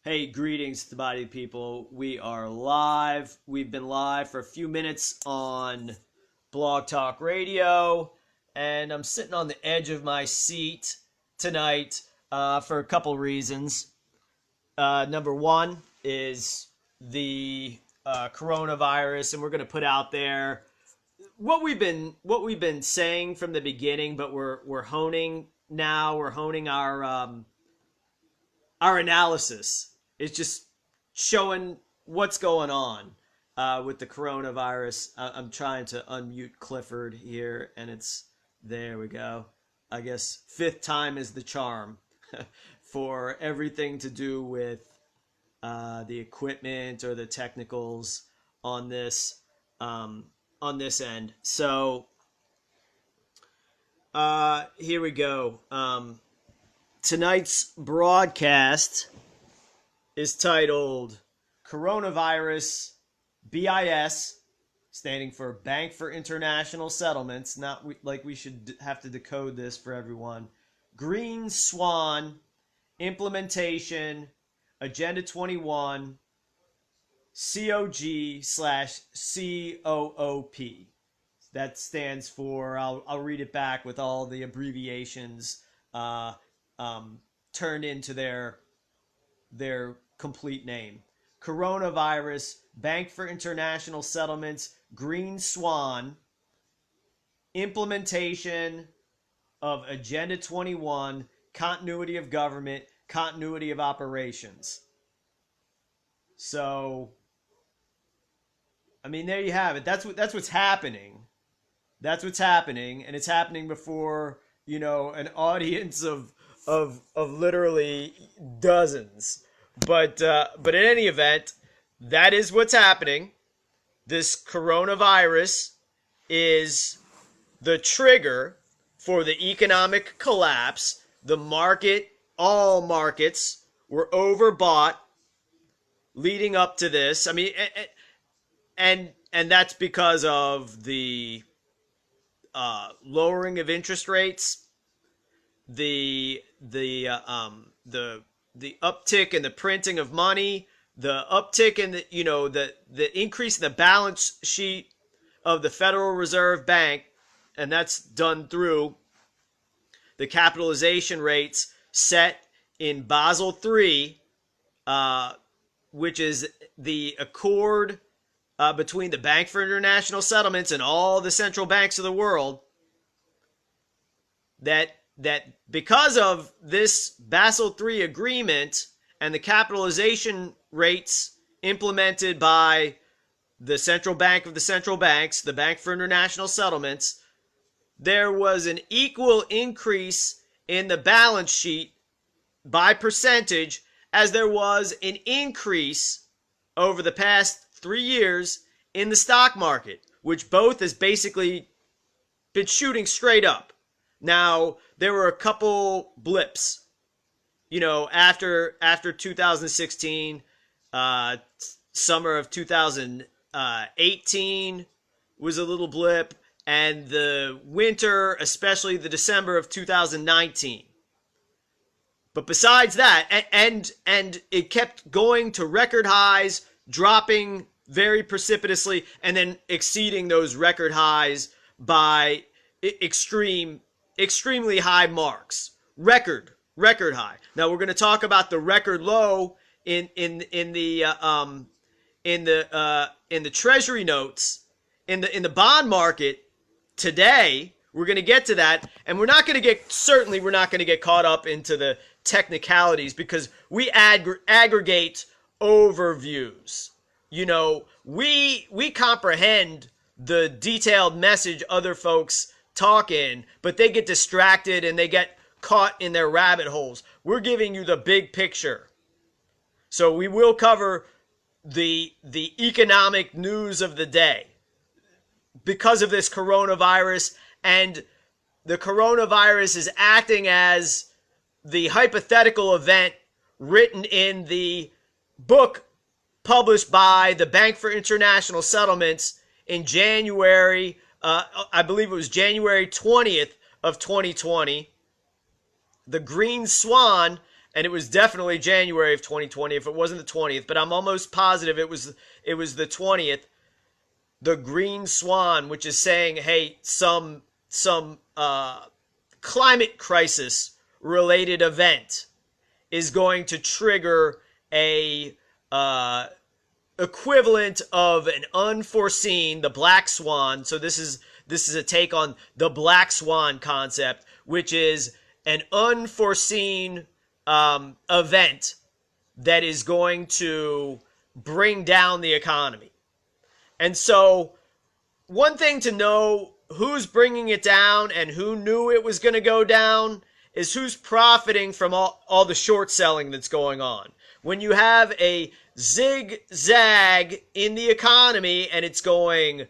Hey, greetings to the body of people. We are live. We've been live for a few minutes on Blog Talk Radio, and I'm sitting on the edge of my seat tonight for a couple reasons. Number one is the coronavirus, and we're going to put out there what we've been saying from the beginning, but we're honing now. We're honing our analysis. It's just showing what's going on with the coronavirus. I'm trying to unmute Clifford here, and there we go. I guess fifth time is the charm for everything to do with the equipment or the technicals on this end. So here we go. Tonight's broadcast is titled Coronavirus BIS, standing for Bank for International Settlements. Not like we should have to decode this for everyone. Green Swan Implementation Agenda 21 COG/COOP. That stands for, I'll read it back with all the abbreviations turned into their complete name. Coronavirus Bank for International Settlements Green Swan Implementation of Agenda 21 Continuity of Government, Continuity of Operations. So, I mean, there you have it. That's what's happening. That's what's happening, and it's happening before, an audience of literally dozens. But in any event, that is what's happening. This coronavirus is the trigger for the economic collapse. The market, all markets, were overbought leading up to this. I mean, and that's because of the lowering of interest rates, the uptick in the printing of money, the uptick in the increase in the balance sheet of the Federal Reserve Bank, and that's done through the capitalization rates set in Basel III, which is the accord between the Bank for International Settlements and all the central banks of the world, that because of this Basel III agreement and the capitalization rates implemented by the central bank of the central banks, the Bank for International Settlements, there was an equal increase in the balance sheet by percentage as there was an increase over the past 3 years in the stock market, which both has basically been shooting straight up. Now, there were a couple blips, after 2016, summer of 2018 was a little blip, and the winter, especially the December of 2019. But besides that, and it kept going to record highs, dropping very precipitously, and then exceeding those record highs by extremely high marks. Record high. Now we're going to talk about the record low in the treasury notes in the bond market today. We're going to get to that, and we're not going to get caught up into the technicalities because we aggregate overviews. We comprehend the detailed message other folks talk in, but they get distracted and they get caught in their rabbit holes. We're giving you the big picture. So we will cover the economic news of the day because of this coronavirus, and the coronavirus is acting as the hypothetical event written in the book published by the Bank for International Settlements in January, I believe it was January 20th of 2020, the Green Swan, and it was definitely January of 2020 if it wasn't the 20th, but I'm almost positive it was the 20th. The Green Swan, which is saying, hey, some climate crisis related event is going to trigger a equivalent of an unforeseen, the black swan. So this is a take on the black swan concept, which is an unforeseen event that is going to bring down the economy. And so one thing to know, who's bringing it down and who knew it was going to go down, is who's profiting from all the short selling that's going on. When you have a zigzag in the economy and it's going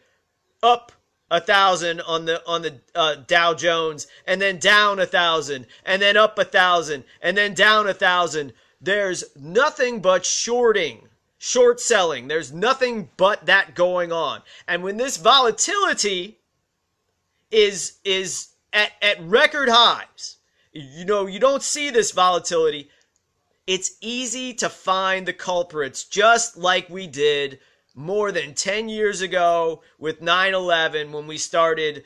up 1,000 on the Dow Jones, and then down 1,000, and then up 1,000, and then down 1,000, there's nothing but short selling. There's nothing but that going on. And when this volatility is at record highs, you don't see this volatility, it's easy to find the culprits, just like we did more than 10 years ago with 9/11, when we started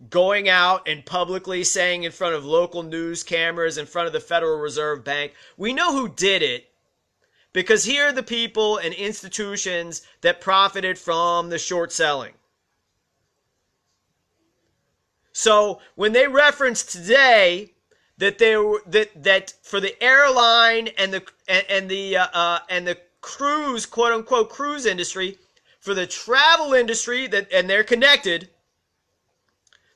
going out and publicly saying in front of local news cameras, in front of the Federal Reserve Bank, we know who did it, because here are the people and institutions that profited from the short selling. So when they reference today that that for the airline and the cruise, quote unquote, cruise industry, for the travel industry, and they're connected,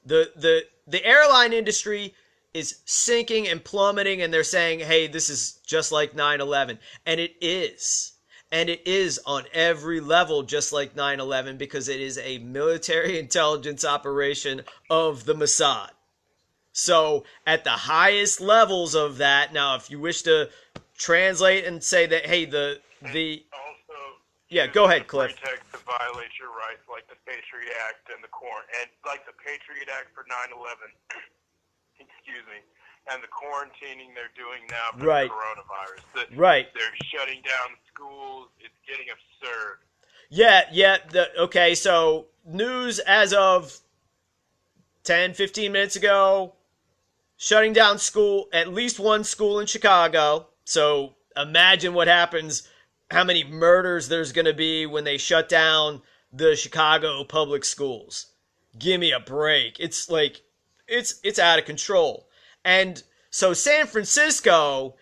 the airline industry is sinking and plummeting, and they're saying, hey, this is just like 9/11. And it is. And it is on every level just like 9/11, because it is a military intelligence operation of the Mossad. So at the highest levels of that, now if you wish to translate and say that, hey, the also, yeah, go ahead, Cliff. Pretext to violate your rights, like the Patriot Act and like the Patriot Act for 9/11. Excuse me. And the quarantining they're doing now for the coronavirus. They're shutting down schools. It's getting absurd. Yeah. Okay, so news as of 10, 15 minutes ago, shutting down at least one school in Chicago. So imagine what happens, how many murders there's going to be when they shut down the Chicago public schools. Give me a break. It's like, it's out of control. And so San Francisco,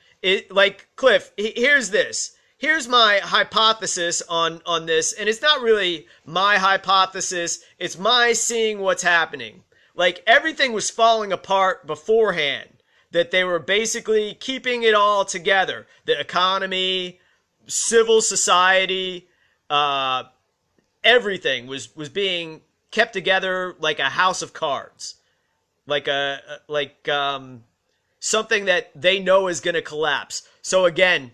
Cliff, here's this. Here's my hypothesis on this, and it's not really my hypothesis. It's my seeing what's happening. Like, everything was falling apart beforehand, that they were basically keeping it all together. The economy, civil society, everything was being kept together like a house of cards. Like something that they know is going to collapse. So again,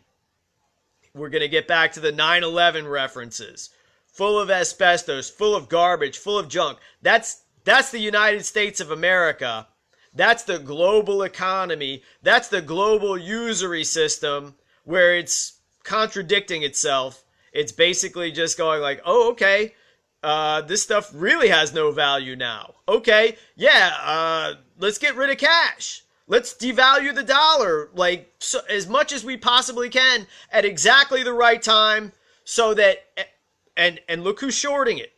we're going to get back to the 9/11 references. Full of asbestos, full of garbage, full of junk. That's the United States of America. That's the global economy. That's the global usury system, where it's contradicting itself. It's basically just going like, oh, okay, this stuff really has no value now. Okay, yeah, let's get rid of cash. Let's devalue the dollar, like, so, as much as we possibly can at exactly the right time, so that, and look who's shorting it.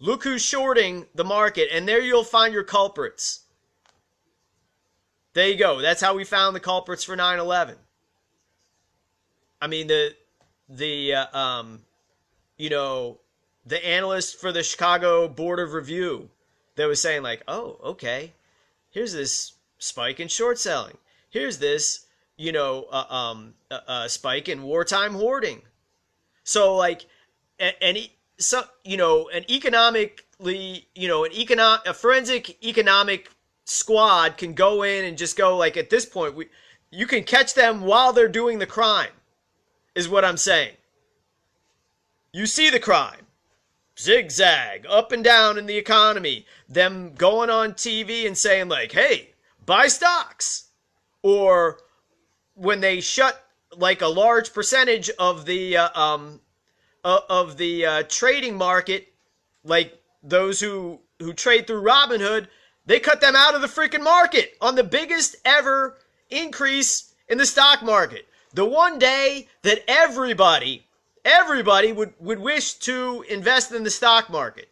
Look who's shorting the market, and there you'll find your culprits. There you go. That's how we found the culprits for 9/11. I mean, the analyst for the Chicago Board of Review that was saying like, oh, okay, here's this spike in short selling. Here's this, spike in wartime hoarding. So like, a forensic economic squad can go in and just go like, at this point, you can catch them while they're doing the crime, is what I'm saying. You see the crime, zigzag, up and down in the economy, them going on TV and saying like, hey, buy stocks, or when they shut like a large percentage of the trading market, like those who trade through Robinhood, they cut them out of the freaking market on the biggest ever increase in the stock market. The one day that everybody would wish to invest in the stock market.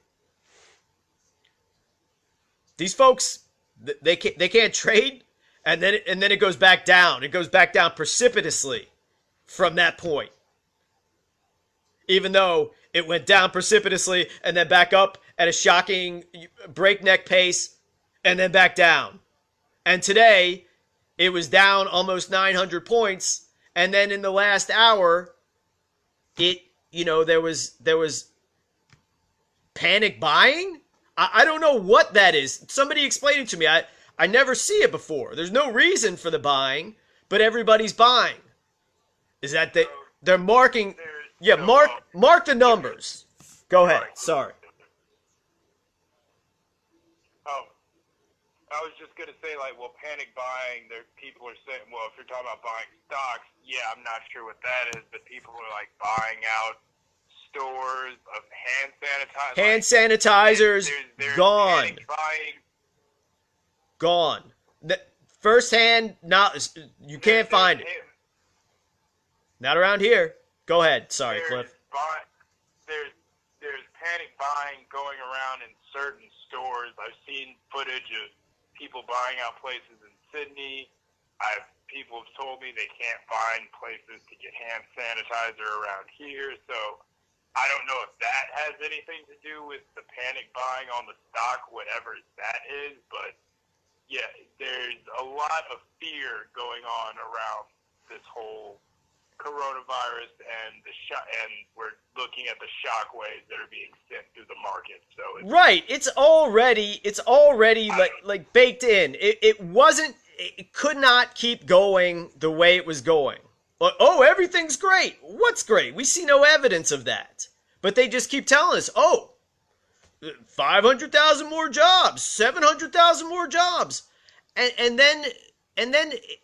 These folks, they can't trade, and then it goes back down. It goes back down precipitously from that point. Even though it went down precipitously and then back up at a shocking breakneck pace and then back down. And today, it was down almost 900 points, and then in the last hour, there was panic buying. I don't know what that is. Somebody explain it to me. I never see it before. There's no reason for the buying, but everybody's buying. Is that they're marking? Yeah, mark the numbers. Go ahead. Sorry. I was just going to say, like, well, panic buying, people are saying, well, if you're talking about buying stocks, yeah, I'm not sure what that is, but people are, like, buying out stores of hand sanitizer. Hand sanitizers, there's gone. Panic buying. Gone. First hand, you can't find it. Not around here. Go ahead. Sorry, Cliff. There's panic buying going around in certain stores. I've seen footage of people buying out places in Sydney. People have told me they can't find places to get hand sanitizer around here. So I don't know if that has anything to do with the panic buying on the stock, whatever that is. But yeah, there's a lot of fear going on around this whole coronavirus, and we're looking at the shock waves that are being sent through the market. So it's already like baked in. It could not keep going the way it was going. Oh, everything's great. What's great? We see no evidence of that. But they just keep telling us, 500,000 more jobs, 700,000 more jobs. And then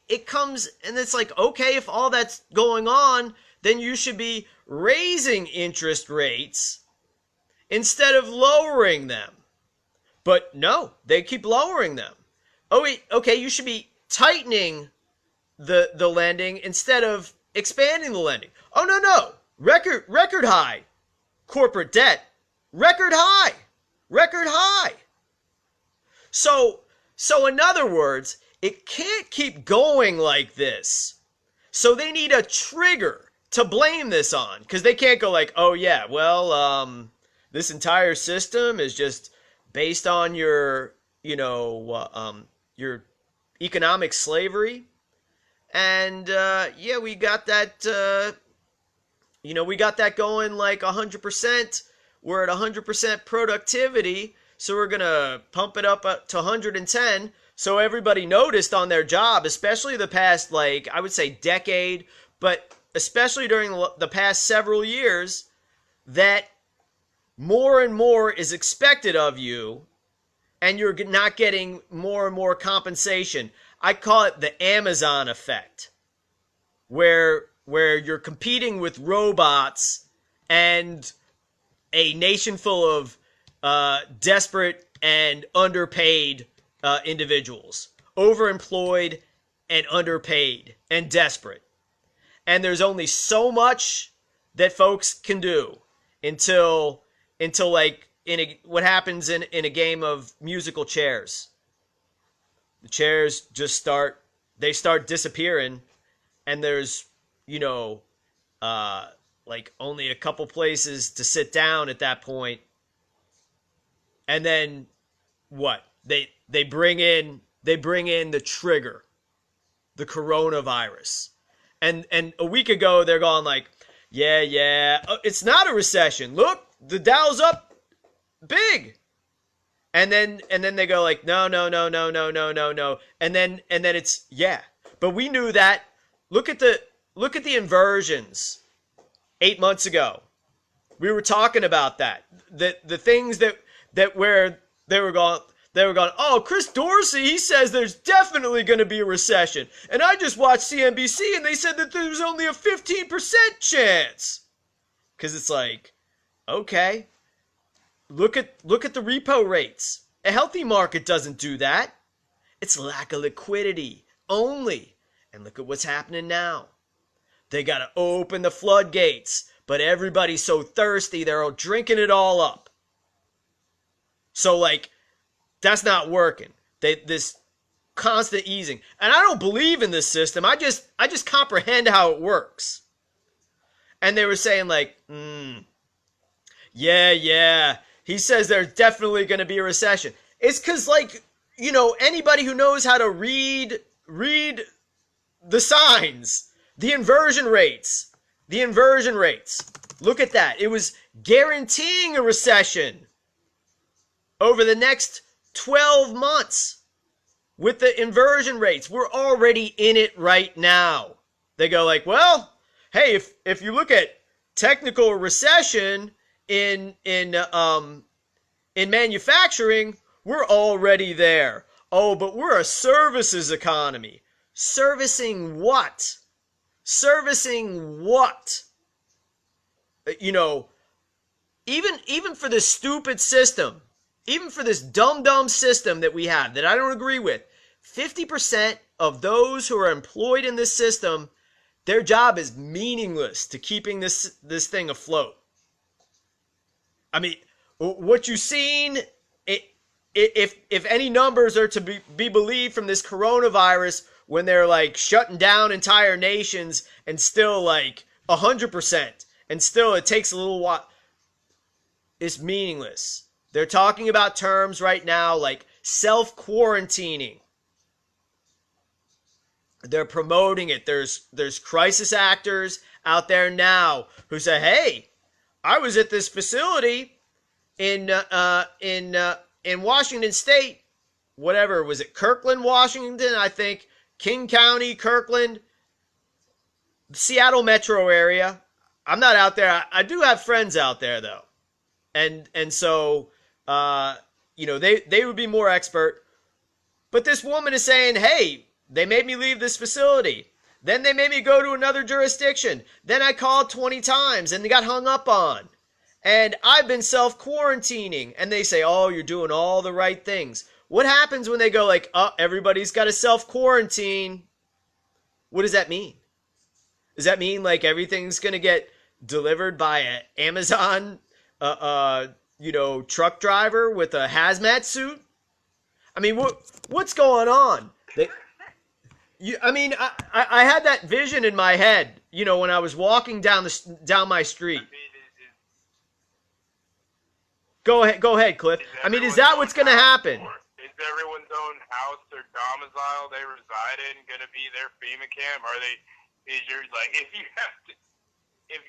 it comes, and it's like, okay, if all that's going on, then you should be raising interest rates instead of lowering them. But no, they keep lowering them. Oh, wait, okay, you should be tightening the lending instead of expanding the lending. Oh, no. Record high corporate debt. Record high. So in other words, it can't keep going like this. So they need a trigger to blame this on, because they can't go like, oh yeah, well, this entire system is just based on your economic slavery, and we got that, we got that going like 100%. We're at 100% productivity, so we're gonna pump it up to 110. So everybody noticed on their job, especially the past, like, I would say decade, but especially during the past several years, that more and more is expected of you, and you're not getting more and more compensation. I call it the Amazon effect, where you're competing with robots and a nation full of desperate and underpaid individuals, overemployed and underpaid and desperate. And there's only so much that folks can do until like what happens in a game of musical chairs. The chairs just start disappearing, and there's like only a couple places to sit down at that point. And then what? They bring in the trigger, the coronavirus. And a week ago they're going like, yeah, it's not a recession. Look, the Dow's up big. And then they go like, no. And then it's, yeah. But we knew that. Look at the inversions 8 months ago. We were talking about that. The things that where they were going, They were going, oh, Chris Dorsey, he says there's definitely going to be a recession. And I just watched CNBC and they said that there was only a 15% chance. Because it's like, okay, look at the repo rates. A healthy market doesn't do that. It's lack of liquidity only. And look at what's happening now. They got to open the floodgates. But everybody's so thirsty, they're all drinking it all up. So, like, that's not working. This constant easing. And I don't believe in this system. I just comprehend how it works. And they were saying, like, yeah. He says there's definitely going to be a recession. It's because, like, you know, anybody who knows how to read the signs, the inversion rates. Look at that. It was guaranteeing a recession over the next 12 months with the inversion rates. We're already in it right now. They go like, well, hey, if you look at technical recession in manufacturing, we're already there. Oh, but we're a services economy. Servicing what? You know, even for this stupid system, even for this dumb system that we have that I don't agree with, 50% of those who are employed in this system, their job is meaningless to keeping this thing afloat. I mean, what you've seen, if any numbers are to be believed from this coronavirus, when they're like shutting down entire nations and still like 100%, and still it takes a little while, it's meaningless. They're talking about terms right now like self-quarantining. They're promoting it. There's crisis actors out there now who say, hey, I was at this facility in Washington State, whatever, was it Kirkland, Washington, I think, King County, Kirkland, Seattle metro area. I'm not out there. I do have friends out there though. And so, you know, they would be more expert. But this woman is saying, hey, they made me leave this facility. Then they made me go to another jurisdiction. Then I called 20 times and they got hung up on. And I've been self-quarantining. And they say, oh, you're doing all the right things. What happens when they go like, oh, everybody's got to self-quarantine? What does that mean? Does that mean like everything's going to get delivered by an Amazon, you know, truck driver with a hazmat suit? I mean, what's going on? I had that vision in my head, you know, when I was walking down my street. Go ahead, Cliff. I mean, is that what's going to happen? Is everyone's own house or domicile they reside in going to be their FEMA camp? If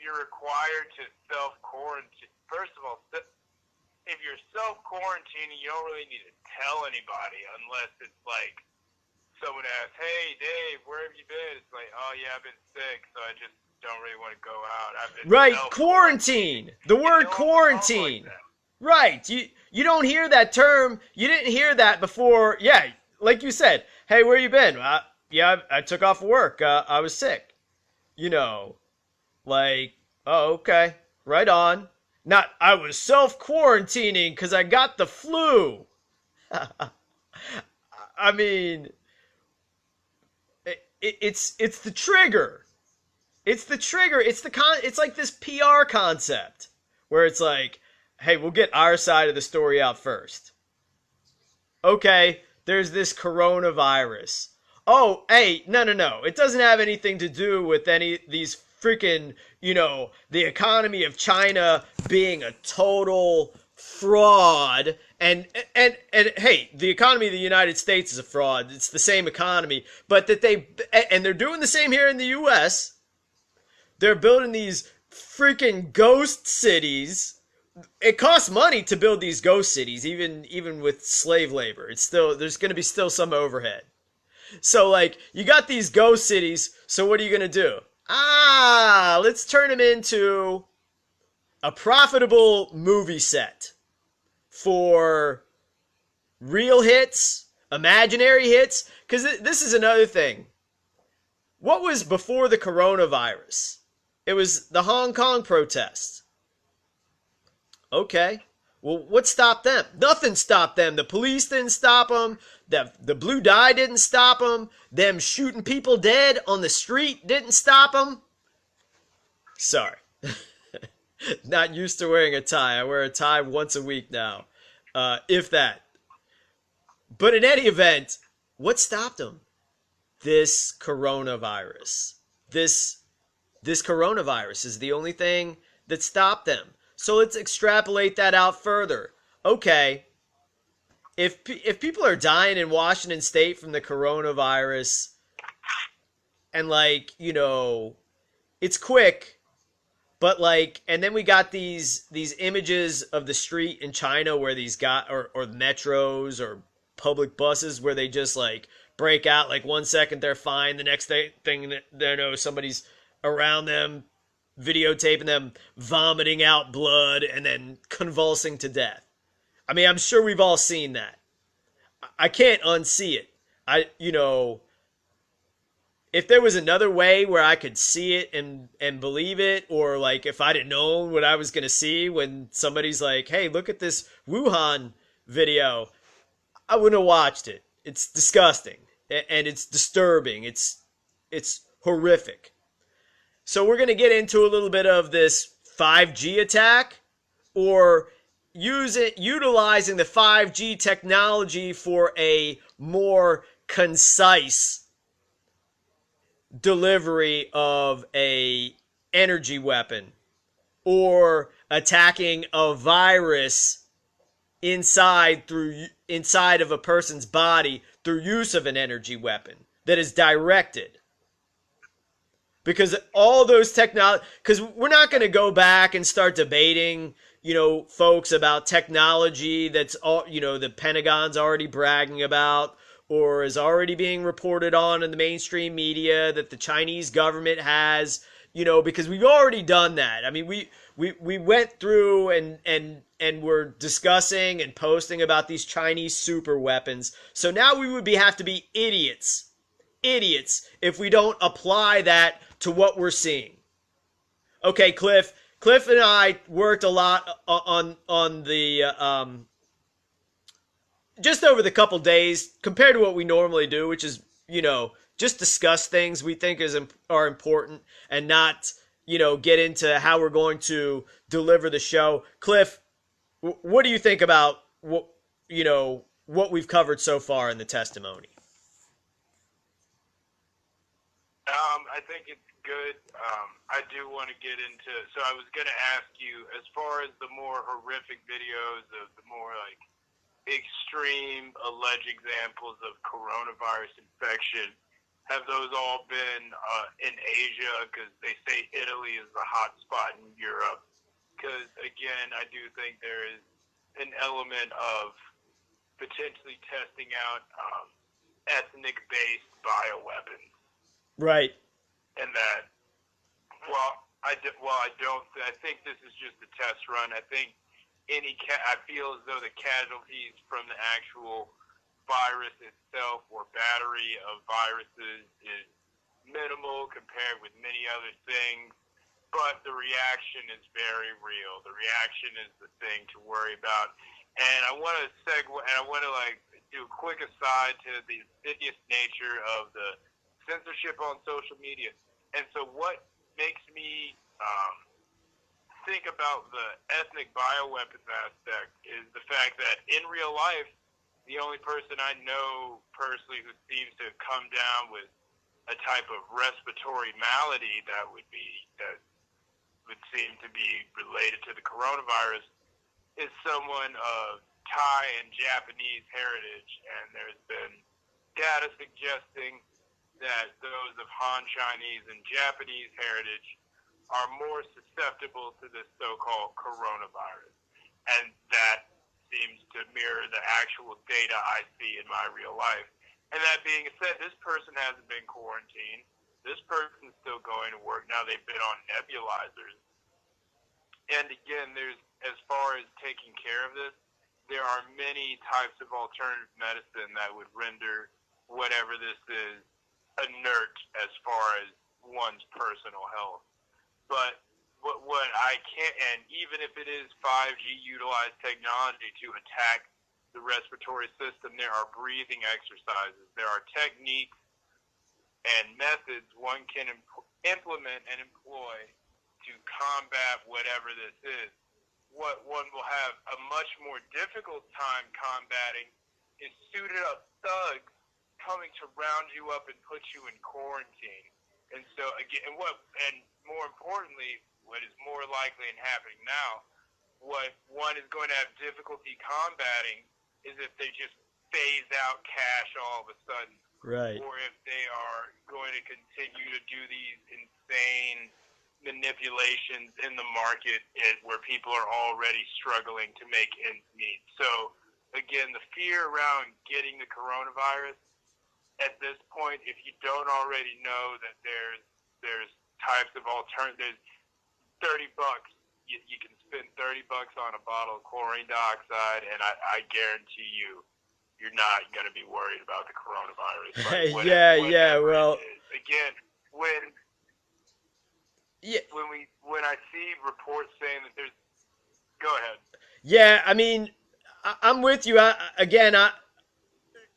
you're required to self-quarantine, first of all, if you're self-quarantining, you don't really need to tell anybody unless it's like someone asks, hey, Dave, where have you been? It's like, oh, yeah, I've been sick, so I just don't really want to go out. Right, quarantine. The word quarantine. Right. You don't hear that term. You didn't hear that before. Yeah, like you said, hey, where you been? I took off work. I was sick. You know, like, oh, okay, right on. Not, I was self-quarantining because I got the flu. I mean, it's the trigger. It's the trigger. It's like this PR concept where it's like, hey, we'll get our side of the story out first. Okay, there's this coronavirus. Oh, hey, no. It doesn't have anything to do with any of these freaking, you know, the economy of China being a total fraud. And hey, the economy of the United States is a fraud. It's the same economy. But they're doing the same here in the U.S. They're building these freaking ghost cities. It costs money to build these ghost cities, even with slave labor. There's going to be still some overhead. So, like, you got these ghost cities, so what are you going to do? Let's turn them into a profitable movie set for real hits, imaginary hits. Because this is another thing. What was before the coronavirus? It was the Hong Kong protests. Okay. Well, what stopped them? Nothing stopped them. The police didn't stop them. The blue dye didn't stop them. Them shooting people dead on the street didn't stop them. Sorry. Not used to wearing a tie. I wear a tie once a week now, if that. But in any event, what stopped them? This coronavirus. This coronavirus is the only thing that stopped them. So let's extrapolate that out further. Okay, if people are dying in Washington State from the coronavirus, and like, you know, it's quick, but like, and then we got these images of the street in China where these got or metros or public buses where they just like break out, like 1 second they're fine, the next thing they know somebody's around them videotaping them vomiting out blood and then convulsing to death. I mean, I'm sure we've all seen that. I can't unsee it. You know, if there was another way where I could see it and believe it, or like if I'd have known what I was going to see when somebody's like, hey, look at this Wuhan video, I wouldn't have watched it. It's disgusting and it's disturbing. It's horrific. So we're going to get into a little bit of this 5G attack, or utilizing the 5G technology for a more concise delivery of a energy weapon, or attacking a virus inside of a person's body through use of an energy weapon that is directed. Because all those technology, because we're not going to go back and start debating, you know, folks, about technology that's all, you know, the Pentagon's already bragging about or is already being reported on in the mainstream media that the Chinese government has, you know, because we've already done that. I mean, we went through and we're discussing and posting about these Chinese super weapons. So now we would have to be idiots if we don't apply that to what we're seeing. Okay, Cliff and I worked a lot on the just over the couple days compared to what we normally do, which is, you know, just discuss things we think are important and not, you know, get into how we're going to deliver the show. Cliff, what do you think about what we've covered so far in the testimony? I think it's good. I do want to get into. So I was going to ask you, as far as the more horrific videos of the more like extreme alleged examples of coronavirus infection, have those all been in Asia? Because they say Italy is the hot spot in Europe. Because again, I do think there is an element of potentially testing out ethnic-based bioweapons. Right. And that, I don't. I think this is just a test run. I think I feel as though the casualties from the actual virus itself or battery of viruses is minimal compared with many other things. But the reaction is very real. The reaction is the thing to worry about. And I want to segue, and I want to do a quick aside to the insidious nature of the censorship on social media. And so what makes me think about the ethnic bioweapons aspect is the fact that in real life, the only person I know personally who seems to come down with a type of respiratory malady that would seem to be related to the coronavirus is someone of Thai and Japanese heritage. And there's been data suggesting that those of Han Chinese and Japanese heritage are more susceptible to this so-called coronavirus. And that seems to mirror the actual data I see in my real life. And that being said, this person hasn't been quarantined. This person's still going to work. Now they've been on nebulizers. And again, as far as taking care of this, there are many types of alternative medicine that would render whatever this is inert as far as one's personal health. But what I can't, and even if it is 5G utilized technology to attack the respiratory system, there are breathing exercises, there are techniques and methods one can implement and employ to combat whatever this is. What one will have a much more difficult time combating is suited up thugs coming to round you up and put you in quarantine. And so again, and more importantly, what is more likely and happening now, what one is going to have difficulty combating is if they just phase out cash all of a sudden. Right. Or if they are going to continue to do these insane manipulations in the market where people are already struggling to make ends meet. So, again, the fear around getting the coronavirus, at this point, if you don't already know that there's types of alternatives, $30, you can spend $30 on a bottle of chlorine dioxide, and I guarantee you're not going to be worried about the coronavirus. Well, again, when I see reports saying that there's, go ahead. Yeah, I mean, I'm with you.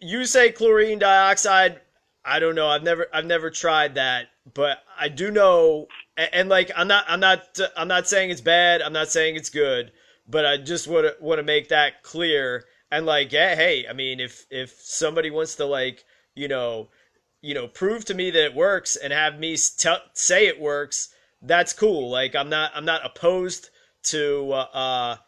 You say chlorine dioxide. I don't know. I've never tried that, but I do know. And like, I'm not saying it's bad. I'm not saying it's good, but I just want to make that clear. And like, yeah, hey, I mean, if somebody wants to like, prove to me that it works and have me say it works, that's cool. Like, I'm not opposed to,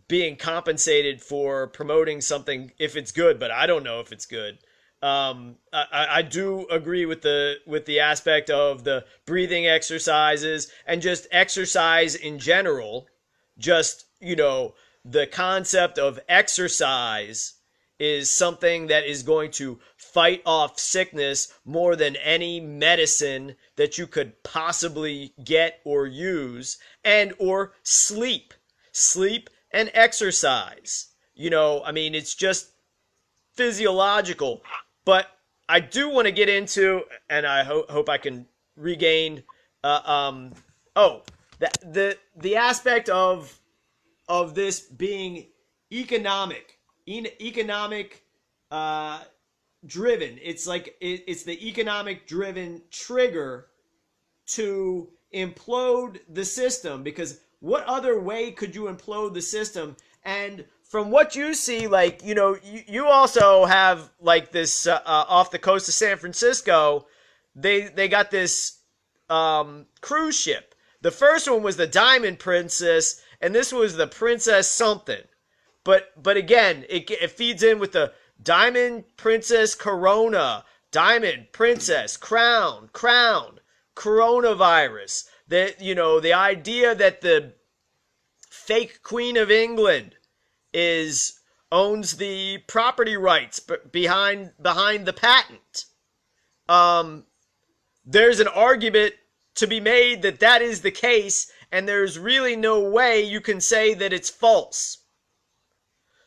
being compensated for promoting something if it's good, but I don't know if it's good. I do agree with the aspect of the breathing exercises and just exercise in general. Just, the concept of exercise is something that is going to fight off sickness more than any medicine that you could possibly get or use, or sleep and exercise. I mean, it's just physiological. But I do want to get into, and I hope I can regain, the aspect of this being economic driven. It's like it's the economic driven trigger to implode the system, because what other way could you implode the system? And from what you see, like, you also have like this off the coast of San Francisco, they got this cruise ship. The first one was the Diamond Princess, and this was the Princess something. But again, it feeds in with the Diamond Princess Corona, Diamond Princess Crown, Coronavirus. That, the idea that the fake Queen of England owns the property rights behind the patent. There's an argument to be made that is the case, and there's really no way you can say that it's false.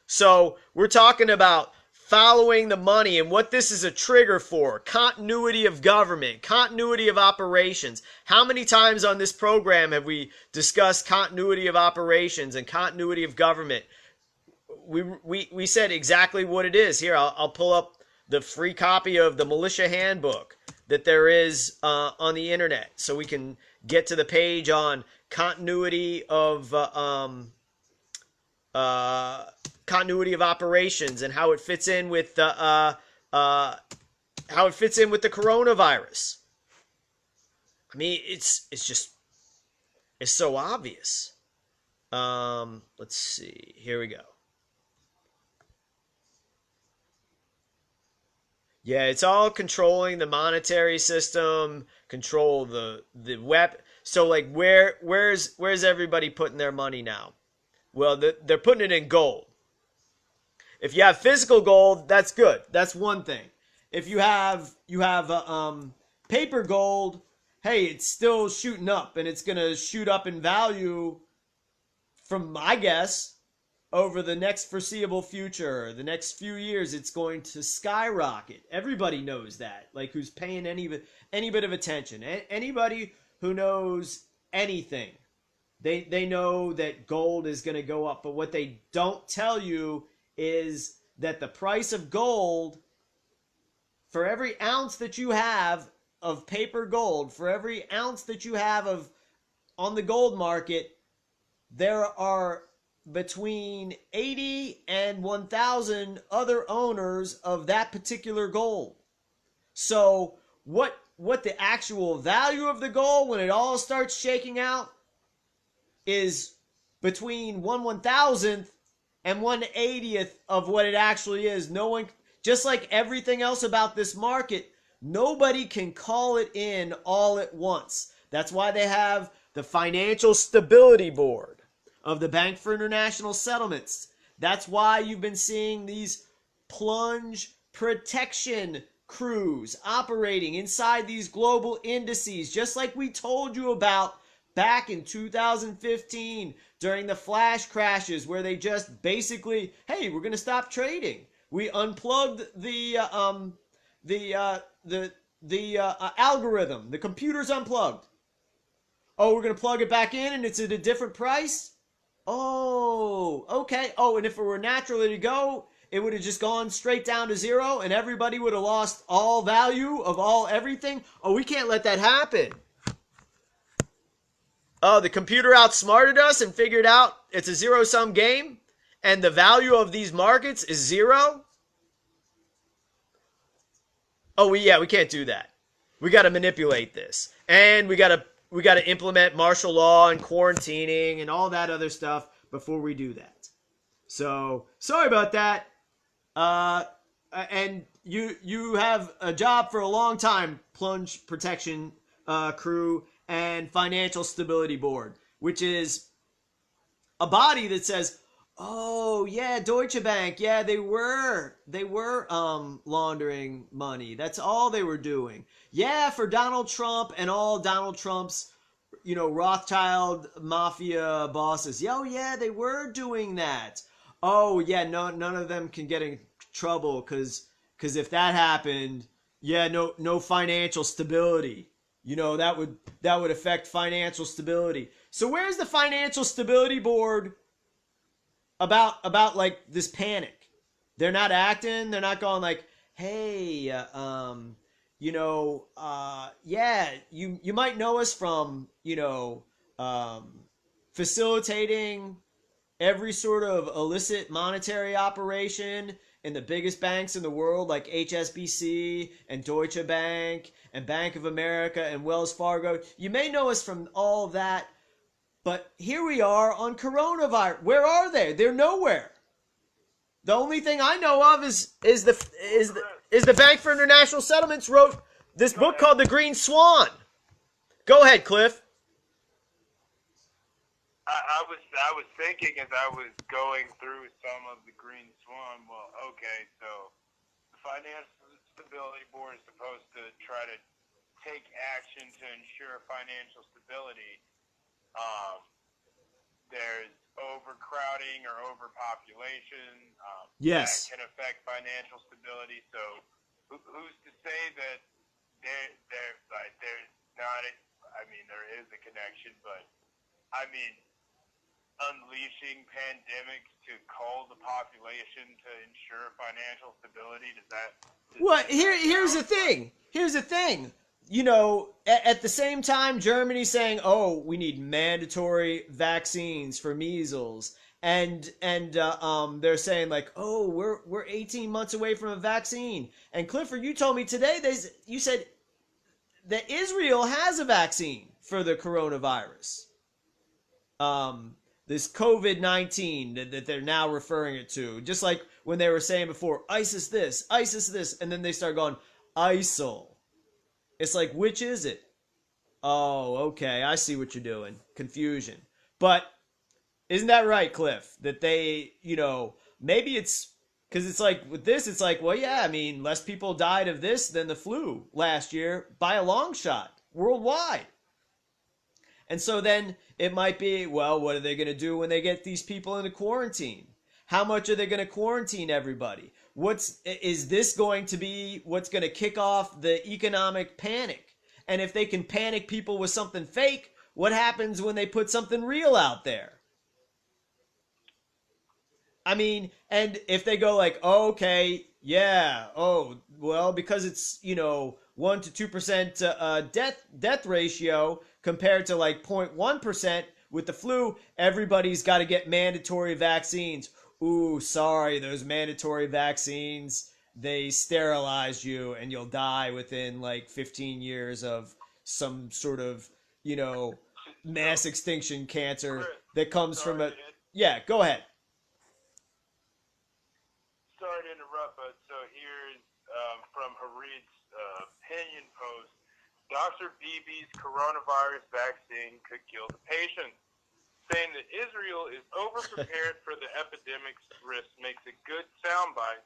So we're talking about following the money and what this is a trigger for. Continuity of government, continuity of operations. How many times on this program have we discussed continuity of operations and continuity of government? We said exactly what it is. Here, I'll pull up the free copy of the Militia Handbook that there is on the internet, so we can get to the page on continuity of operations and how it fits in with the coronavirus. I mean, it's so obvious. Let's see. Here we go. Yeah, it's all controlling the monetary system, control the weapon. So like, where's everybody putting their money now? Well, they're putting it in gold. If you have physical gold, that's good. That's one thing. If you have paper gold, hey, it's still shooting up, and it's gonna shoot up in value from, I guess, over the next foreseeable future, the next few years, it's going to skyrocket. Everybody knows that. Like, who's paying any bit of attention. Anybody who knows anything, they know that gold is going to go up. But what they don't tell you is that the price of gold, for every ounce that you have of paper gold, for every ounce that you have of on the gold market, there are between 80 and 1,000 other owners of that particular gold. So what the actual value of the gold when it all starts shaking out is between 1/1000th and 1/80th of what it actually is. No one, just like everything else about this market, nobody can call it in all at once. That's why they have the Financial Stability Board of the Bank for International Settlements. That's why you've been seeing these plunge protection crews operating inside these global indices, just like we told you about back in 2015 during the flash crashes, where they just basically, hey, we're going to stop trading. We unplugged the algorithm. The computer's unplugged. Oh, we're going to plug it back in and it's at a different price? Oh, okay. Oh, and if it were naturally to go, it would have just gone straight down to zero and everybody would have lost all value of all everything. Oh, we can't let that happen. Oh, the computer outsmarted us and figured out it's a zero-sum game and the value of these markets is zero? Oh, we can't do that. We got to manipulate this. And we got to implement martial law and quarantining and all that other stuff before we do that. So, sorry about that. And you have a job for a long time, Plunge Protection Crew and Financial Stability Board, which is a body that says, oh yeah, Deutsche Bank, yeah, they were laundering money. That's all they were doing. Yeah, for Donald Trump and all Donald Trump's, Rothschild mafia bosses. Oh yeah, they were doing that. Oh yeah, none of them can get in trouble because if that happened, yeah, no financial stability. That would affect financial stability. So where's the Financial Stability Board about like this panic? They're not acting. They're not going like, hey, yeah, you might know us from, facilitating every sort of illicit monetary operation in the biggest banks in the world, like HSBC and Deutsche Bank and Bank of America and Wells Fargo. You may know us from all of that, but here we are on coronavirus. Where are they? They're nowhere. The only thing I know of is the Bank for International Settlements wrote this book called The Green Swan. Go ahead, Cliff. I was thinking as I was going through some of the Green Swan. Well, okay, so the Financial Stability Board is supposed to try to take action to ensure financial stability. There's overcrowding or overpopulation. Yes. That can affect financial stability. So who's to say that there's not? I mean, there is a connection, but I mean, unleashing pandemics to cull the population to ensure financial stability, well, here's the thing. Here's the thing. At the same time, Germany's saying, "Oh, we need mandatory vaccines for measles," and they're saying like, "Oh, we're 18 months away from a vaccine." And Clifford, you told me today you said that Israel has a vaccine for the coronavirus. This COVID-19 that they're now referring it to, just like when they were saying before, ISIS this, and then they start going ISIL. It's like, which is it? Oh, okay, I see what you're doing. Confusion. But isn't that right, Cliff? That they, maybe it's because it's like with this, it's like, well, yeah, I mean, less people died of this than the flu last year by a long shot worldwide. And so then it might be, well, what are they going to do when they get these people into quarantine? How much are they going to quarantine everybody? Is this going to be what's going to kick off the economic panic? And if they can panic people with something fake, what happens when they put something real out there? I mean, and if they go like, oh, okay, yeah, oh, well, because it's 1 to 2% death ratio compared to like 0.1% with the flu, everybody's got to get mandatory vaccines. Ooh, sorry, those mandatory vaccines, they sterilize you and you'll die within like 15 years of some sort of mass extinction cancer Chris, that comes from a. sorry, Yeah, go ahead. sorry to interrupt, but so here's from Harid's opinion post. Dr. Beebe's coronavirus vaccine could kill the patient. Saying that Israel is overprepared for the epidemic's risk makes a good soundbite,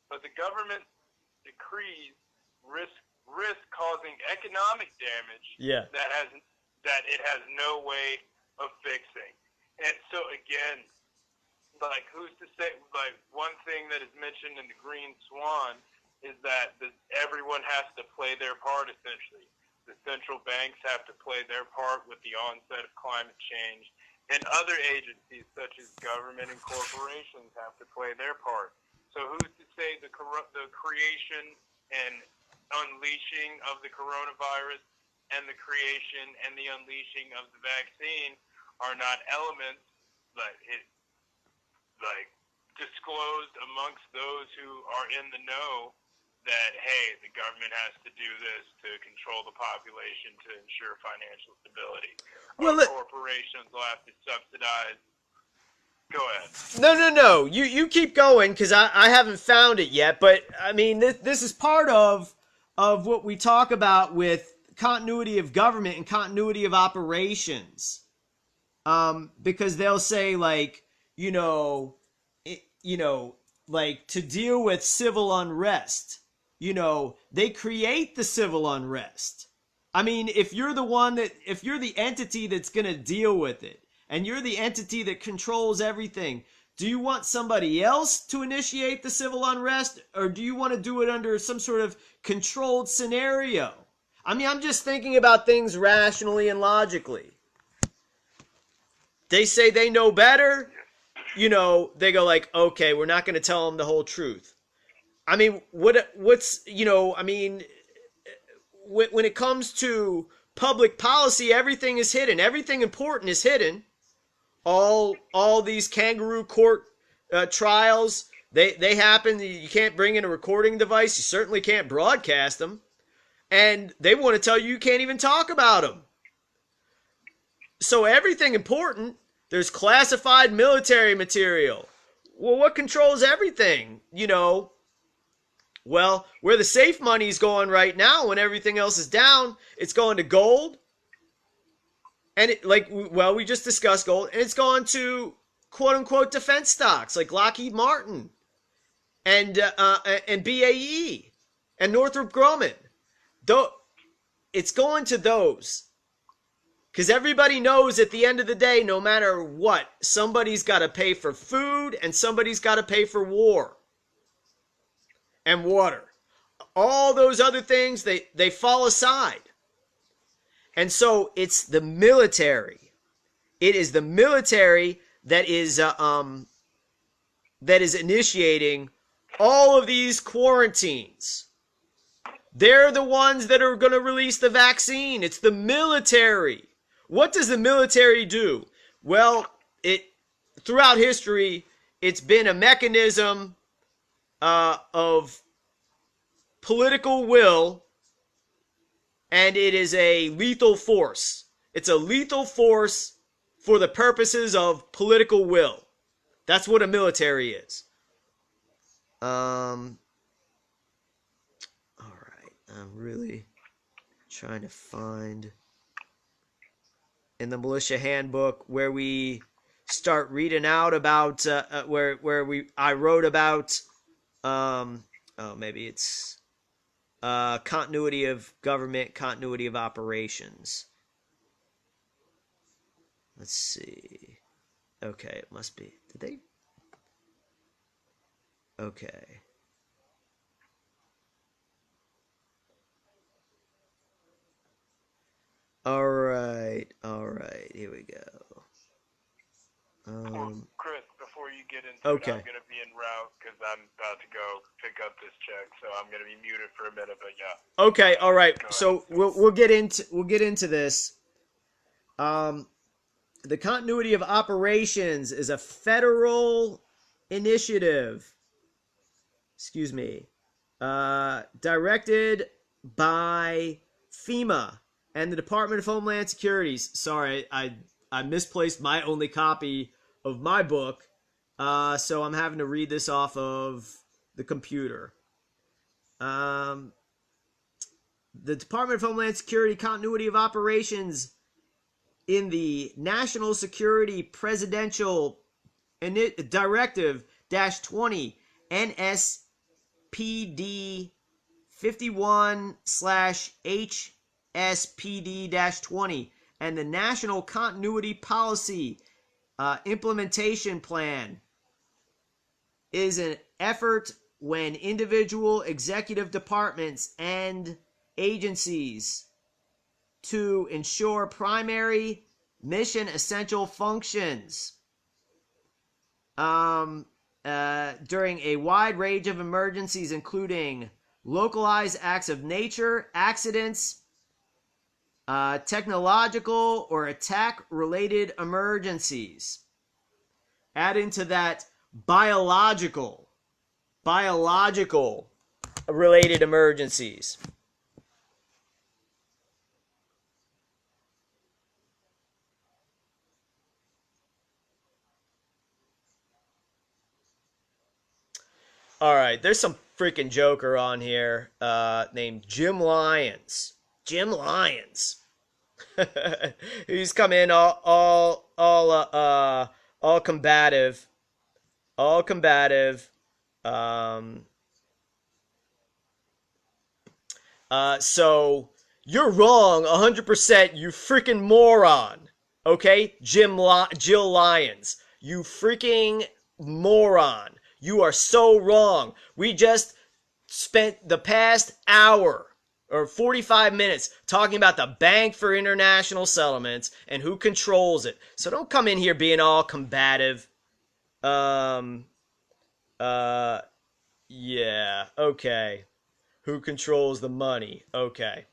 but the government decrees risk causing economic damage Yeah. that it has no way of fixing. And so again, like who's to say? Like one thing that is mentioned in the Green Swan is that everyone has to play their part. Essentially, the central banks have to play their part with the onset of climate change, and other agencies such as government and corporations have to play their part. So who's to say the creation and unleashing of the coronavirus and the creation and the unleashing of the vaccine are not elements like disclosed amongst those who are in the know that, hey, the government has to do this to control the population to ensure financial stability. Or corporations will have to subsidize. Go ahead. No. You keep going because I haven't found it yet. But I mean, this is part of what we talk about with continuity of government and continuity of operations. Because they'll say like, like to deal with civil unrest, they create the civil unrest. I mean, if you're the entity that's going to deal with it, and you're the entity that controls everything, do you want somebody else to initiate the civil unrest, or do you want to do it under some sort of controlled scenario? I mean, I'm just thinking about things rationally and logically. They say they know better. They go like, okay, we're not going to tell them the whole truth. I mean, what's I mean, when it comes to public policy, everything is hidden. Everything important is hidden. All these kangaroo court trials, they happen. You can't bring in a recording device. You certainly can't broadcast them. And they want to tell you can't even talk about them. So everything important, there's classified military material. Well, what controls everything? Well, where the safe money's going right now when everything else is down, it's going to gold. And we just discussed gold, and it's gone to quote unquote defense stocks like Lockheed Martin and BAE and Northrop Grumman. Though it's going to those. Because everybody knows at the end of the day, no matter what, somebody's got to pay for food and somebody's got to pay for war and water. All those other things, they fall aside. And so it's the military. It is the military that is initiating all of these quarantines. They're the ones that are going to release the vaccine. It's the military. What does the military do? Well, throughout history, it's been a mechanism of political will, and it is a lethal force. It's a lethal force for the purposes of political will. That's what a military is. All right, I'm really trying to find in the Militia Handbook where we start reading out about I wrote about maybe it's continuity of government, continuity of operations. Let's see. Okay, it must be. Did they? Okay. All right. Here we go. Chris, before you get into it, Okay. I'm going to be en route because I'm about to go pick up this check, so I'm going to be muted for a minute. But yeah. Okay. All right. Go So ahead. we'll get into this. The continuity of operations is a federal initiative. Excuse me. Directed by FEMA and the Department of Homeland Securities. Sorry, I misplaced my only copy of my book, so I'm having to read this off of the computer. The Department of Homeland Security continuity of operations in the National Security Presidential Directive -20 NSPD 51/HSPD-20 and the National Continuity Policy Implementation Plan is an effort when individual executive departments and agencies to ensure primary mission essential functions during a wide range of emergencies, including localized acts of nature, accidents, technological or attack-related emergencies. Add into that biological related emergencies. All right, there's some freaking joker on here named Jim Lyons. Jim Lyons. He's come in all combative, all combative. So you're wrong 100%, you freaking moron. Okay, Jill Lyons, you freaking moron. You are so wrong. We just spent the past hour or 45 minutes talking about the Bank for International Settlements and who controls it. So don't come in here being all combative. Yeah, okay. Who controls the money? Okay.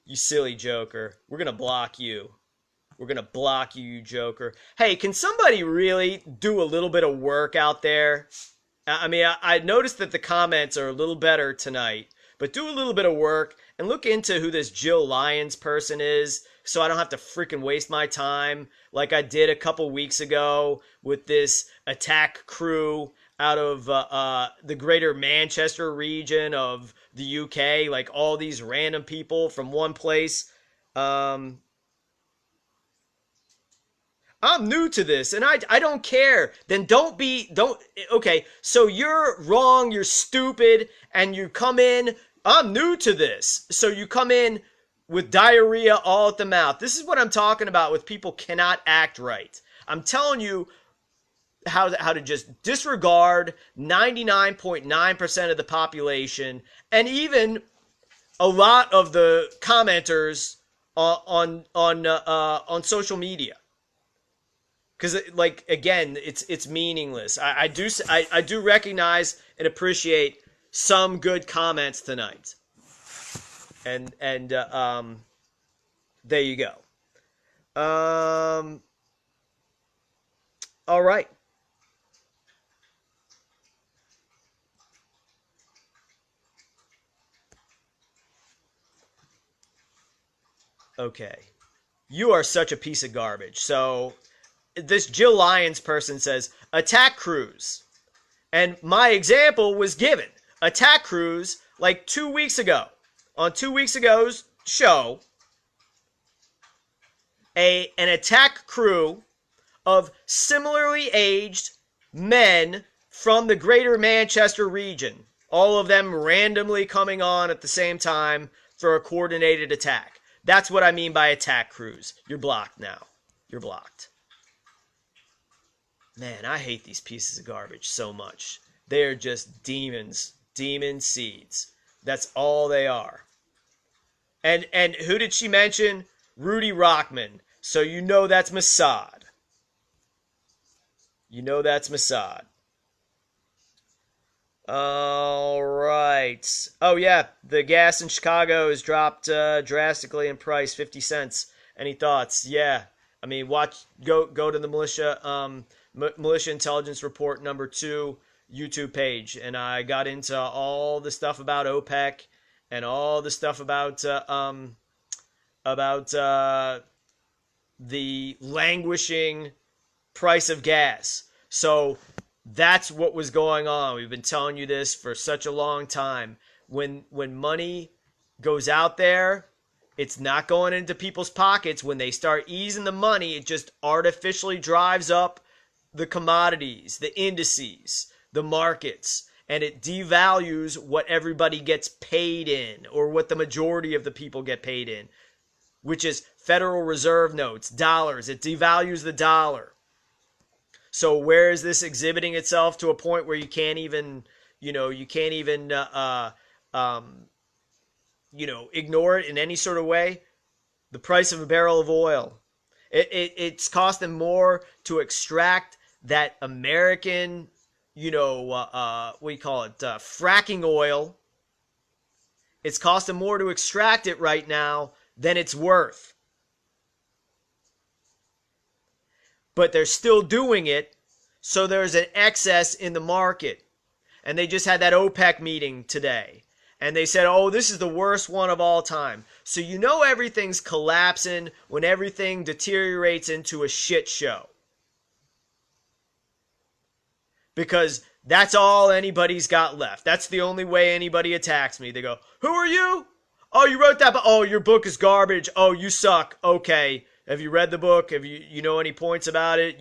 You silly joker. We're gonna block you. We're gonna block you, you joker. Hey, can somebody really do a little bit of work out there? I mean, I noticed that the comments are a little better tonight, but do a little bit of work and look into who this Jill Lyons person is so I don't have to freaking waste my time like I did a couple weeks ago with this attack crew out of the greater Manchester region of the UK, like all these random people from one place. I'm new to this and I don't care. Then okay, so you're wrong, you're stupid, and you come in, I'm new to this. So you come in with diarrhea all at the mouth. This is what I'm talking about with people cannot act right. I'm telling you how to just disregard 99.9% of the population and even a lot of the commenters on social media. Because, like, again, it's meaningless. I do recognize and appreciate some good comments tonight, and there you go. All right. Okay. You are such a piece of garbage. So this Jill Lyons person says attack crews. And my example was given. Attack crews like 2 weeks ago. On 2 weeks ago's show, an attack crew of similarly aged men from the greater Manchester region. All of them randomly coming on at the same time for a coordinated attack. That's what I mean by attack crews. You're blocked now. You're blocked. Man, I hate these pieces of garbage so much. They're just demons, demon seeds. That's all they are. And who did she mention? Rudy Rockman. So you know that's Mossad. You know that's Mossad. All right. Oh yeah, the gas in Chicago has dropped drastically in price, 50 cents. Any thoughts? Yeah. I mean, go to the Militia Intelligence Report #2 YouTube page, and I got into all the stuff about OPEC and all the stuff about the languishing price of gas. So that's what was going on. We've been telling you this for such a long time. When money goes out there, it's not going into people's pockets. When they start easing the money, it just artificially drives up the commodities, the indices, the markets, and it devalues what everybody gets paid in, or what the majority of the people get paid in, which is Federal Reserve notes, dollars. It devalues the dollar. So where is this exhibiting itself to a point where you can't even ignore it in any sort of way? The price of a barrel of oil. It's costing more to extract that American, fracking oil. It's costing more to extract it right now than it's worth. But they're still doing it, so there's an excess in the market. And they just had that OPEC meeting today. And they said, oh, this is the worst one of all time. So you know everything's collapsing when everything deteriorates into a shit show. Because that's all anybody's got left. That's the only way anybody attacks me. They go, who are you? Oh, you wrote that book. Oh, your book is garbage. Oh, you suck. Okay. Have you read the book? Have you know any points about it?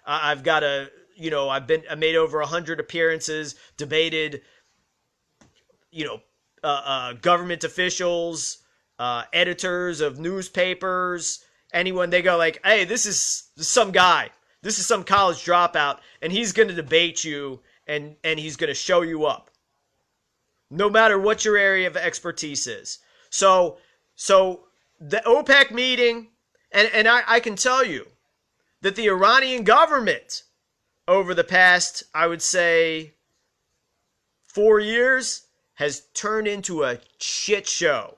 I've made over 100 appearances, debated, government officials, editors of newspapers, anyone. They go like, hey, this is some guy. This is some college dropout, and he's going to debate you, and he's going to show you up. No matter what your area of expertise is. So the OPEC meeting, and I can tell you that the Iranian government over the past, I would say, 4 years has turned into a shit show.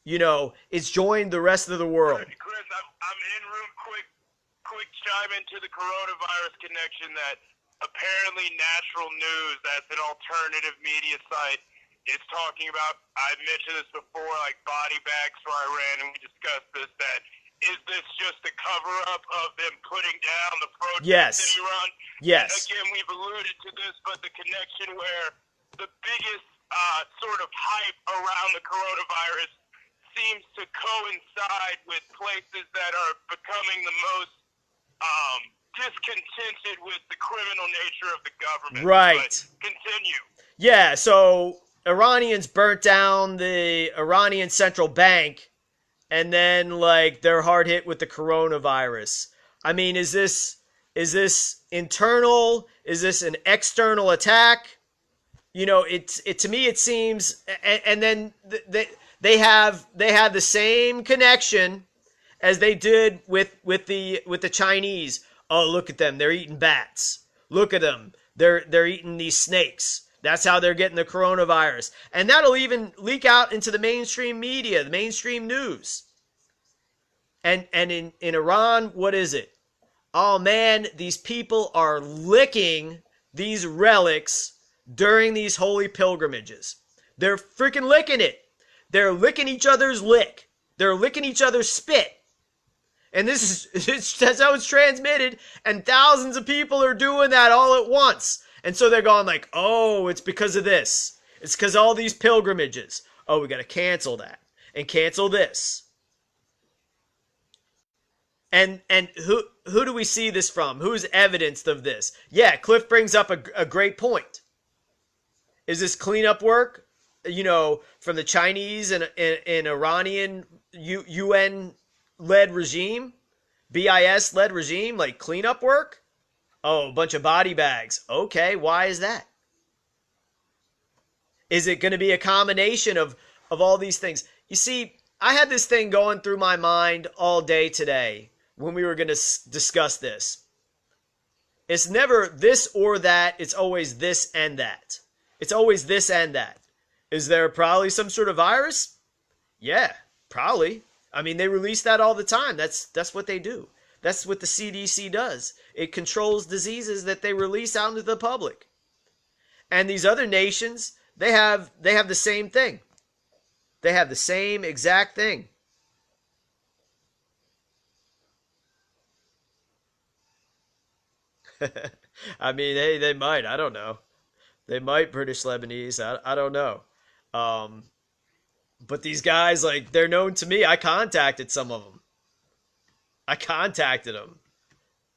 It's joined the rest of the world. Chris, I'm in room quick chime into the coronavirus connection that apparently Natural News, that's an alternative media site, is talking about. I've mentioned this before, like body bags for Iran, and we discussed this, that is this just a cover-up of them putting down the protests in Iran? Yes. And again, we've alluded to this, but the connection where the biggest sort of hype around the coronavirus seems to coincide with places that are becoming the most discontented with the criminal nature of the government. Right. But continue. Yeah, so Iranians burnt down the Iranian central bank, and then they're hard hit with the coronavirus. I mean, is this internal? Is this an external attack? To me it seems, and then they have the same connection as they did with the Chinese. Oh, look at them, they're eating bats. Look at them, they're eating these snakes. That's how they're getting the coronavirus. And that'll even leak out into the mainstream media, the mainstream news. And in Iran, what is it? Oh man, these people are licking these relics during these holy pilgrimages. They're freaking licking it. They're licking each other's lick. They're licking each other's spit. And that's how it's transmitted. And thousands of people are doing that all at once. And so they're going like, oh, it's because of this. It's because all these pilgrimages. Oh, we got to cancel that. And cancel this. And who do we see this from? Who's evidenced of this? Yeah, Cliff brings up a great point. Is this cleanup work, from the Chinese and Iranian UN-led regime, BIS-led regime, like cleanup work? Oh, a bunch of body bags. Okay, why is that? Is it going to be a combination of all these things? You see, I had this thing going through my mind all day today when we were going to discuss this. It's never this or that, it's always this and that. It's always this and that. Is there probably some sort of virus? Yeah, probably. I mean, they release that all the time. That's what they do. That's what the CDC does. It controls diseases that they release out into the public. And these other nations, they have the same thing. They have the same exact thing. I mean, hey, they might. I don't know. They might, British Lebanese. I don't know. Um, but these guys, like, they're known to me. I contacted some of them. I contacted them,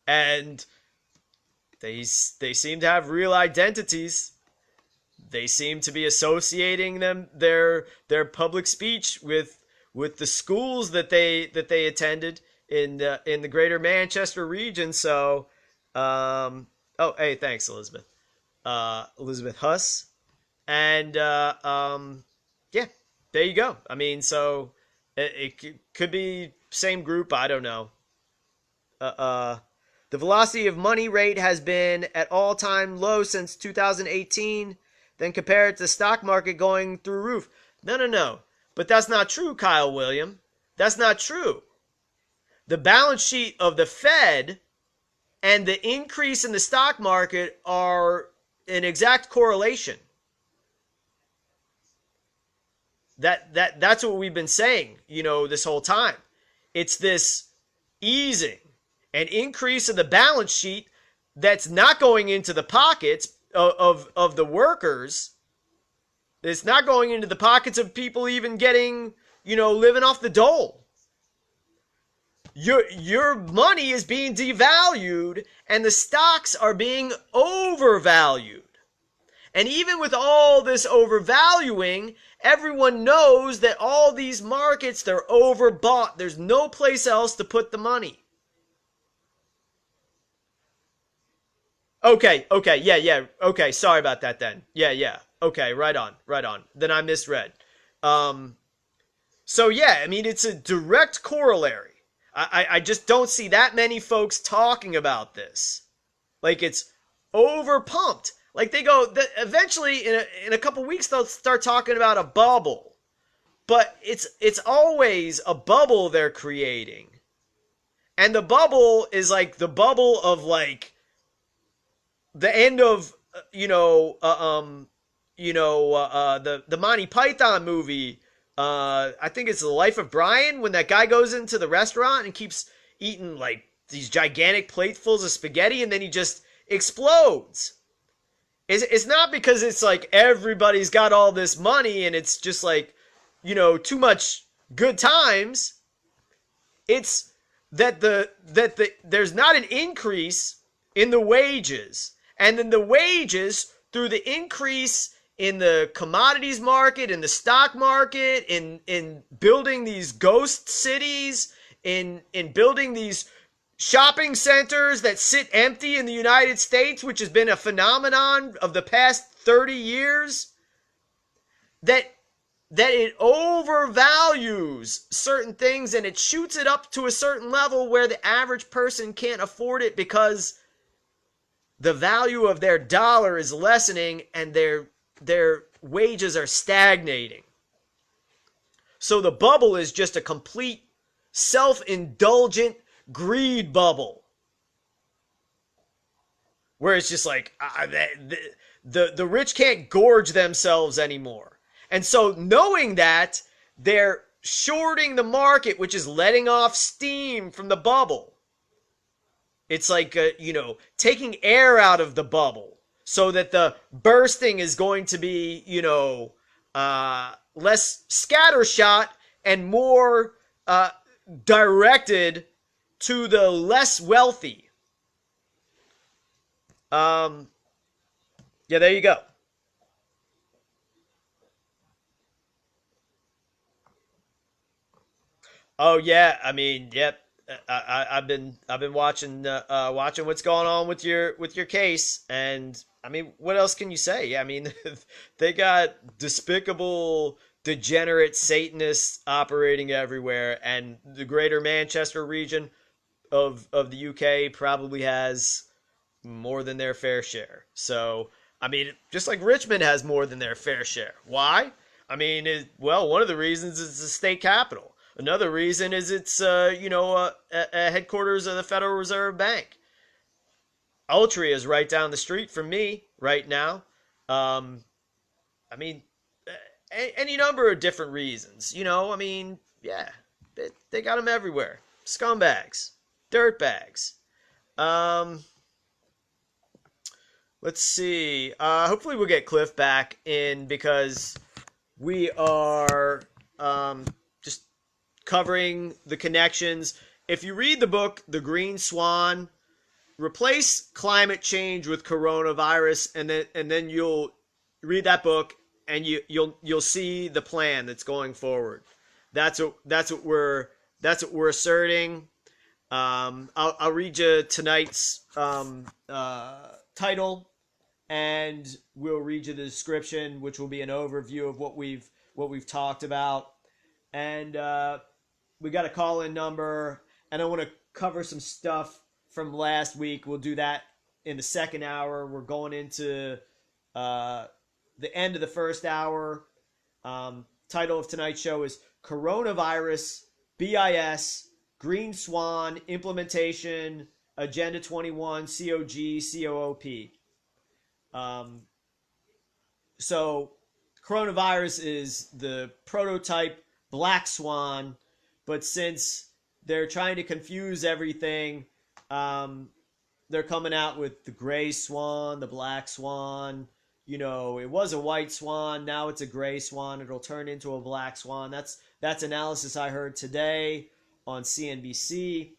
and they seem to have real identities. They seem to be associating their public speech with the schools that they attended in the greater Manchester region. So, oh, hey, thanks, Elizabeth. Elizabeth Huss, and yeah, there you go. I mean, so it could be same group. I don't know. The velocity of money rate has been at all-time low since 2018. Then compare it to the stock market going through roof. No. But that's not true, Kyle William. That's not true. The balance sheet of the Fed and the increase in the stock market are an exact correlation. That's what we've been saying, this whole time. It's this easing and increase of the balance sheet that's not going into the pockets of the workers. It's not going into the pockets of people even getting, living off the dole. Your money is being devalued and the stocks are being overvalued. And even with all this overvaluing, everyone knows that all these markets, they're overbought. There's no place else to put the money. Okay, yeah. Okay, sorry about that then. Yeah. Okay, right on. Then I misread. So yeah, I mean, it's a direct corollary. I just don't see that many folks talking about this. Like, it's overpumped. Like, they go, eventually, in a couple weeks, they'll start talking about a bubble. But it's always a bubble they're creating. And the bubble is like the bubble of, like, the end of, the Monty Python movie. I think it's The Life of Brian, when that guy goes into the restaurant and keeps eating, like, these gigantic platefuls of spaghetti, and then he just explodes. It's not because it's like everybody's got all this money and it's just like, too much good times. It's that there's not an increase in the wages. And then the wages, through the increase in the commodities market, in the stock market, in building these ghost cities, in building these shopping centers that sit empty in the United States, which has been a phenomenon of the past 30 years, that it overvalues certain things and it shoots it up to a certain level where the average person can't afford it because the value of their dollar is lessening and their wages are stagnating. So the bubble is just a complete self-indulgent greed bubble, where it's just like the rich can't gorge themselves anymore. And so knowing that, they're shorting the market, which is letting off steam from the bubble. It's like, taking air out of the bubble so that the bursting is going to be, less scattershot and more directed to the less wealthy. Yeah, there you go. Oh yeah, I mean, yep. I've been watching watching what's going on with your case, and I mean, what else can you say? I mean, they got despicable, degenerate Satanists operating everywhere, and the Greater Manchester region of the UK probably has more than their fair share. So, I mean, just like Richmond has more than their fair share. Why? I mean, well, one of the reasons is the state capital. Another reason is it's, a headquarters of the Federal Reserve Bank. Altria is right down the street from me right now. I mean, any number of different reasons. I mean, yeah, they got them everywhere. Scumbags, dirtbags. Let's see. Hopefully we'll get Cliff back in because we are just covering the connections. If you read the book, The Green Swan, replace climate change with coronavirus, and then you'll read that book and you'll see the plan that's going forward. That's what we're asserting. I'll read you tonight's title, and we'll read you the description, which will be an overview of what we've talked about. And we got a call-in number, and I want to cover some stuff from last week. We'll do that in the second hour. We're going into the end of the first hour. Title of tonight's show is Coronavirus, BIS, Green Swan, Implementation, Agenda 21, COG, COOP. So coronavirus is the prototype black swan, but since they're trying to confuse everything, they're coming out with the gray swan, the black swan. It was a white swan, now it's a gray swan. It'll turn into a black swan. That's analysis I heard today on CNBC.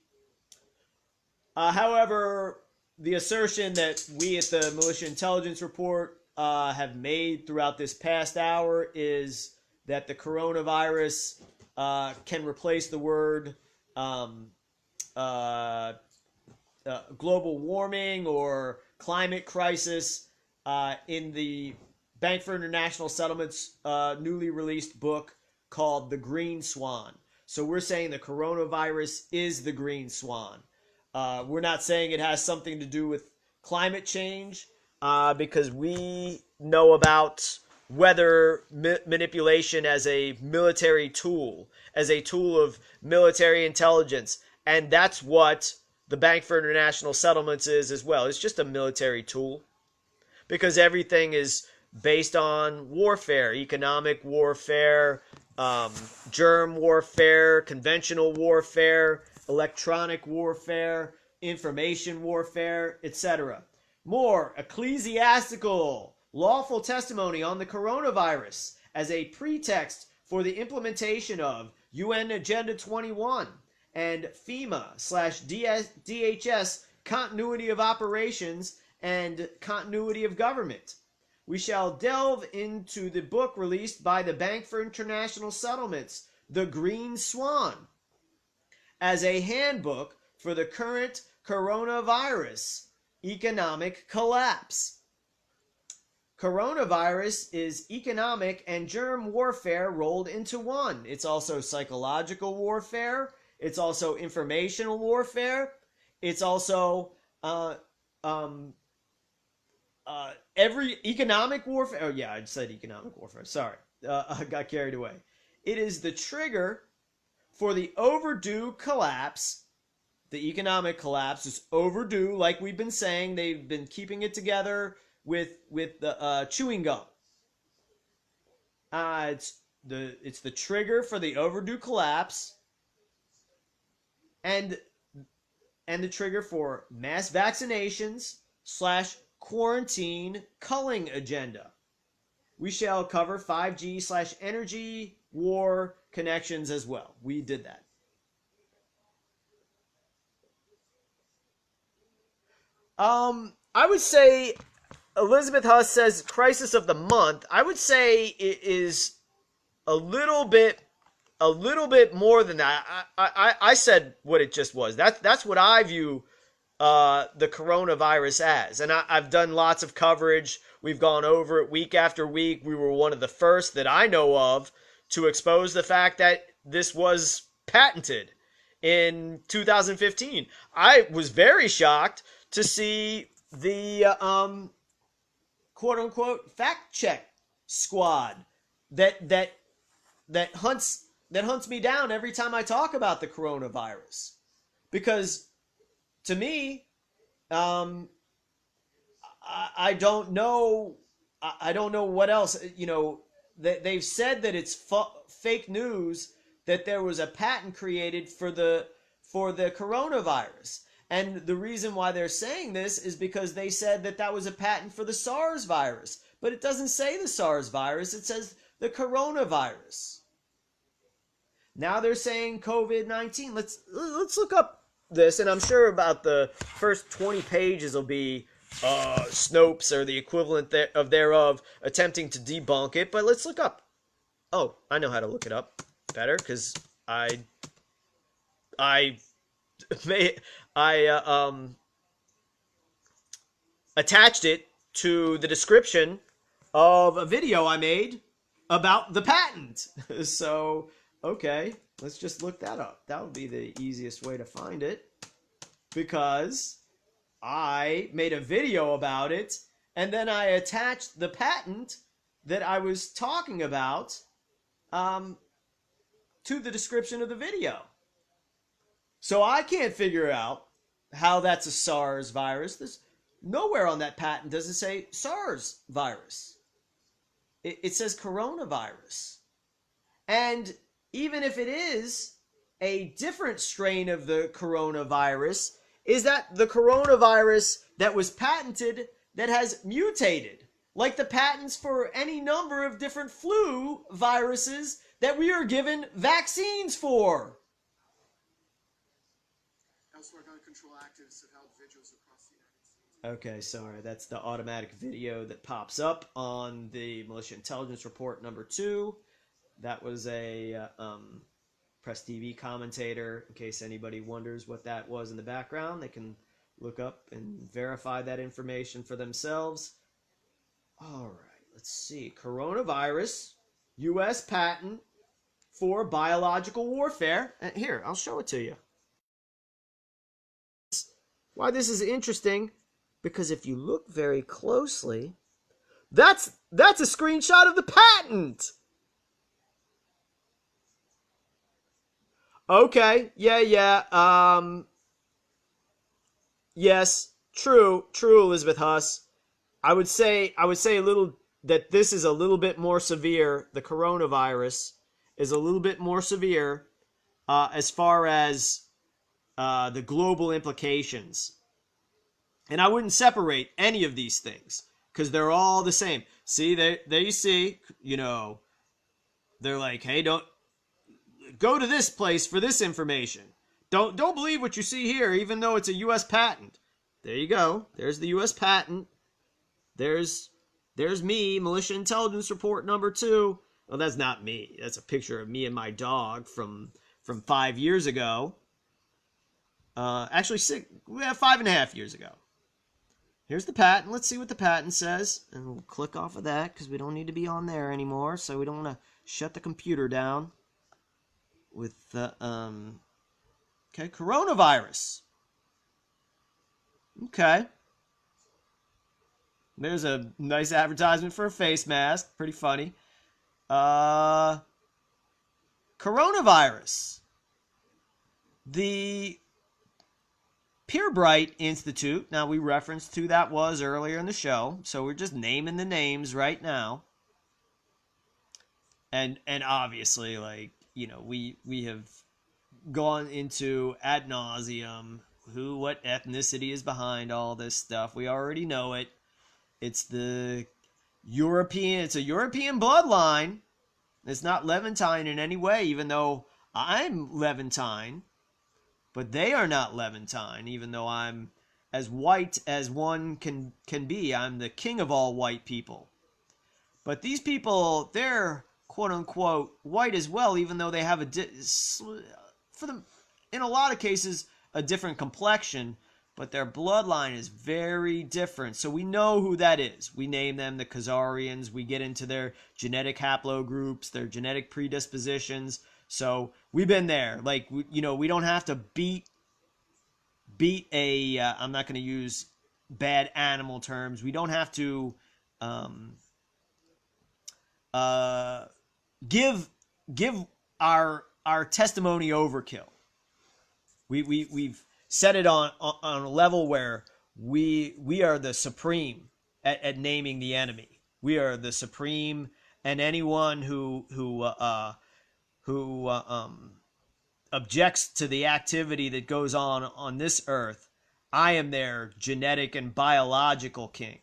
However, the assertion that we at the Militia Intelligence Report have made throughout this past hour is that the coronavirus can replace the word global warming or climate crisis in the Bank for International Settlements newly released book called The Green Swan. So we're saying the coronavirus is the green swan. We're not saying it has something to do with climate change because we know about weather manipulation as a military tool, as a tool of military intelligence. And that's what the Bank for International Settlements is as well. It's just a military tool because everything is based on warfare, economic warfare, germ warfare, conventional warfare, electronic warfare, information warfare, etc. More ecclesiastical, lawful testimony on the coronavirus as a pretext for the implementation of UN Agenda 21 and FEMA/DHS continuity of operations and continuity of government. We shall delve into the book released by the Bank for International Settlements, The Green Swan, as a handbook for the current coronavirus economic collapse. Coronavirus is economic and germ warfare rolled into one. It's also psychological warfare. It's also informational warfare. It's also every economic warfare. Oh yeah, I said economic warfare. Sorry, I got carried away. It is the trigger for the overdue collapse. The economic collapse is overdue, like we've been saying. They've been keeping it together with the chewing gum. It's the trigger for the overdue collapse, and the trigger for mass vaccinations / quarantine culling agenda. We shall cover 5G / energy war connections as well. We did that. I would say Elizabeth Huss says crisis of the month. I would say it is a little bit a little bit more than that. I said what it just was. That's what I view the coronavirus as. And I've done lots of coverage. We've gone over it week after week. We were one of the first that I know of to expose the fact that this was patented in 2015. I was very shocked to see the quote unquote fact check squad that hunts me down every time I talk about the coronavirus. Because to me, I don't know. I don't know what else. They've said that it's fake news that there was a patent created for the coronavirus. And the reason why they're saying this is because they said that was a patent for the SARS virus. But it doesn't say the SARS virus. It says the coronavirus. Now they're saying COVID-19. Let's look up this, and I'm sure about the first 20 pages will be Snopes or the equivalent thereof attempting to debunk it. But let's look up. Oh, I know how to look it up better because I attached it to the description of a video I made about the patent. So, okay, let's just look that up. That would be the easiest way to find it, because I made a video about it, and then I attached the patent that I was talking about to the description of the video. So I can't figure out how that's a SARS virus. There's nowhere on that patent does it say SARS virus. It says coronavirus. And even if it is a different strain of the coronavirus, is that the coronavirus that was patented that has mutated, like the patents for any number of different flu viruses that we are given vaccines for. Elsewhere, gun control activists have held vigils across the United States. Okay, sorry, that's the automatic video that pops up on the Militia Intelligence Report number 2. That was a Press TV commentator. In case anybody wonders what that was in the background, they can look up and verify that information for themselves. All right, let's see. Coronavirus, U.S. patent for biological warfare. And here, I'll show it to you. Why this is interesting, because if you look very closely, that's a screenshot of the patent. Okay, yeah. Yes, true, Elizabeth Huss. I would say a little that this is a little bit more severe. The coronavirus is a little bit more severe as far as the global implications. And I wouldn't separate any of these things because they're all the same. See, there you see, they're like, hey, don't go to this place for this information. Don't believe what you see here, even though it's a U.S. patent. There you go. There's the U.S. patent. There's me, Militia Intelligence Report number 2. Well, that's not me. That's a picture of me and my dog from 5 years ago. Actually, 5.5 years ago. Here's the patent. Let's see what the patent says. And we'll click off of that because we don't need to be on there anymore. So we don't want to shut the computer down with the, okay, coronavirus. Okay. There's a nice advertisement for a face mask. Pretty funny. Coronavirus. The Purebright Institute. Now, we referenced who that was earlier in the show, so we're just naming the names right now. And obviously, we have gone into ad nauseum what ethnicity is behind all this stuff. We already know it. It's a European bloodline. It's not Levantine in any way, even though I'm Levantine. But they are not Levantine, even though I'm as white as one can be. I'm the king of all white people. But these people, they're quote unquote white as well, even though they have for them, in a lot of cases, a different complexion, but their bloodline is very different. So we know who that is. We name them the Khazarians. We get into their genetic haplogroups, their genetic predispositions. So we've been there. Like, we don't have to beat a, I'm not going to use bad animal terms. We don't have to give our testimony overkill. We've set it on a level where we are the supreme at naming the enemy. We are the supreme, and anyone who objects to the activity that goes on this earth, I am their genetic and biological king.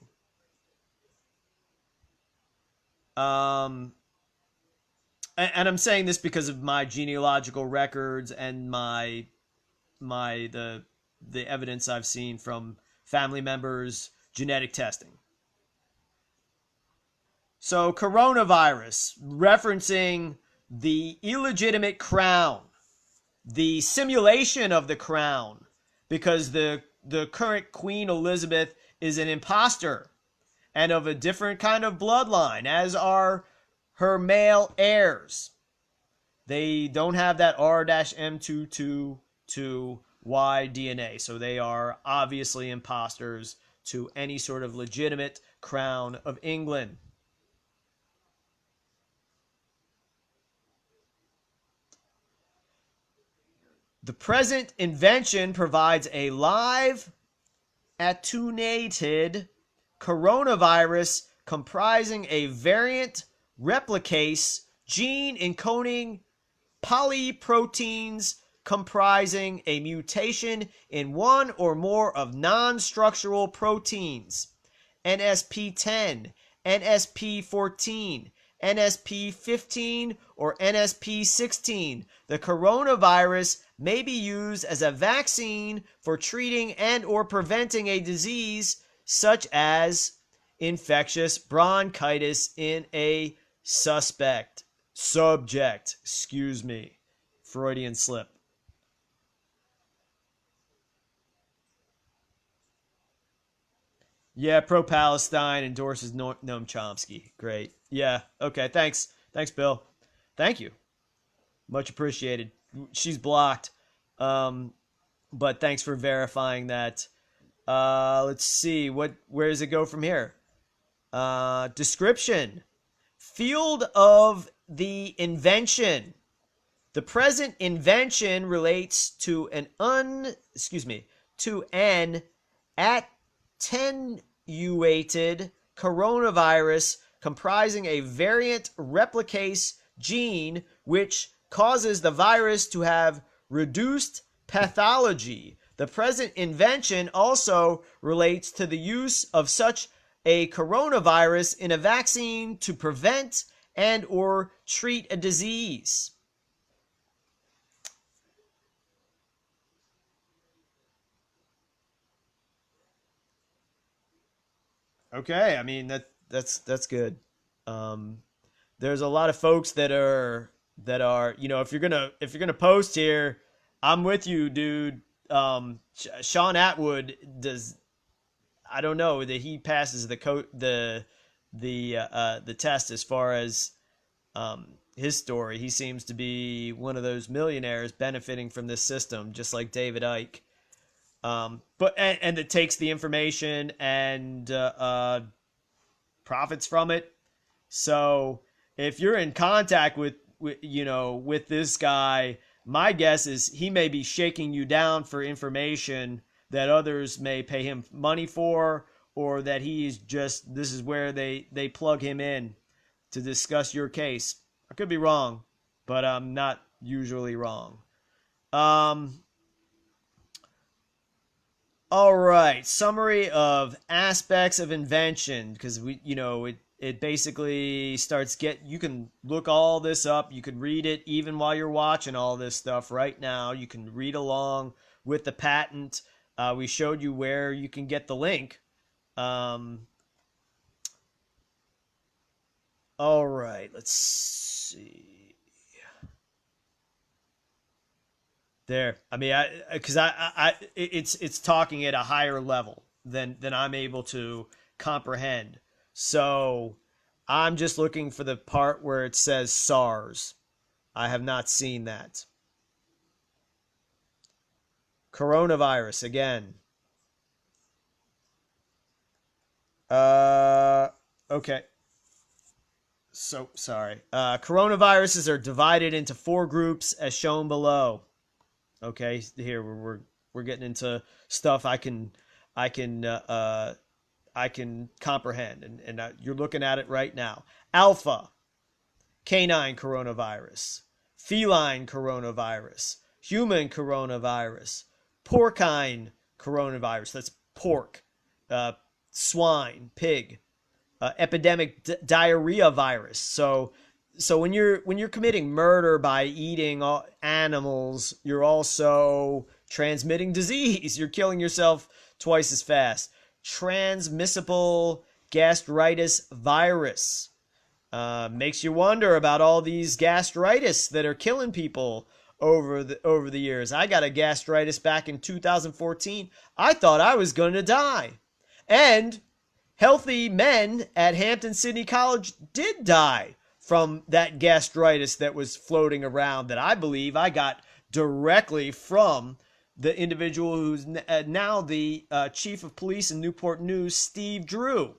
And I'm saying this because of my genealogical records and the evidence I've seen from family members' genetic testing. So coronavirus, referencing the illegitimate crown, the simulation of the crown, because the current Queen Elizabeth is an imposter and of a different kind of bloodline, as are her male heirs. They don't have that R-M222Y DNA, so they are obviously imposters to any sort of legitimate crown of England. The present invention provides a live, attenuated coronavirus comprising a variant replicase gene encoding polyproteins comprising a mutation in one or more of non-structural proteins, NSP10, NSP14, NSP15, or NSP16. The coronavirus may be used as a vaccine for treating and or preventing a disease such as infectious bronchitis in a subject, Freudian slip. Yeah, pro-Palestine endorses Noam Chomsky. Great. Yeah, okay, thanks, Bill. Thank you. Much appreciated. She's blocked, but thanks for verifying that. Let's see, where does it go from here? Description. Field of the invention. The present invention relates to an attenuated coronavirus comprising a variant replicase gene which causes the virus to have reduced pathology. The present invention also relates to the use of such a coronavirus in a vaccine to prevent and or treat a disease. Okay, I mean that's good. There's a lot of folks that are if you're gonna post here, I'm with you, dude. Sean Atwood does. I don't know that he passes the test as far as his story. He seems to be one of those millionaires benefiting from this system, just like David Icke. But it takes the information and profits from it. So if you're in contact with this guy, my guess is he may be shaking you down for information that others may pay him money for, or that this is where they plug him in to discuss your case. I could be wrong, but I'm not usually wrong. All right, summary of aspects of invention, because it basically starts you can look all this up. You can read it even while you're watching all this stuff right now. You can read along with the patent. We showed you where you can get the link. All right, let's see. There. I mean, because it's talking at a higher level than I'm able to comprehend. So I'm just looking for the part where it says SARS. I have not seen that. Coronavirus again. Okay. So sorry. Coronaviruses are divided into 4 groups as shown below. Okay, here we're getting into stuff I can I can comprehend, and you're looking at it right now. Alpha, canine coronavirus, feline coronavirus, human coronavirus, porcine coronavirus. That's pork, uh, swine, pig, epidemic diarrhea virus. So when you're committing murder by eating animals, you're also transmitting disease. You're killing yourself twice as fast. Transmissible gastritis virus. Makes you wonder about all these gastritis that are killing people over the years. I got a gastritis back in 2014. I thought I was going to die. And healthy men at Hampton-Sydney College did die from that gastritis that was floating around that I believe I got directly from the individual who's now the chief of police in Newport News, Steve Drew.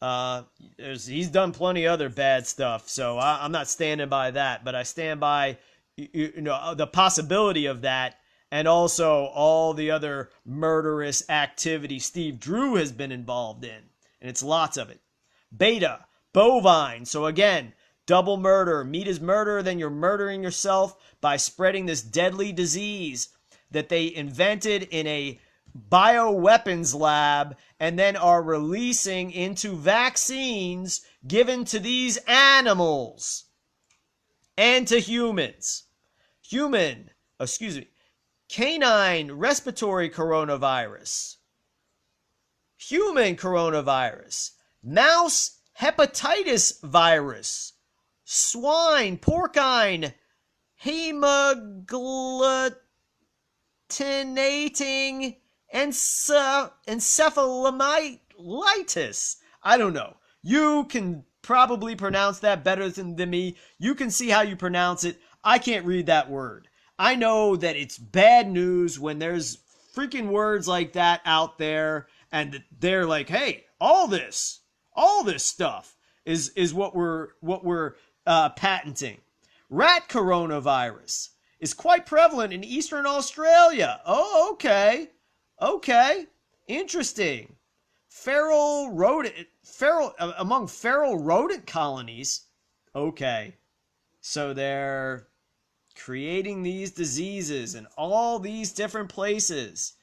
He's done plenty of other bad stuff, so I'm not standing by that, but I stand by the possibility of that, and also all the other murderous activity Steve Drew has been involved in, and it's lots of it. Beta, bovine. So again, double murder. Meat is murder, then you're murdering yourself by spreading this deadly disease that they invented in a bioweapons lab and then are releasing into vaccines given to these animals and to humans. Canine respiratory coronavirus, human coronavirus, mouse hepatitis virus, swine, porcine, hemagglutinating encephalomyelitis. I don't know. You can probably pronounce that better than me. You can see how you pronounce it. I can't read that word. I know that it's bad news when there's freaking words like that out there, and they're like, hey, all this stuff is what we're patenting. Rat coronavirus is quite prevalent in eastern Australia. Oh, okay, interesting. Among feral rodent colonies. Okay, so they're creating these diseases in all these different places.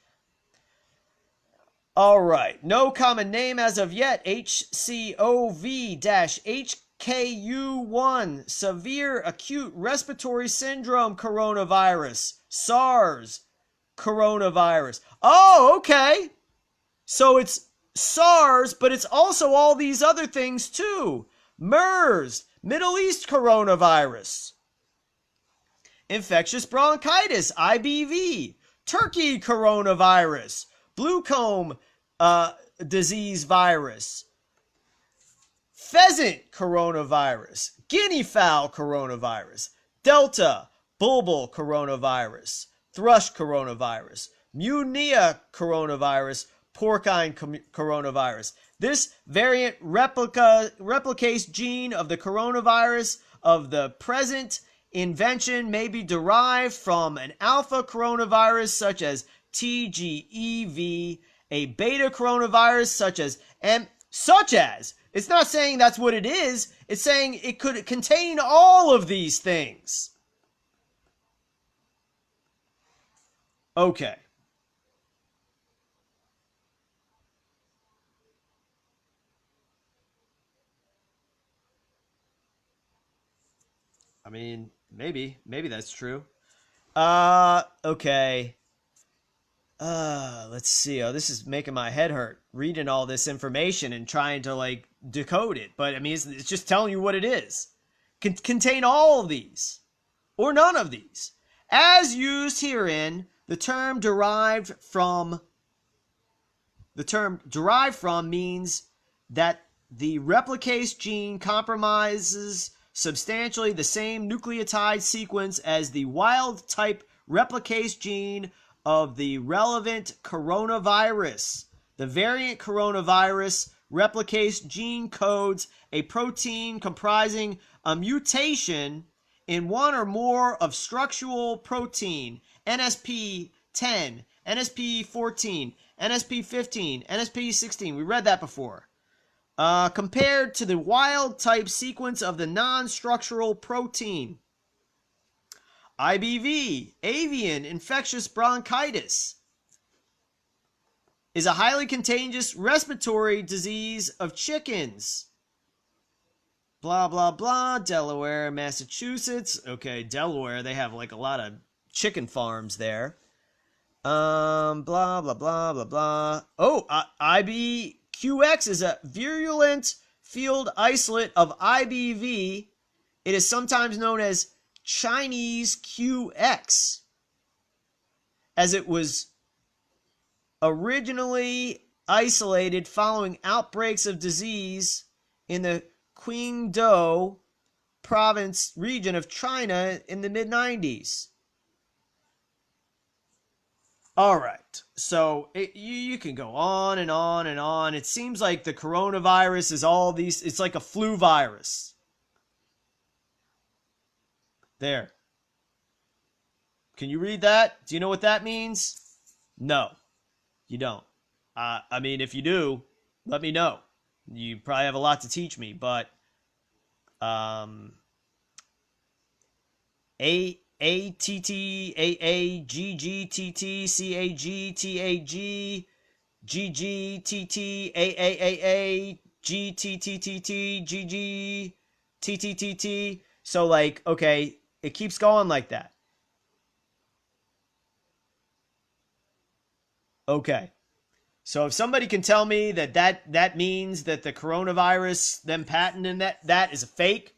All right, no common name as of yet. HCOV-HKU1, severe acute respiratory syndrome coronavirus, SARS coronavirus. Oh, okay. So it's SARS, but it's also all these other things too. MERS, Middle East coronavirus. Infectious bronchitis, IBV, Turkey coronavirus, blue comb disease virus, pheasant coronavirus, guinea fowl coronavirus, Delta bulbul coronavirus, thrush coronavirus, Mungia coronavirus, porcine coronavirus. This variant replicates gene of the coronavirus of the present invention may be derived from an alpha coronavirus such as TGEV, a beta coronavirus such as it's not saying that's what it is. It's saying it could contain all of these things. Okay. I mean, maybe that's true. Okay. Let's see. Oh, this is making my head hurt reading all this information and trying to like decode it. But I mean, it's just telling you what it is. Contain all of these or none of these. As used herein, the term derived from means that the replicase gene compromises substantially the same nucleotide sequence as the wild type replicase gene of the relevant coronavirus. The variant coronavirus replicase gene codes a protein comprising a mutation in one or more of structural protein, NSP10, NSP14, NSP15, NSP16. We read that before. Compared to the wild type sequence of the non-structural protein. IBV, avian infectious bronchitis, is a highly contagious respiratory disease of chickens. Blah, blah, blah. Delaware, Massachusetts. Okay, Delaware, they have like a lot of chicken farms there. Blah, blah, blah, blah, blah. Oh, IBQX is a virulent field isolate of IBV. It is sometimes known as Chinese QX, as it was originally isolated following outbreaks of disease in the Qingdao province region of China in the mid-90s. All right, so you can go on and on and on. It seems like the coronavirus is all these, it's like a flu virus. There. Can you read that? Do you know what that means? No, you don't. I mean, if you do, let me know. You probably have a lot to teach me, but GGTTAAGGTTCAG So like, okay, it keeps going like that. Okay. So if somebody can tell me that means that the coronavirus, them patenting that is a fake,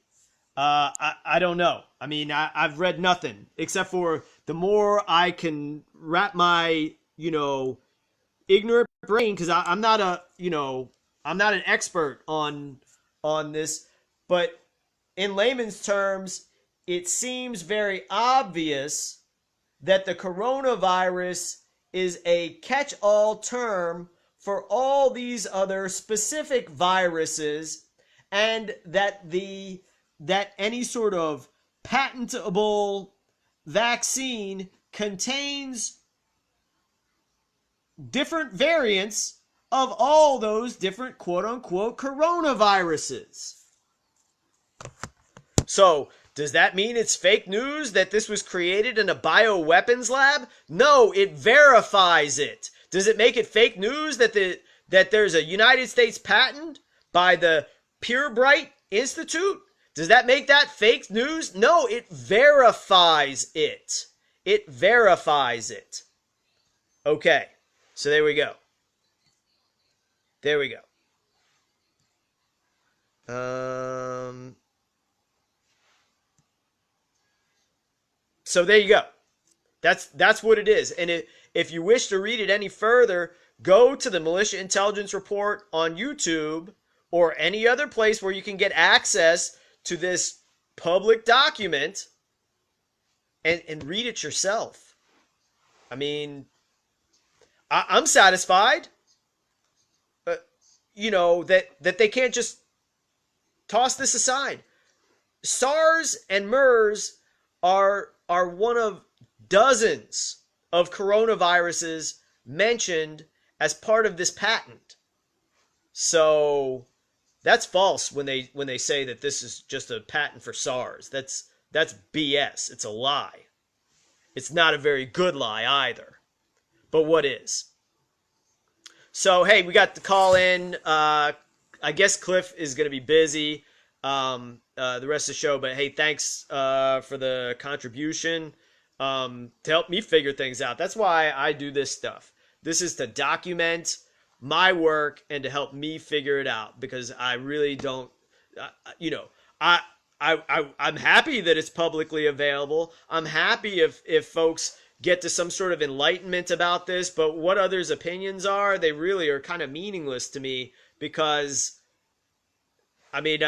I don't know. I mean, I've read nothing except for the more I can wrap my, ignorant brain, because I'm not an expert on this, but in layman's terms, it seems very obvious that the coronavirus is a catch-all term for all these other specific viruses, and that any sort of patentable vaccine contains different variants of all those different quote-unquote coronaviruses. So, does that mean it's fake news that this was created in a bioweapons lab? No, it verifies it. Does it make it fake news that there's a United States patent by the Purebright Institute? Does that make that fake news? No, it verifies it. It verifies it. Okay, so there we go. There we go. So there you go. That's what it is. And if you wish to read it any further, go to the Militia Intelligence Report on YouTube or any other place where you can get access to this public document and read it yourself. I mean, I'm satisfied, that they can't just toss this aside. SARS and MERS are one of dozens of coronaviruses mentioned as part of this patent. So that's false when they say that this is just a patent for SARS. That's BS. It's a lie. It's not a very good lie either. But what is? So, hey, we got the call in. I guess Cliff is going to be busy the rest of the show. But, hey, thanks for the contribution. to help me figure things out. That's why I do this stuff. This is to document my work and to help me figure it out, because I really don't, you know, I, I'm happy that it's publicly available. I'm happy if folks get to some sort of enlightenment about this, but what others' opinions are, they really are kind of meaningless to me, because, I mean,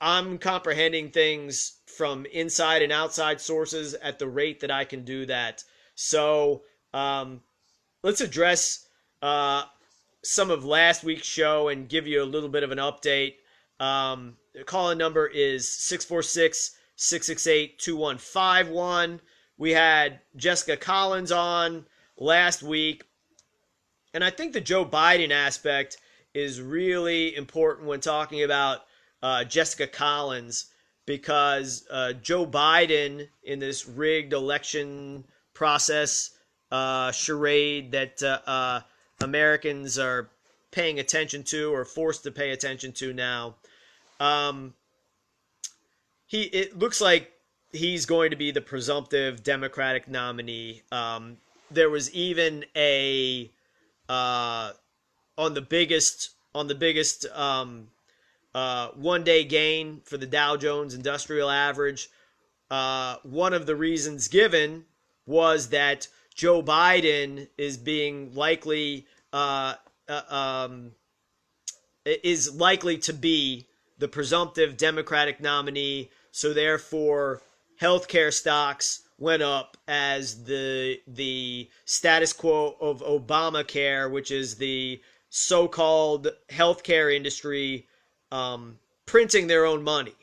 I'm comprehending things from inside and outside sources at the rate that I can do that. So let's address some of last week's show and give you a little bit of an update. The call-in number is 646-668-2151. We had Jessica Collins on last week. And I think the Joe Biden aspect is really important when talking about Jessica Collins, because Joe Biden, in this rigged election process charade that Americans are paying attention to, or forced to pay attention to now, it looks like he's going to be the presumptive Democratic nominee. There was even a on the biggest 1-day gain for the Dow Jones Industrial Average. One of the reasons given was that Joe Biden is being likely is likely to be the presumptive Democratic nominee. So therefore, healthcare stocks went up as the status quo of Obamacare, which is the so-called healthcare industry, printing their own money,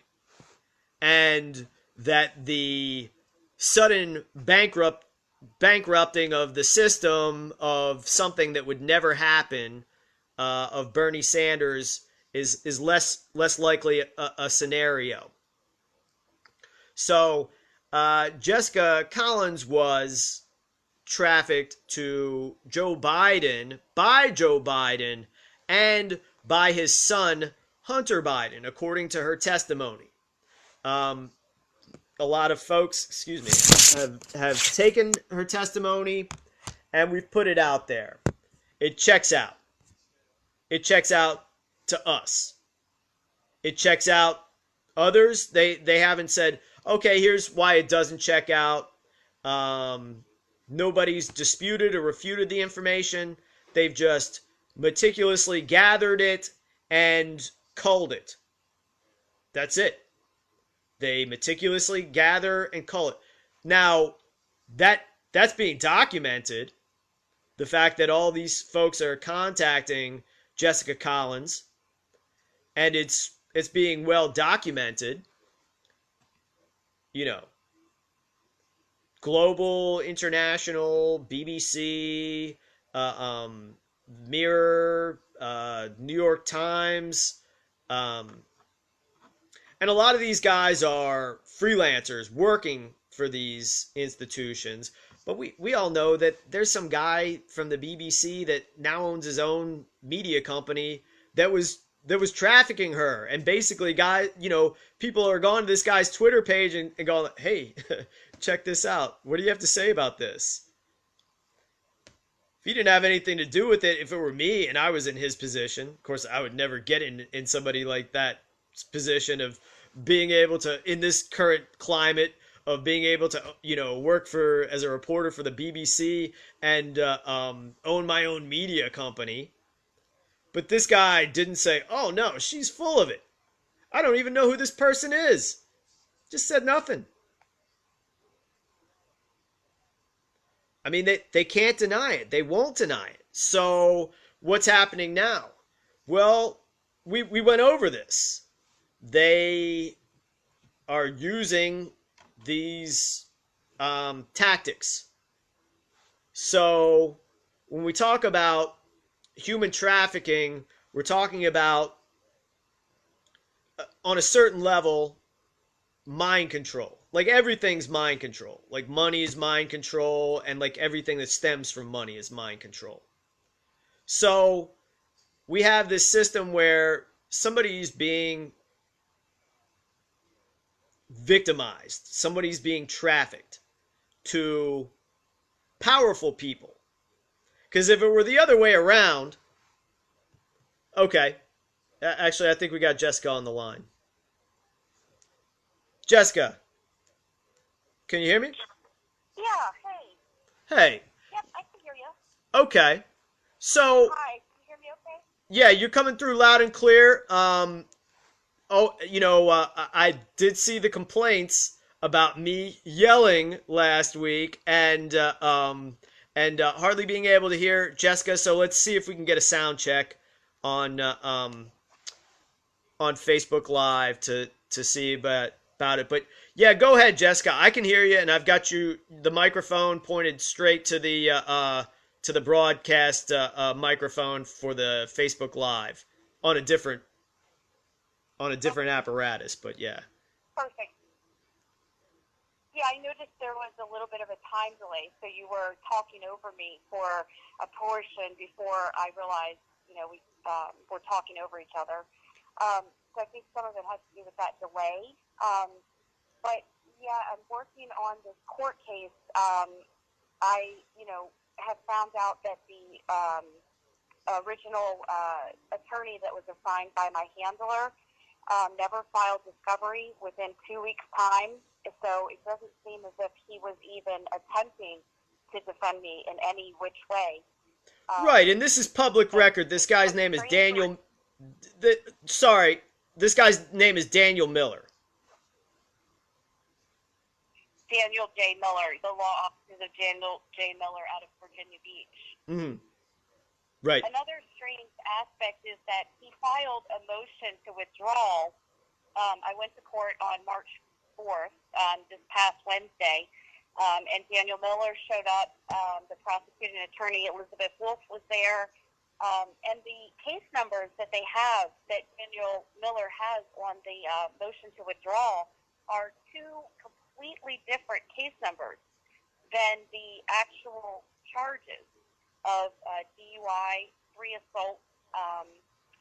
and that the sudden bankrupting of the system of something that would never happen, of Bernie Sanders, is less likely a scenario. So Jessica Collins was trafficked to Joe Biden by Joe Biden and by his son Hunter Biden, according to her testimony. A lot of folks, have taken her testimony, and we've put it out there. It checks out. It checks out to us. It checks out others. They haven't said, okay, here's why it doesn't check out. Nobody's disputed or refuted the information. They've just meticulously gathered it and culled it. That's it. They meticulously gather and cull it. Now, that's being documented. The fact that all these folks are contacting Jessica Collins, and it's being well documented. You know, global, international, BBC, MIR, New York Times, and a lot of these guys are freelancers working for these institutions. But we all know that there's some guy from the BBC that now owns his own media company that was trafficking her. And basically, people are going to this guy's Twitter page and going, hey, check this out. What do you have to say about this? If he didn't have anything to do with it, if it were me and I was in his position, of course, I would never get in somebody like that position of being able to, in this current climate, of being able to, work as a reporter for the BBC and own my own media company. But this guy didn't say, oh no, she's full of it. I don't even know who this person is. Just said nothing. I mean, they can't deny it. They won't deny it. So what's happening now? Well, we went over this. They are using these tactics. So when we talk about human trafficking, we're talking about, on a certain level, mind control. Like everything's mind control. Like money is mind control, and like everything that stems from money is mind control. So we have this system where somebody's being victimized, somebody's being trafficked. to powerful people. Because if it were the other way around, okay. Actually, I think we got Jessica on the line. Jessica, can you hear me? Yeah, hey. Hey. Yep, I can hear you. Okay. So, Hi, can you hear me okay? yeah, you're coming through loud and clear. I did see the complaints about me yelling last week and hardly being able to hear Jessica. So let's see if we can get a sound check on Facebook Live to see about it. But yeah, go ahead, Jessica. I can hear you, and I've got the microphone pointed straight to the broadcast microphone for the Facebook Live on a different apparatus. But yeah. Perfect. Yeah, I noticed there was a little bit of a time delay, so you were talking over me for a portion before I realized, we were talking over each other. So I think some of it has to do with that delay. But yeah, I'm working on this court case. I, have found out that the original attorney that was assigned by my handler never filed discovery within 2 weeks' time. So it doesn't seem as if he was even attempting to defend me in any which way. Right, and this is public record. This guy's name is Daniel. This guy's name is Daniel Miller. Daniel J. Miller, the law offices of Daniel J. Miller out of Virginia Beach. Mm-hmm. Right. Another strange aspect is that he filed a motion to withdraw. I went to court on March 4th, this past Wednesday, and Daniel Miller showed up. The prosecuting attorney, Elizabeth Wolf, was there. And the case numbers that they have, that Daniel Miller has on the motion to withdraw, are two completely different case numbers than the actual charges of DUI, 3 assaults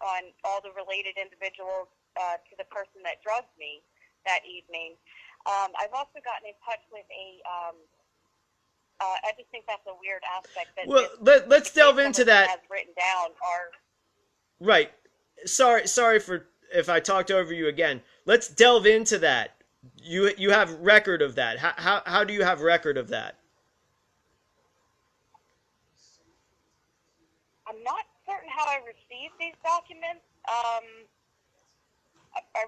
on all the related individuals to the person that drugged me that evening. I've also gotten in touch with I just think that's a weird aspect. That well, let's delve into that. Has written down are right. Sorry for if I talked over you again. Let's delve into that. You have record of that. How do you have record of that? I'm not certain how I received these documents. I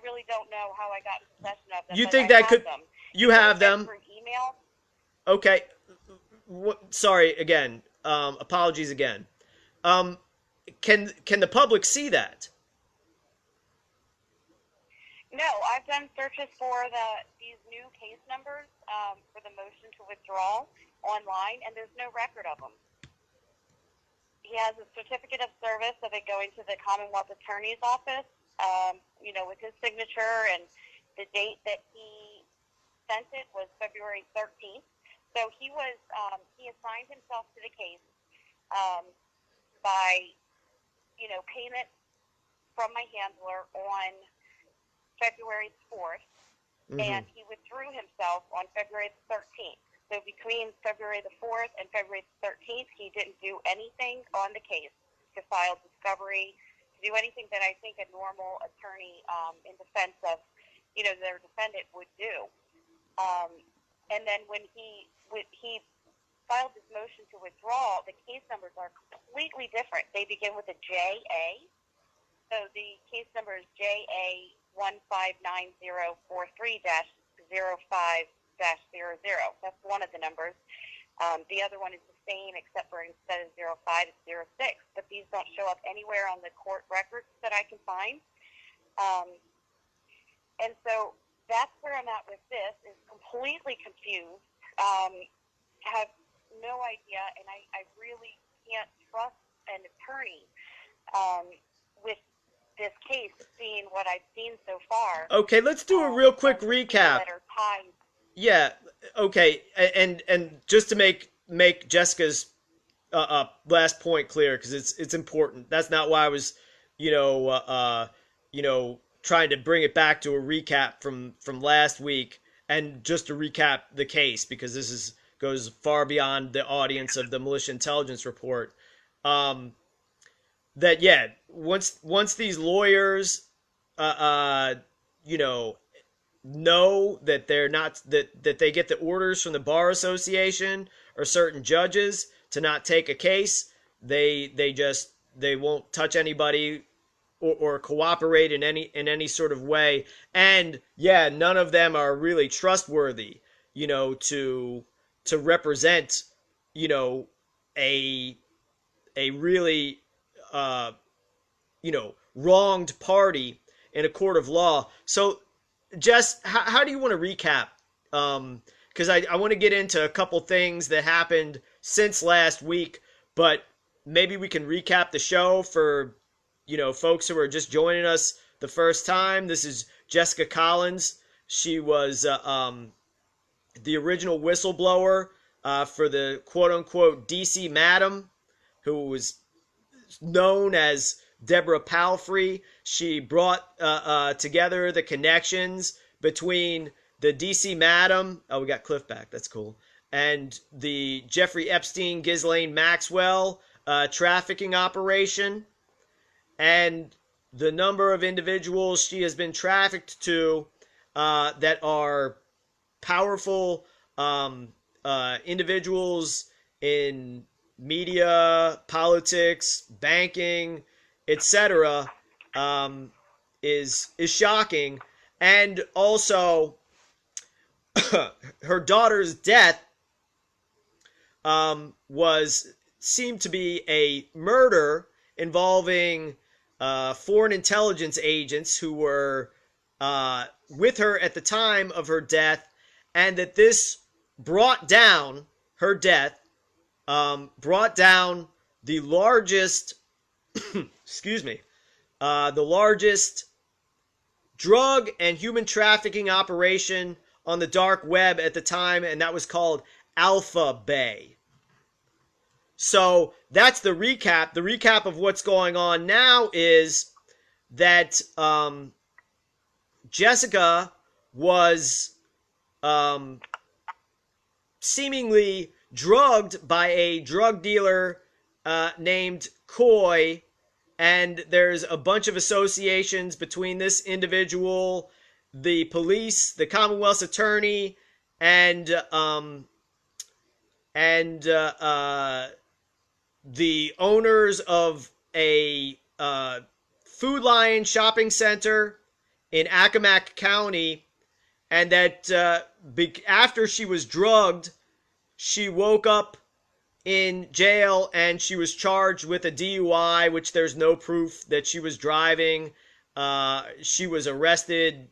really don't know how I got in possession of them. You think that could? Them. You have them through email? Okay. Sorry again. Apologies again. Can the public see that? No, I've done searches for these new case numbers for the motion to withdraw online, and there's no record of them. He has a certificate of service of it going to the Commonwealth Attorney's Office, with his signature, and the date that he sent it was February 13th. So he assigned himself to the case by, payment from my handler on February 4th, and he withdrew himself on February 13th. So between February the 4th and February the 13th, he didn't do anything on the case to file discovery, to do anything that I think a normal attorney in defense of, their defendant would do. And then when he filed this motion to withdraw, the case numbers are completely different. They begin with a JA. So the case number is JA 159043-05-00. That's one of the numbers. The other one is the same, except for instead of 05, it's 06. But these don't show up anywhere on the court records that I can find. And so that's where I'm at with this, is completely confused. Have no idea, and I really can't trust an attorney with this case, seeing what I've seen so far. Okay, let's do a real quick recap. Yeah, okay, and just to make Jessica's last point clear, because it's important. That's not why I was, trying to bring it back to a recap from last week, and just to recap the case, because this is goes far beyond the audience of the Militia Intelligence Report. That yeah, once these lawyers, you know that they're not that they get the orders from the Bar Association or certain judges to not take a case, they won't touch anybody or cooperate in any sort of way. And yeah, none of them are really trustworthy, to represent, a really wronged party in a court of law. So Jess, how do you want to recap? Because I want to get into a couple things that happened since last week, but maybe we can recap the show for, folks who are just joining us the first time. This is Jessica Collins. She was the original whistleblower for the quote-unquote DC Madam, who was known as Deborah Palfrey. She brought together the connections between the DC Madam, oh, we got Cliff back, that's cool, and the Jeffrey Epstein Ghislaine Maxwell trafficking operation, and the number of individuals she has been trafficked to that are powerful individuals in media, politics, banking, etc., is shocking. And also, her daughter's death seemed to be a murder involving foreign intelligence agents who were with her at the time of her death, and that this brought down her death, brought down the largest, the largest drug and human trafficking operation on the dark web at the time, and that was called Alpha Bay. So that's the recap. The recap of what's going on now is that Jessica was seemingly drugged by a drug dealer named Coy, and there's a bunch of associations between this individual, the police, the Commonwealth's attorney, and the owners of a Food Lion shopping center in Accomack County, and that after she was drugged, she woke up in jail and she was charged with a DUI, which there's no proof that she was driving. She was arrested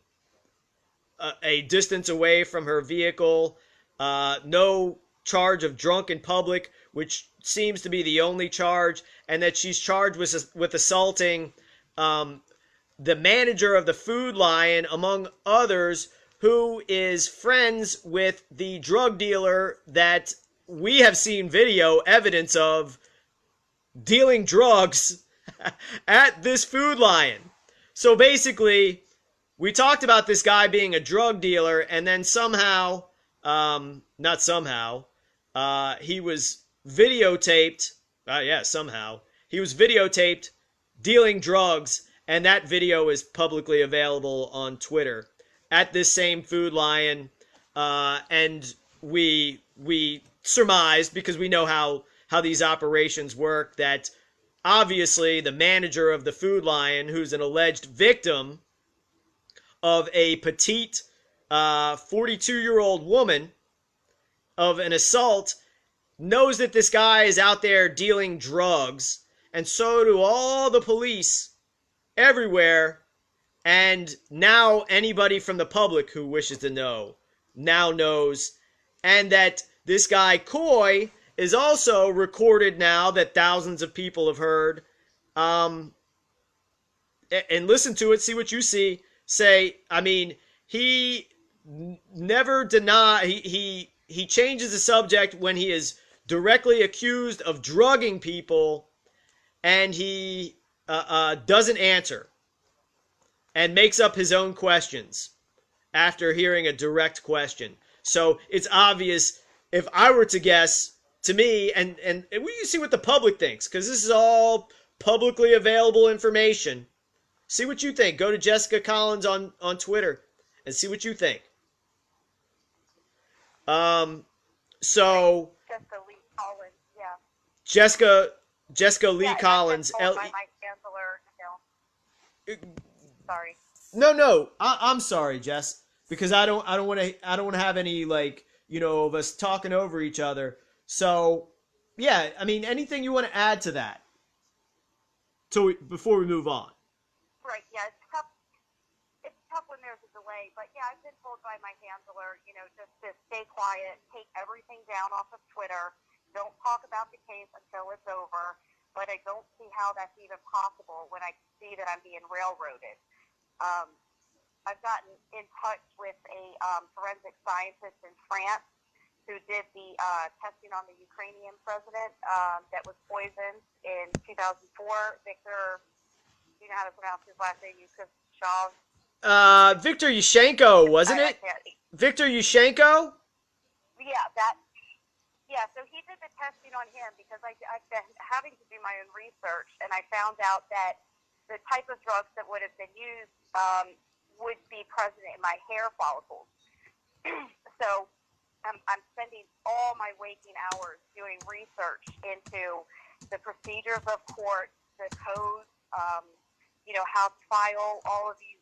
a distance away from her vehicle. No charge of drunk in public, which seems to be the only charge, and that she's charged with assaulting the manager of the Food Lion, among others, who is friends with the drug dealer that we have seen video evidence of dealing drugs at this Food Lion. So basically, we talked about this guy being a drug dealer, and then somehow, not somehow, he was videotaped, somehow, he was videotaped dealing drugs, and that video is publicly available on Twitter at this same Food Lion, and we surmised, because we know how these operations work, that obviously the manager of the Food Lion, who's an alleged victim of a petite 42-year-old woman of an assault, knows that this guy is out there dealing drugs, and so do all the police everywhere. And now anybody from the public who wishes to know now knows. And that this guy Coy is also recorded now, that thousands of people have heard. And listen to it, see what you say. I mean, he never he changes the subject when he is directly accused of drugging people, and he doesn't answer and makes up his own questions after hearing a direct question. So it's obvious if I were to guess, to me, and we can see what the public thinks, because this is all publicly available information. See what you think. Go to Jessica Collins on Twitter and see what you think. So Jessica Lee Collins, yeah. Jessica Lee Yeah, and I've been Collins. told by my chancellor, sorry. No, I'm sorry, Jess, because I don't want to have any, like, of us talking over each other. So yeah, I mean, anything you want to add to that? Before we move on. Right, yeah, it's tough. It's tough when there's a delay, but yeah, I've been told by my handler, just to stay quiet, take everything down off of Twitter, don't talk about the case until it's over. But I don't see how that's even possible when I see that I'm being railroaded. I've gotten in touch with a forensic scientist in France who did the testing on the Ukrainian president that was poisoned in 2004. Victor, do you know how to pronounce his last name? Victor Yushchenko, wasn't it? Victor Yushchenko? Yeah, yeah, so he did the testing on him because I've been having to do my own research, and I found out that the type of drugs that would have been used would be present in my hair follicles. So I'm spending all my waking hours doing research into the procedures of court, the codes, how to file all of these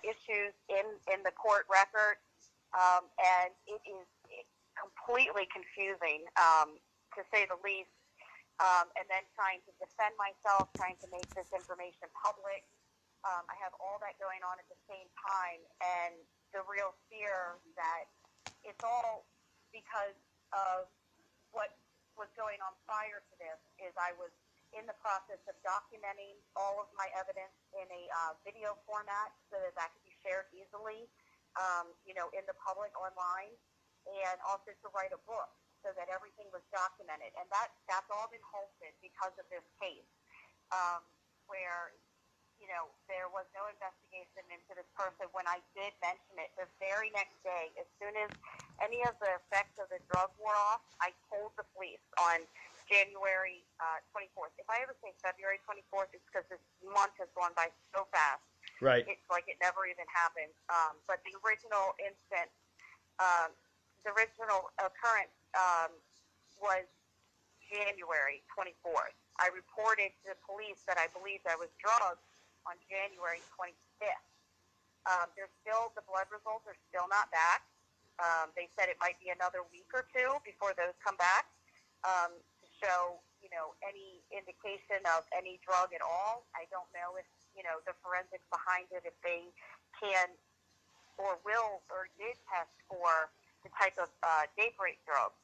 issues in the court record, and it is completely confusing, to say the least, and then trying to defend myself, trying to make this information public. I have all that going on at the same time, and the real fear that it's all because of what was going on prior to this is I was in the process of documenting all of my evidence in a video format so that could be shared easily, in the public online, and also to write a book so that everything was documented. And that's all been halted because of this case, where, there was no investigation into this person. When I did mention it the very next day, as soon as any of the effects of the drug wore off, I told the police on January 24th. If I ever say February 24th, it's because this month has gone by so fast. Right. It's like it never even happened. But the original instance, the original occurrence was January 24th. I reported to the police that I believed I was drugged on January 25th. The blood results are still not back. They said it might be another week or two before those come back to show, any indication of any drug at all. I don't know if, the forensics behind it, if they can or will or did test for the type of daybreak drugs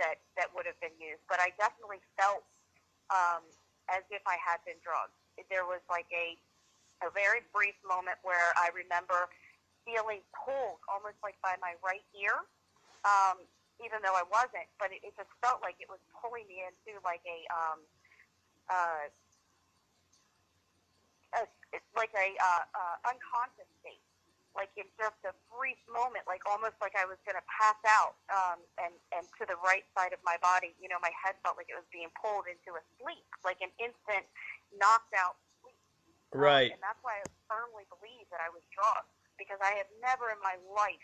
that would have been used. But I definitely felt as if I had been drugged. There was like a very brief moment where I remember feeling pulled almost like by my right ear, even though I wasn't, but it just felt like it was pulling me into like a unconscious state, like in just a brief moment, like almost like I was going to pass out, and to the right side of my body, my head felt like it was being pulled into a sleep, like an instant knocked out sleep. Right. And that's why I firmly believe that I was drugged, because I have never in my life,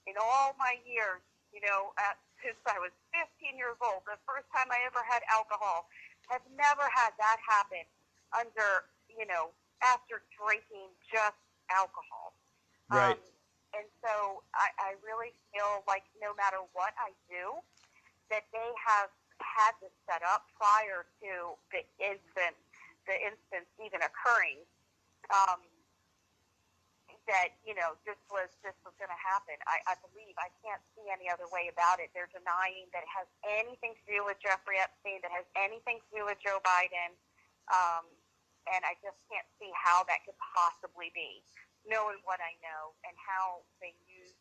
in all my years, since I was 15 years old, the first time I ever had alcohol, have never had that happen under, after drinking just alcohol. Right. And so I really feel like no matter what I do, that they have had this set up prior to the instance even occurring, that, this was going to happen. I believe, I can't see any other way about it. They're denying that it has anything to do with Jeffrey Epstein, that has anything to do with Joe Biden, and I just can't see how that could possibly be, knowing what I know and how they use,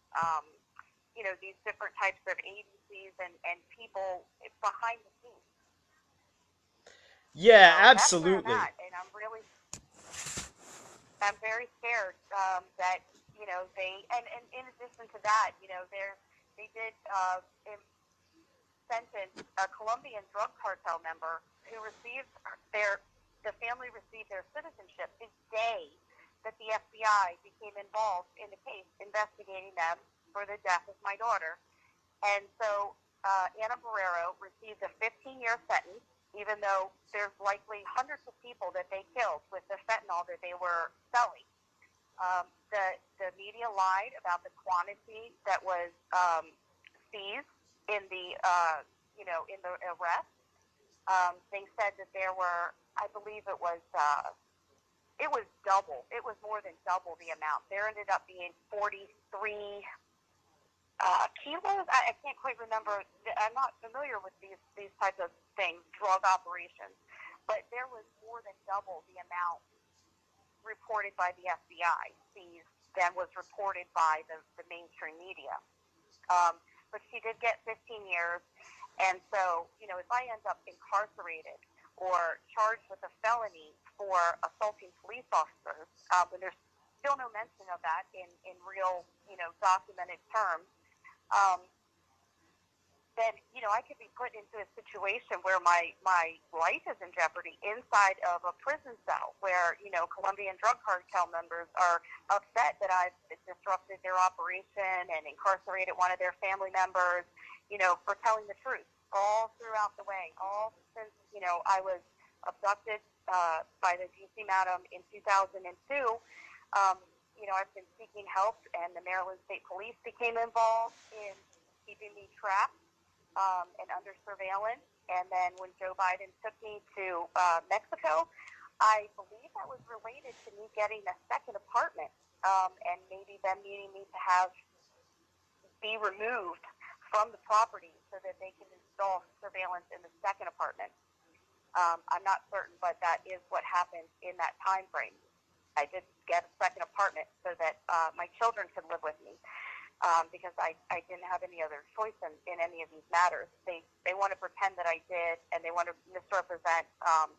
these different types of agencies and people behind the scenes. Yeah, So absolutely. That's where I'm at, and I'm very scared that, they, and in addition to that, they did sentenced a Colombian drug cartel member who received the family received their citizenship the day that the FBI became involved in the case, investigating them for the death of my daughter. And so Ana Barrero received a 15-year sentence, even though there's likely hundreds of people that they killed with the fentanyl that they were selling. The media lied about the quantity that was seized in the in the arrest. They said that there were, I believe it was double. It was more than double the amount. There ended up being 43 kilos. I can't quite remember. I'm not familiar with these types of things, drug operations, but there was more than double the amount reported by the FBI seized than was reported by the mainstream media. But she did get 15 years, and so, if I end up incarcerated or charged with a felony for assaulting police officers, when there's still no mention of that in real, documented terms, then, I could be put into a situation where my life is in jeopardy inside of a prison cell where, Colombian drug cartel members are upset that I've disrupted their operation and incarcerated one of their family members, for telling the truth all throughout the way, all since, I was abducted by the DC Madam in 2002. I've been seeking help, and the Maryland State Police became involved in keeping me trapped and under surveillance. And then when Joe Biden took me to Mexico, I believe that was related to me getting a second apartment and maybe them needing me to be removed from the property so that they can install surveillance in the second apartment. I'm not certain, but that is what happened in that time frame. I did get a second apartment so that my children could live with me. Because I didn't have any other choice in any of these matters. They want to pretend that I did, and they want to misrepresent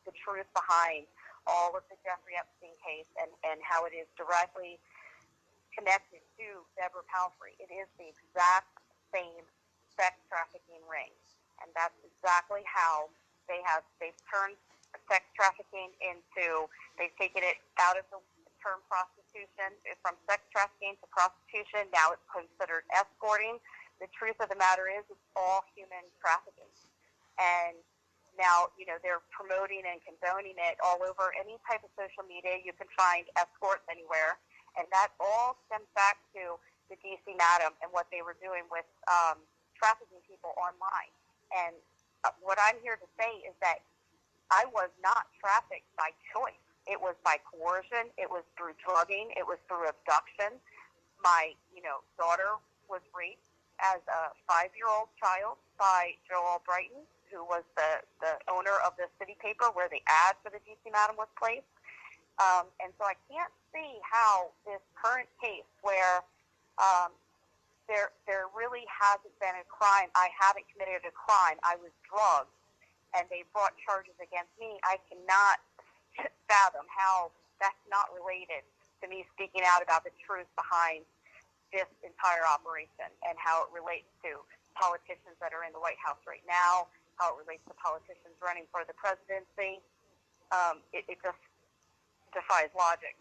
the truth behind all of the Jeffrey Epstein case and how it is directly connected to Deborah Palfrey. It is the exact same sex trafficking ring, and that's exactly how they've turned sex trafficking into, they've taken it out of the term prostitution, from sex trafficking to prostitution. Now it's considered escorting. The truth of the matter is it's all human trafficking. And now, they're promoting and condoning it all over any type of social media. You can find escorts anywhere. And that all stems back to the DC Madam and what they were doing with trafficking people online. And what I'm here to say is that I was not trafficked by choice. It was by coercion. It was through drugging. It was through abduction. My, daughter was raped as a 5-year-old child by Joel Brighton, who was the owner of the city paper where the ad for the DC Madam was placed. And so I can't see how this current case where there really hasn't been a crime. I haven't committed a crime. I was drugged, and they brought charges against me. I cannot fathom how that's not related to me speaking out about the truth behind this entire operation and how it relates to politicians that are in the White House right now, how it relates to politicians running for the presidency. It just defies logic.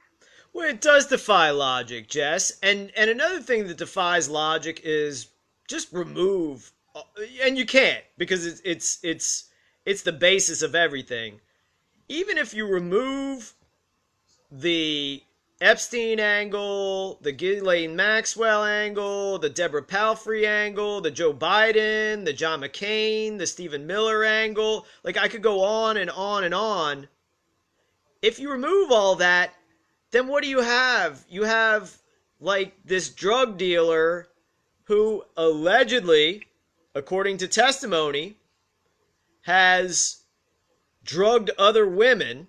Well, it does defy logic, Jess. And another thing that defies logic is just remove, and you can't, because it's the basis of everything. Even if you remove the Epstein angle, the Ghislaine Maxwell angle, the Deborah Palfrey angle, the Joe Biden, the John McCain, the Stephen Miller angle, like I could go on and on and on. If you remove all that, then what do you have? You have like this drug dealer who allegedly, according to testimony, has drugged other women,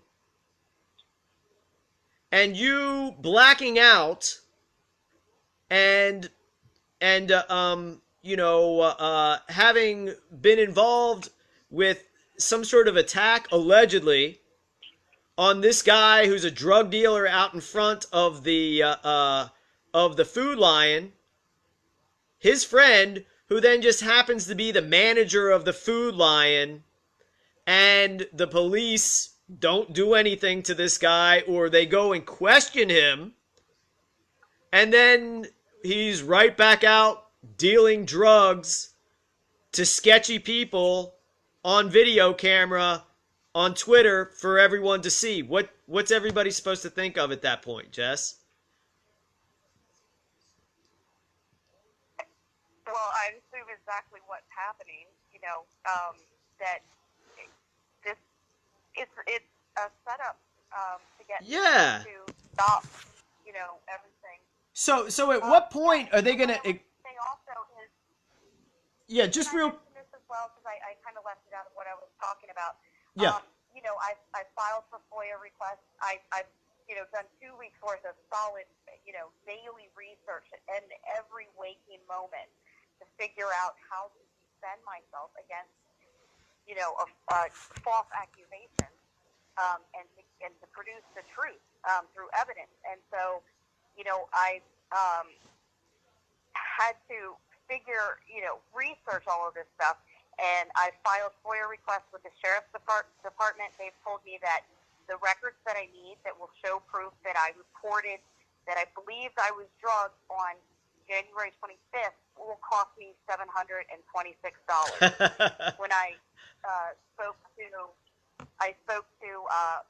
and you blacking out and having been involved with some sort of attack allegedly on this guy who's a drug dealer out in front of the Food Lion, his friend who then just happens to be the manager of the Food Lion, and the police don't do anything to this guy, or they go and question him, and then he's right back out dealing drugs to sketchy people on video camera on Twitter for everyone to see. What's everybody supposed to think of at that point, Jess? Well, I assume exactly what's happening. That this it's a setup to get Yeah. to stop, everything. So at what point are they gonna? They also is. Yeah, just Can I real. mention this as well, because I kind of left it out of what I was talking about. Yeah. I filed for FOIA requests. I've done 2 weeks worth of solid, daily research and every waking moment to figure out how to defend myself against, a false accusation, and to produce the truth through evidence. And so, I had to research all of this stuff. And I filed FOIA requests with the Sheriff's Department. They've told me that the records that I need that will show proof that I reported that I believed I was drugged on January 25th will cost me $726. When I spoke to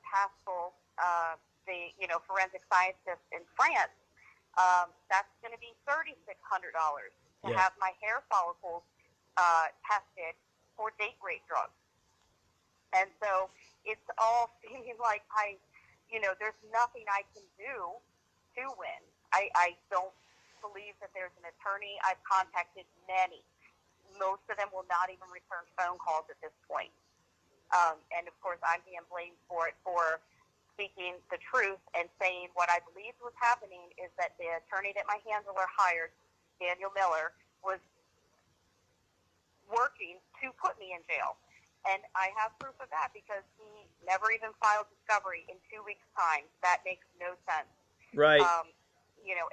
Pascal, the forensic scientist in France, that's going to be $3,600 to have my hair follicles tested for date rape drugs. And so it's all seeming like there's nothing I can do to win. I don't believe that there's an attorney. I've contacted many. Most of them will not even return phone calls at this point. And of course, I'm being blamed for it, for speaking the truth and saying what I believed was happening is that the attorney that my handler hired, Daniel Miller, was working to put me in jail. And I have proof of that because he never even filed discovery in 2 weeks' time. That makes no sense. Right.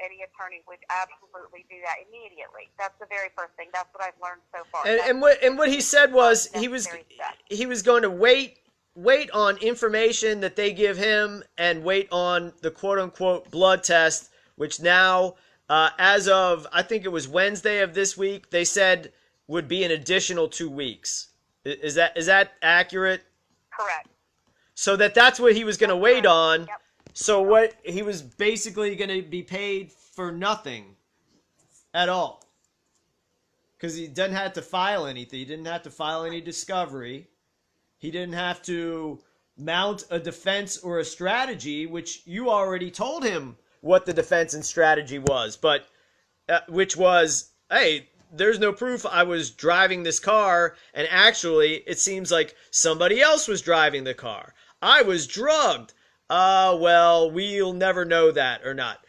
Any attorney would absolutely do that immediately. That's the very first thing. That's what I've learned so far. And what he said was he was going to wait on information that they give him and wait on the quote unquote blood test, which now, as of I think it was Wednesday of this week, they said would be an additional 2 weeks. Is that accurate? Correct. So that's what he was going to wait on. Yep. So what he was basically going to be paid for nothing at all. Because he doesn't have to file anything. He didn't have to file any discovery. He didn't have to mount a defense or a strategy, which you already told him what the defense and strategy was. But which was, hey, there's no proof I was driving this car, and actually it seems like somebody else was driving the car. I was drugged. Well, we'll never know that or not.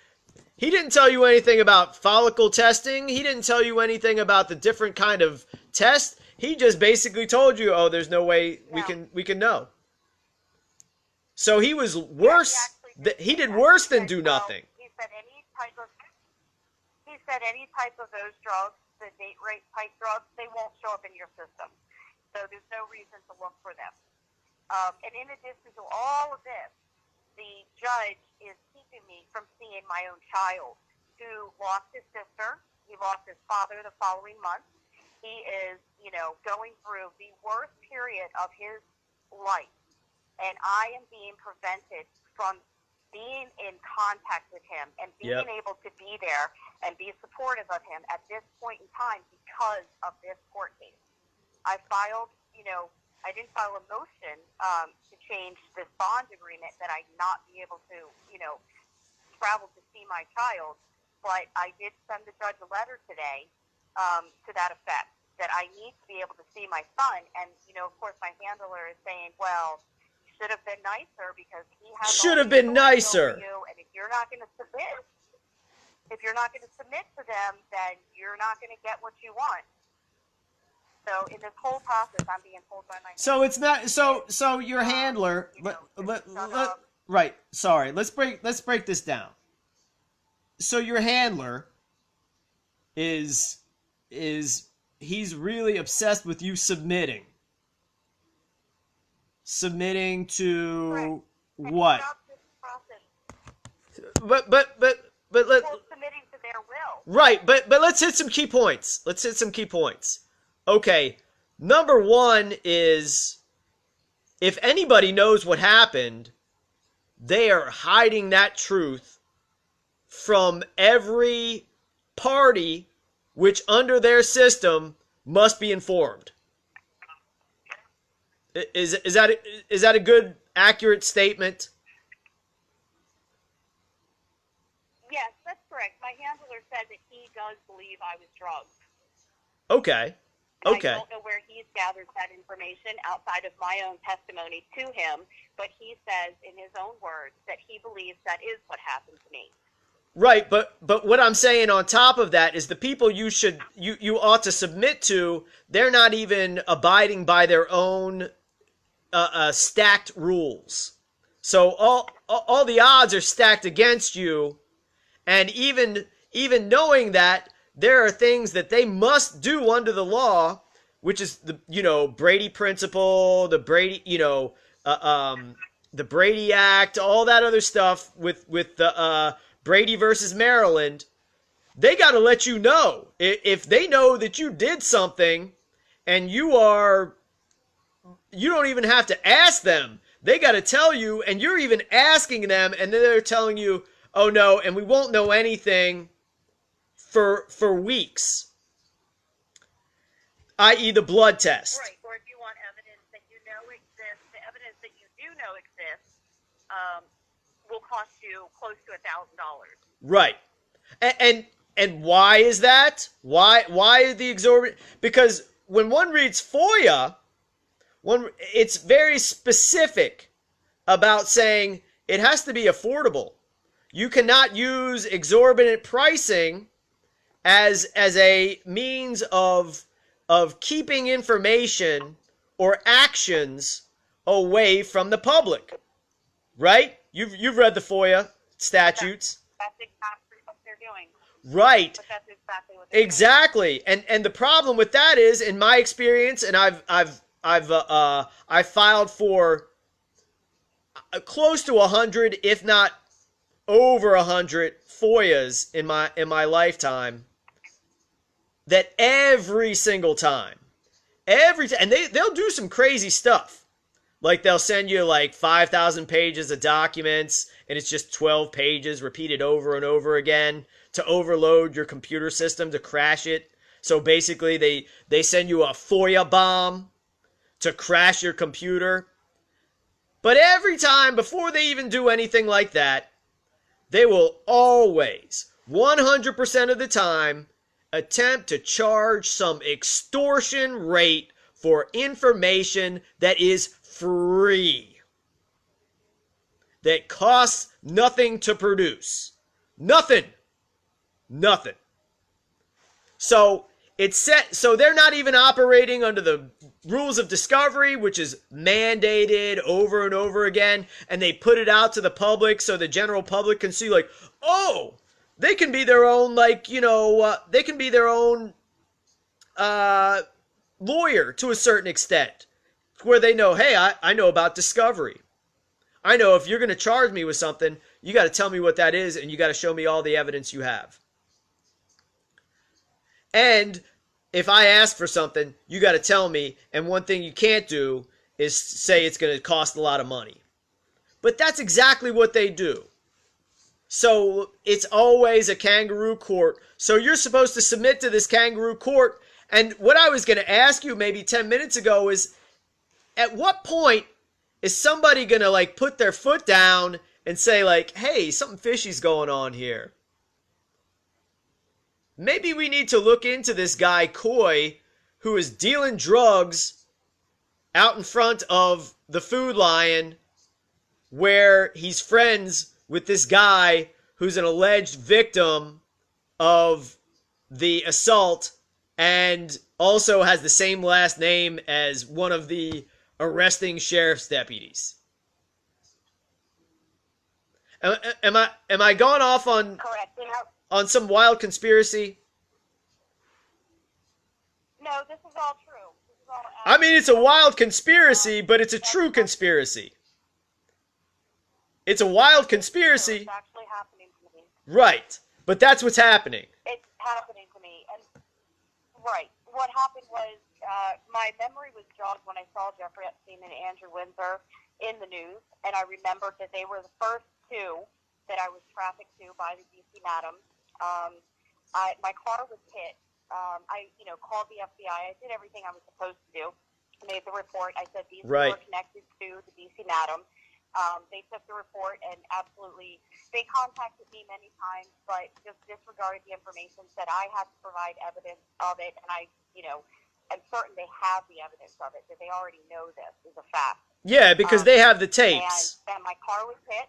He didn't tell you anything about follicle testing. He didn't tell you anything about the different kind of test. He just basically told you, oh, there's no way we can know. So he was worse. He did worse than do nothing. He said any type of those drugs, the date rape type drugs, they won't show up in your system. So there's no reason to look for them. And in addition to all of this, the judge is keeping me from seeing my own child who lost his sister. He lost his father the following month. He is, going through the worst period of his life. And I am being prevented from being in contact with him and being able to be there and be supportive of him at this point in time because of this court case. I filed, I didn't file a motion to change this bond agreement that I not be able to, travel to see my child, but I did send the judge a letter today to that effect, that I need to be able to see my son. And, of course, my handler is saying, well, you should have been nicer because he has should have been nicer. You, and if you're not going to submit, to them, then you're not going to get what you want. So in this whole process, I'm being told by my handler. So it's not so your handler. Right. Sorry. Let's break this down. So your handler is he's really obsessed with you submitting to Correct. And what? throughout this process, But let people submitting to their will. right, but let's hit some key points. Okay, number one is if anybody knows what happened, they are hiding that truth from every party, which under their system must be informed. Is that a good, accurate statement? Yes, that's correct. My handler said that he does believe I was drugged. Okay. I don't know where he's gathered that information outside of my own testimony to him, but he says in his own words that he believes that is what happened to me. Right, but what I'm saying on top of that is the people you ought to submit to, they're not even abiding by their own stacked rules. So all the odds are stacked against you, and even knowing that, there are things that they must do under the law, which is the Brady principle, the Brady the Brady Act, all that other stuff with the Brady versus Maryland. They got to let you know if they know that you did something, and you don't even have to ask them. They got to tell you, and you're even asking them, and then they're telling you, "Oh no," and we won't know anything for weeks, i.e. the blood test. Right, or if you want evidence that you know exists, the evidence that you do know exists will cost you close to $1,000. Right. And why is that? Why the exorbitant? Because when one reads FOIA, it's very specific about saying it has to be affordable. You cannot use exorbitant pricing as a means of keeping information or actions away from the public. Right? You've read the FOIA statutes. That's exactly what they're doing. Right. But that's exactly what they're doing. Exactly. And the problem with that is, in my experience, and I've filed for close to 100, if not over 100 FOIAs in my lifetime, that every single time, and they'll do some crazy stuff. Like they'll send you like 5,000 pages of documents, and it's just 12 pages repeated over and over again to overload your computer system, to crash it. So basically they send you a FOIA bomb to crash your computer. But every time, before they even do anything like that, they will always, 100% of the time, attempt to charge some extortion rate for information that is free, that costs nothing to produce. Nothing. So so they're not even operating under the rules of discovery, which is mandated over and over again, and they put it out to the public so the general public can see, like, oh, they can be their own, they can be their own lawyer to a certain extent, where they know, hey, I know about discovery. I know if you're going to charge me with something, you got to tell me what that is, and you got to show me all the evidence you have. And if I ask for something, you got to tell me, and one thing you can't do is say it's going to cost a lot of money. But that's exactly what they do. So it's always a kangaroo court. So you're supposed to submit to this kangaroo court. And what I was going to ask you maybe 10 minutes ago is, at what point is somebody going to put their foot down and say hey, something fishy's going on here? Maybe we need to look into this guy, Coy, who is dealing drugs out in front of the Food Lion, where he's friends with this guy who's an alleged victim of the assault and also has the same last name as one of the arresting sheriff's deputies. Am I going off on... Correct. on some wild conspiracy? No, this is all true. This is all. I mean, it's a wild conspiracy, but it's a true conspiracy. It's a wild conspiracy. It's actually happening to me. Right. But that's what's happening. It's happening to me. And right. What happened was my memory was jogged when I saw Jeffrey Epstein and Andrew Windsor in the news, and I remembered that they were the first two that I was trafficked to by the DC Madam. My car was hit. I called the FBI. I did everything I was supposed to do. I made the report. I said these Right. were connected to the DC Madam. They took the report and absolutely, they contacted me many times, but just disregarded the information, said I had to provide evidence of it, and I'm certain they have the evidence of it, that they already know this is a fact. Yeah, because they have the tapes. And my car was hit.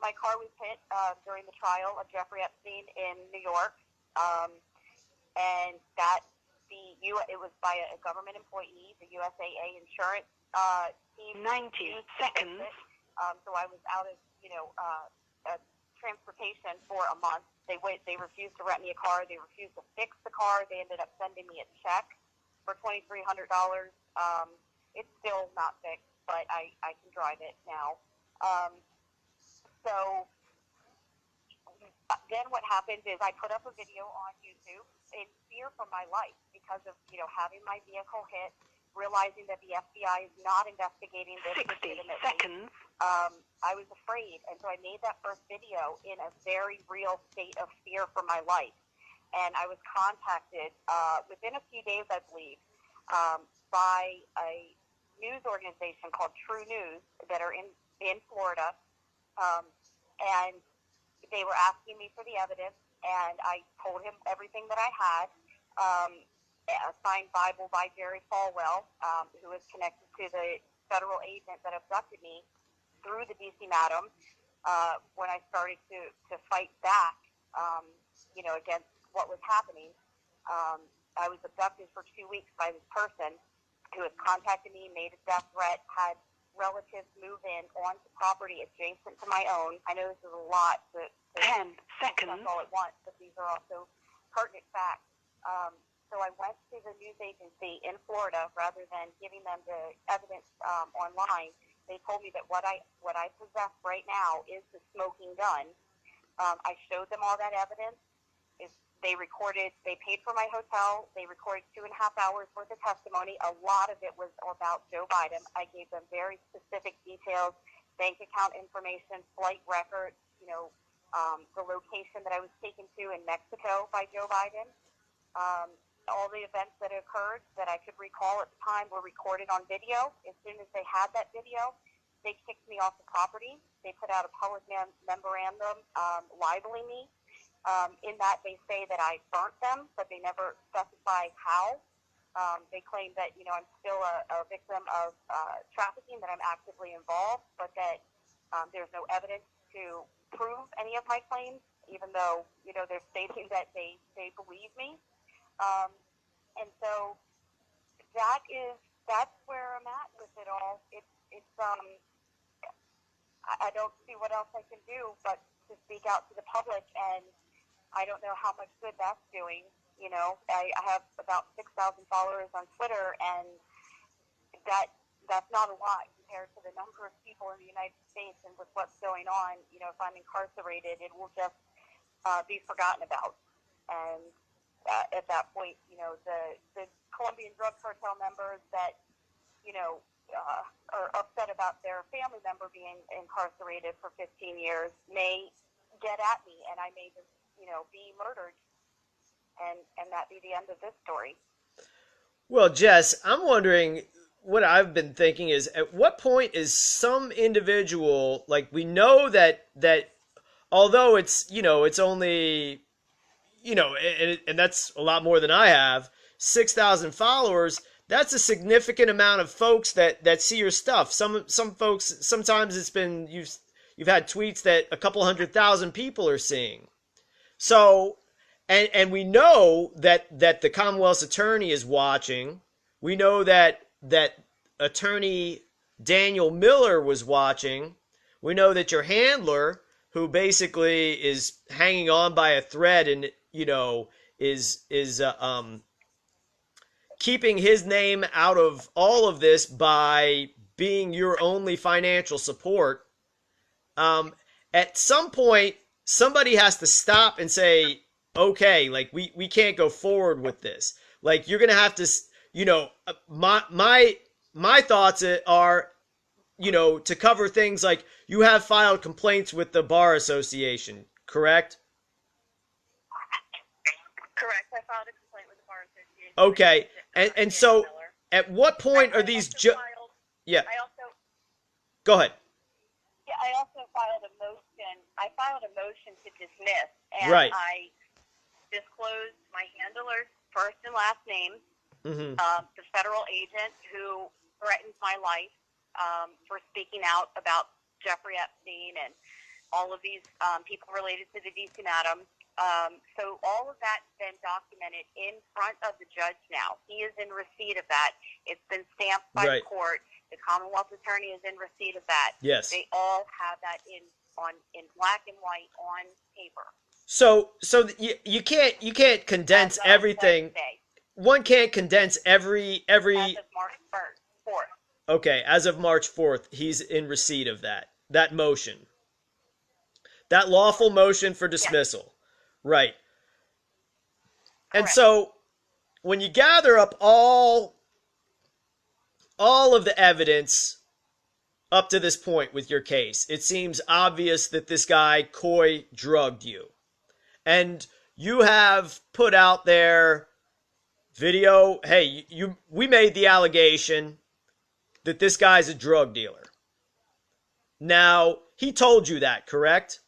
My car was hit during the trial of Jeffrey Epstein in New York, and it was by a government employee, the USAA insurance team. 90 seconds. So I was out of transportation for a month. They refused to rent me a car. They refused to fix the car. They ended up sending me a check for $2,300. It's still not fixed, but I can drive it now. So then what happened is I put up a video on YouTube in fear for my life because of, having my vehicle hit, realizing that the FBI is not investigating this 60 legitimately. seconds. I was afraid, and so I made that first video in a very real state of fear for my life. And I was contacted within a few days, I believe, by a news organization called True News that are in Florida, and they were asking me for the evidence, and I told him everything that I had. A signed Bible by Jerry Falwell, who is connected to the federal agent that abducted me through the DC Madam. When I started to fight back, against what was happening, I was abducted for 2 weeks by this person who has contacted me, made a death threat, had relatives move in onto property adjacent to my own. I know this is a lot to 10 seconds. all at once, but these are also pertinent facts. So I went to the news agency in Florida rather than giving them the evidence online. They told me that what I possess right now is the smoking gun. I showed them all that evidence. They paid for my hotel. They recorded 2.5 hours worth of testimony. A lot of it was about Joe Biden. I gave them very specific details, bank account information, flight records, the location that I was taken to in Mexico by Joe Biden. All the events that occurred that I could recall at the time were recorded on video. As soon as they had that video, they kicked me off the property. They put out a public memorandum libeling me. In that, they say that I burnt them, but they never specify how. They claim that, I'm still a victim of trafficking, that I'm actively involved, but that there's no evidence to prove any of my claims, even though, they're stating that they believe me. And so that's where I'm at with it all. I don't see what else I can do but to speak out to the public, and I don't know how much good that's doing. I have about 6,000 followers on Twitter, and that's not a lot compared to the number of people in the United States, and with what's going on, if I'm incarcerated, it will just be forgotten about. And at that point, the Colombian drug cartel members that, are upset about their family member being incarcerated for 15 years may get at me, and I may just, be murdered, and that be the end of this story. Well, Jess, I'm wondering, what I've been thinking is, at what point is some individual, like, we know that although it's, it's only, and that's a lot more than I have, 6,000 followers, that's a significant amount of folks that see your stuff. Some folks, sometimes it's been, you've had tweets that a couple 100,000 people are seeing. So, and we know that the Commonwealth's attorney is watching. We know that attorney Daniel Miller was watching. We know that your handler, who basically is hanging on by a thread and, is keeping his name out of all of this by being your only financial support, at some point, somebody has to stop and say, okay, like we can't go forward with this. Like you're going to have to, my thoughts are, to cover things like you have filed complaints with the Bar Association, correct? Correct. I filed a complaint with the Bar Association. Okay. And so at what point are these yeah. I also Go ahead. Yeah, I also filed a motion. I filed a motion to dismiss, and Right. I disclosed my handler's first and last name, the federal agent who threatened my life for speaking out about Jeffrey Epstein and all of these people related to the DC Madam. So all of that's been documented in front of the judge now. He is in receipt of that. It's been stamped by the court. The Commonwealth Attorney is in receipt of that. Yes. They all have that in black and white on paper. So you can't condense everything. One can't condense every. As of March 4th. Okay, as of March 4th, he's in receipt of that motion. That lawful motion for dismissal. Yes. Right. And correct. So when you gather up all of the evidence up to this point with your case, it seems obvious that this guy coy drugged you. And you have put out there video, hey, we made the allegation that this guy's a drug dealer. Now, he told you that, correct?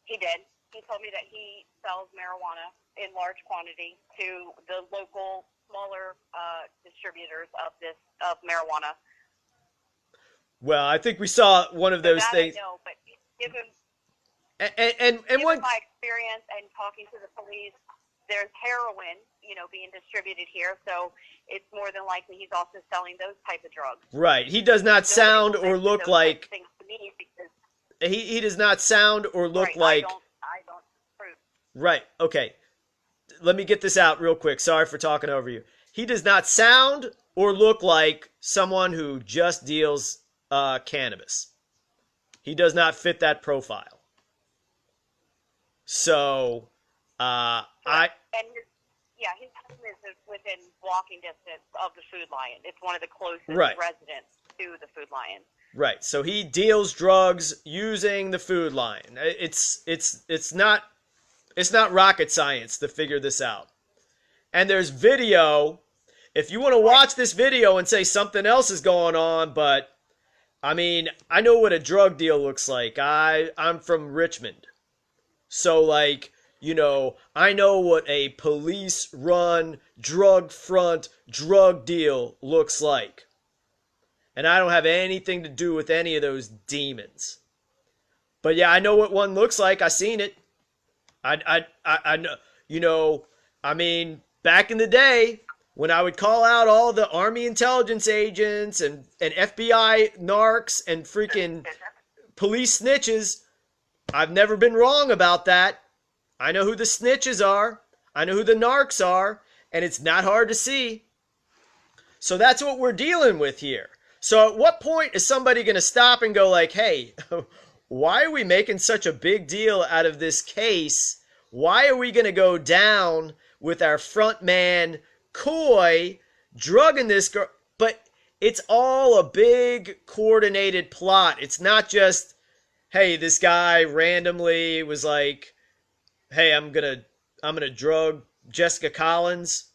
He did. He told me that he sells marijuana in large quantity to the local smaller distributors of marijuana. Well, I think we saw one of those things. I know, but given one, my experience and talking to the police, there's heroin, being distributed here, so it's more than likely he's also selling those type of drugs. Right. He does not sound or look like. He does not sound or look like. I don't prove. Right. Okay. Let me get this out real quick. Sorry for talking over you. He does not sound or look like someone who just deals cannabis. He does not fit that profile. So, his home is within walking distance of the Food Lion. It's one of the closest residents to the Food Lion. Right. So he deals drugs using the Food Lion. It's not rocket science to figure this out. And there's video. If you want to watch this video and say something else is going on, but I mean, I know what a drug deal looks like. I'm from Richmond. So like, I know what a police-run, drug-front, drug deal looks like. And I don't have anything to do with any of those demons. But yeah, I know what one looks like. I seen it. I know, I mean, back in the day, when I would call out all the Army intelligence agents and FBI narcs and freaking police snitches, I've never been wrong about that. I know who the snitches are. I know who the narcs are. And it's not hard to see. So that's what we're dealing with here. So at what point is somebody going to stop and go like, hey, why are we making such a big deal out of this case? Why are we going to go down with our front man, Coy, drugging this girl? But it's all a big coordinated plot. It's not just, hey, this guy randomly was like, hey, I'm gonna drug Jessica Collins.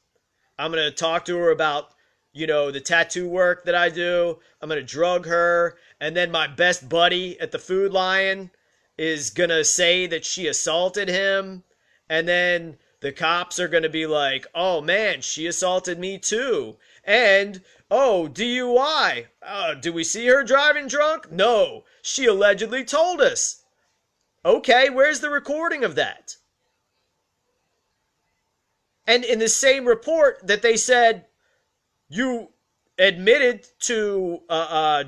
I'm gonna talk to her about, the tattoo work that I do. I'm gonna drug her, and then my best buddy at the Food Lion is gonna say that she assaulted him, and then the cops are gonna be like, oh man, she assaulted me too. And, oh, DUI. Do we see her driving drunk? No, she allegedly told us. Okay, where's the recording of that? And in the same report that they said you admitted to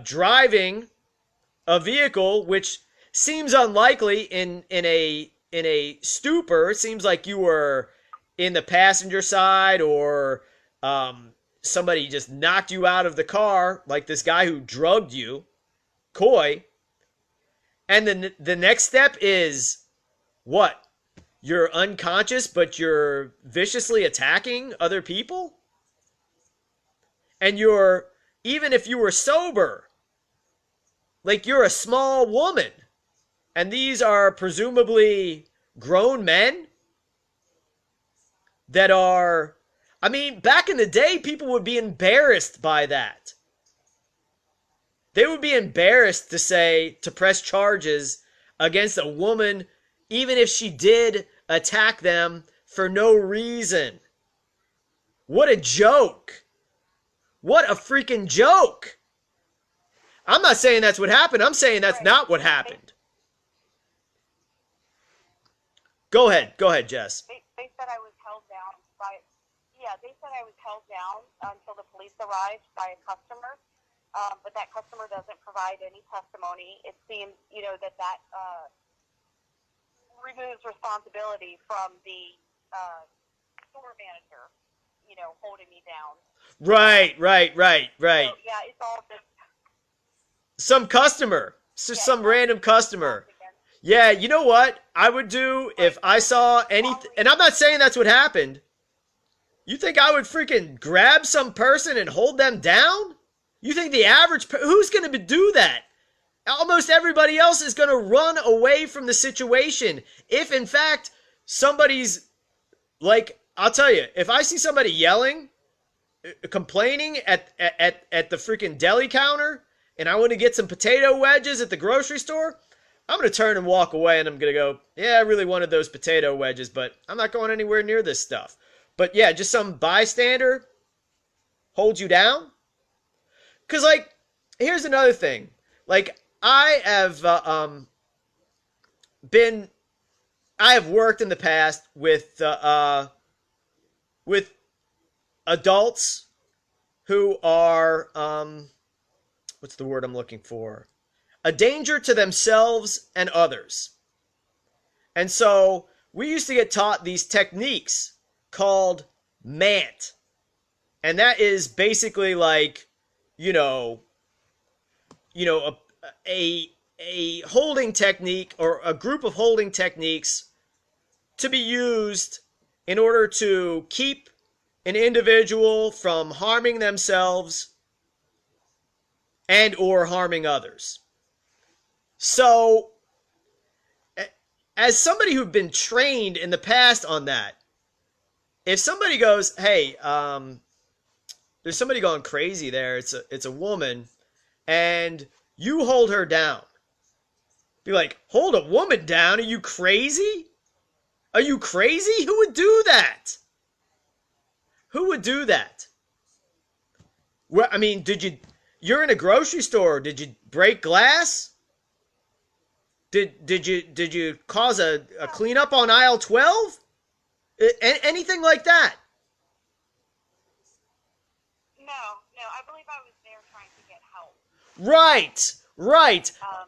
driving a vehicle, which seems unlikely in a stupor. It seems like you were in the passenger side, or somebody just knocked you out of the car, like this guy who drugged you, Coy. And then the next step is what? You're unconscious, but you're viciously attacking other people? And you're, even if you were sober, like you're a small woman, and these are presumably grown men that are, I mean, back in the day, people would be embarrassed by that. They would be embarrassed to press charges against a woman, even if she did attack them for no reason. What a joke. What a freaking joke. I'm not saying that's what happened. I'm saying that's not what happened. Go ahead, Jess. They said I was held down they said I was held down until the police arrived by a customer. But that customer doesn't provide any testimony. It seems, that removes responsibility from the store manager, holding me down. Right. So, yeah, it's all just some customer, some random customer. Yeah, you know what I would do if I saw anything, and I'm not saying that's what happened. You think I would freaking grab some person and hold them down? You think the average who's going to do that? Almost everybody else is going to run away from the situation. If in fact somebody's like, I'll tell you, if I see somebody yelling, complaining at the freaking deli counter, and I want to get some potato wedges at the grocery store, I'm going to turn and walk away, and I'm going to go, yeah, I really wanted those potato wedges, but I'm not going anywhere near this stuff. But yeah, just some bystander holds you down. Because, like, here's another thing. Like, I have worked in the past with adults who are, what's the word I'm looking for? A danger to themselves and others. And so we used to get taught these techniques called MANT. And that is basically like, a holding technique, or a group of holding techniques to be used in order to keep an individual from harming themselves and or harming others. So, as somebody who'd been trained in the past on that, if somebody goes, hey, there's somebody going crazy there, it's a woman, and you hold her down. Be like, hold a woman down? Are you crazy? Are you crazy? Who would do that? Who would do that? Well, I mean, you're in a grocery store. Did you break glass? Did you cause a cleanup on aisle 12? Anything like that? No, I believe I was there trying to get help. Right.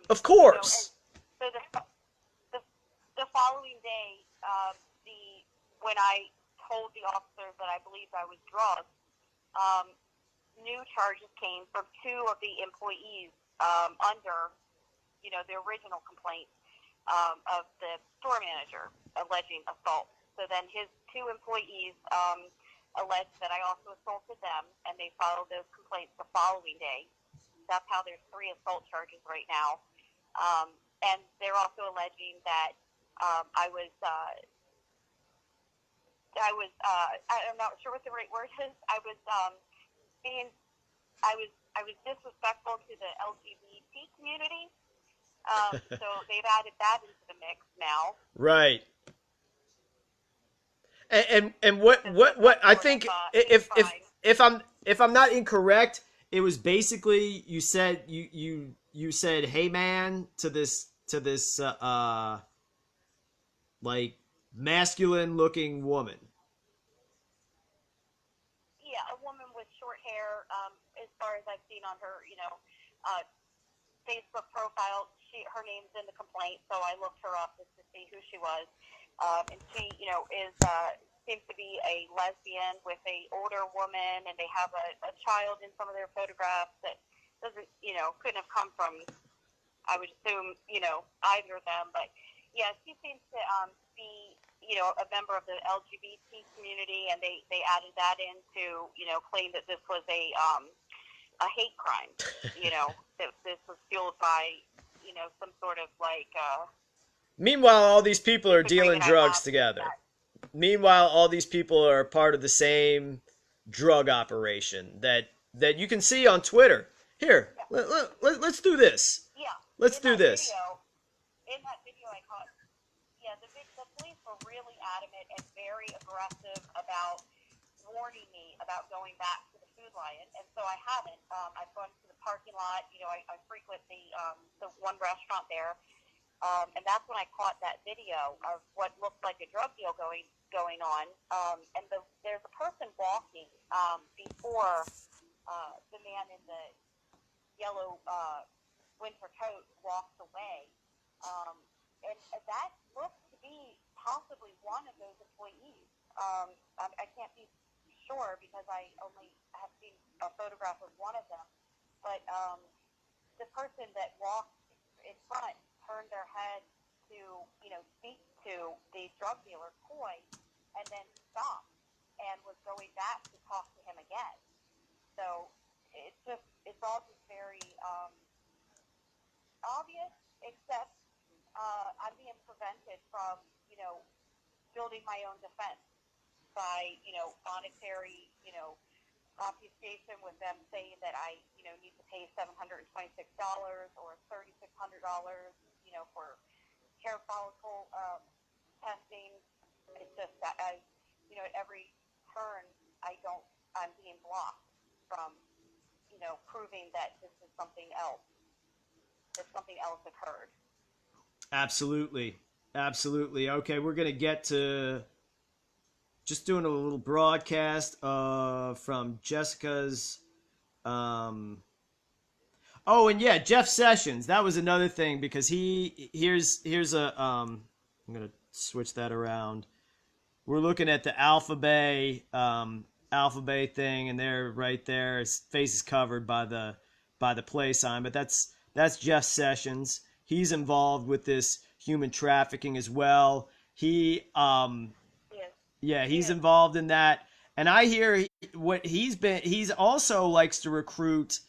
Of course. So the following day, when I told the officers that I believed I was drugged, new charges came from two of the employees under, the original complaint of the store manager alleging assault. So then his two employees alleged that I also assaulted them, and they filed those complaints the following day. That's how there's 3 assault charges right now. And they're also alleging that I'm not sure what the right word is. I was disrespectful to the LGBT community. So they've added that into the mix now. Right. And what I think, if I'm not incorrect, it was basically you said hey man to this like masculine looking woman. Yeah, a woman with short hair. As far as I've seen on her, Facebook profile, her name's in the complaint, so I looked her up just to see who she was. And she, is seems to be a lesbian with a older woman, and they have a child in some of their photographs that doesn't, couldn't have come from, I would assume, either of them. But yeah, she seems to be, a member of the LGBT community, and they added that in to, claim that this was a hate crime, that this was fueled by, some sort of like. Meanwhile, all these people are dealing drugs together. Meanwhile, all these people are part of the same drug operation that you can see on Twitter. Here, let's do this. Yeah. Let's do this. In that video I caught, the police were really adamant and very aggressive about warning me about going back to the Food Lion, and so I haven't. I've gone to the parking lot. I frequent the one restaurant there. And that's when I caught that video of what looked like a drug deal going on. And there's a person walking before the man in the yellow winter coat walks away. And that looks to be possibly one of those employees. I can't be sure because I only have seen a photograph of one of them. But the person that walked in front turned their head to, speak to the drug dealer, Coy, and then stopped and was going back to talk to him again. So it's all just very obvious, except I'm being prevented from, building my own defense by, monetary, obfuscation with them saying that I, need to pay $726 or $3,600, for hair follicle testing. It's just that at every turn I'm being blocked from, proving that this is something else. That something else occurred. Absolutely. Okay, we're going to get to just doing a little broadcast from Jessica's. Oh, and yeah, Jeff Sessions. That was another thing because here's a I'm gonna switch that around. We're looking at the Alpha Bay thing, and they're right there. His face is covered by the play sign, but that's Jeff Sessions. He's involved with this human trafficking as well. He's involved in that. And I hear what he's also likes to recruit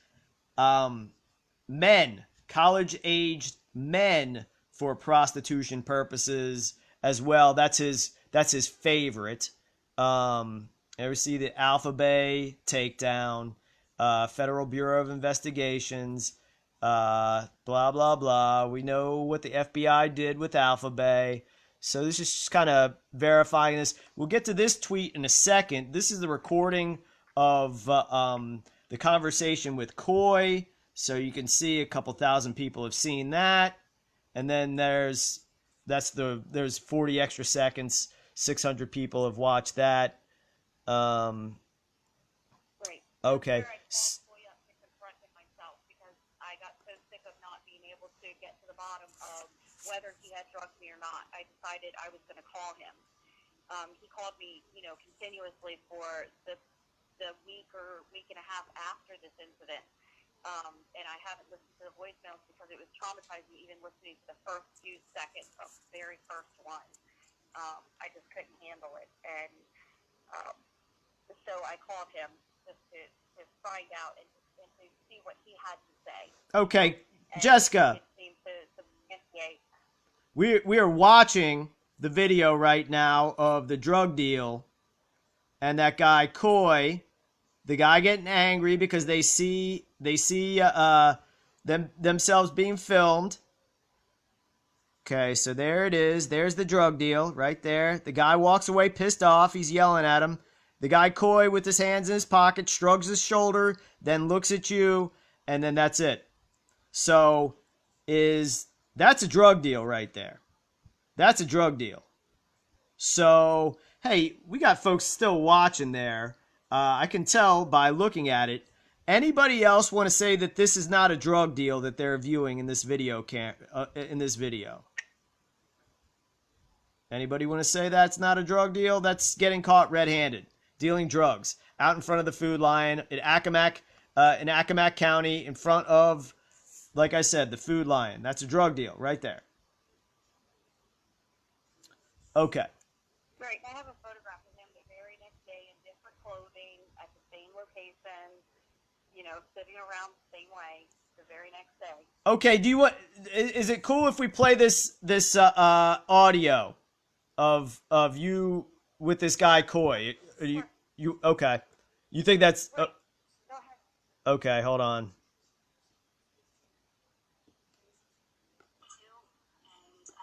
men, college-aged men for prostitution purposes as well. That's his favorite. Ever see the Alpha Bay takedown, Federal Bureau of Investigations, blah, blah, blah. We know what the FBI did with Alpha Bay. So this is just kind of verifying this. We'll get to this tweet in a second. This is the recording of the conversation with Coy. So you can see a couple thousand people have seen that. And then there's 40 extra seconds. 600 people have watched that. Right. Okay. I got so sick of not being able to get to the bottom of whether he had drugged me or not. I decided I was going to call him. He called me, continuously for the week or week and a half after this incident. And I haven't listened to the voicemails because it was traumatizing, even listening to the first few seconds of the very first one. I just couldn't handle it. And so I called him just to find out and to see what he had to say. Okay, And Jessica. it seemed to substantiate. We are watching the video right now of the drug deal and that guy Coy, the guy getting angry because they see themselves being filmed. Okay, so there it is. There's the drug deal right there. The guy walks away pissed off. He's yelling at him. The guy Coy with his hands in his pocket shrugs his shoulder, then looks at you, and then that's it. So that's a drug deal right there. That's a drug deal. So, hey, we got folks still watching there. I can tell by looking at it. Anybody else want to say that this is not a drug deal that they're viewing in this video? Anybody want to say that's not a drug deal? That's getting caught red-handed, dealing drugs out in front of the food line in Accomack County, in front of, like I said, the food line. That's a drug deal right there. Okay. Right. I have a photograph of him the very next day in different clothing at the same location, sitting around the same way the very next day. Okay. Do you want? Is it cool if we play this audio of you with this guy Coy? You okay? You think that's Go ahead. okay? Hold on.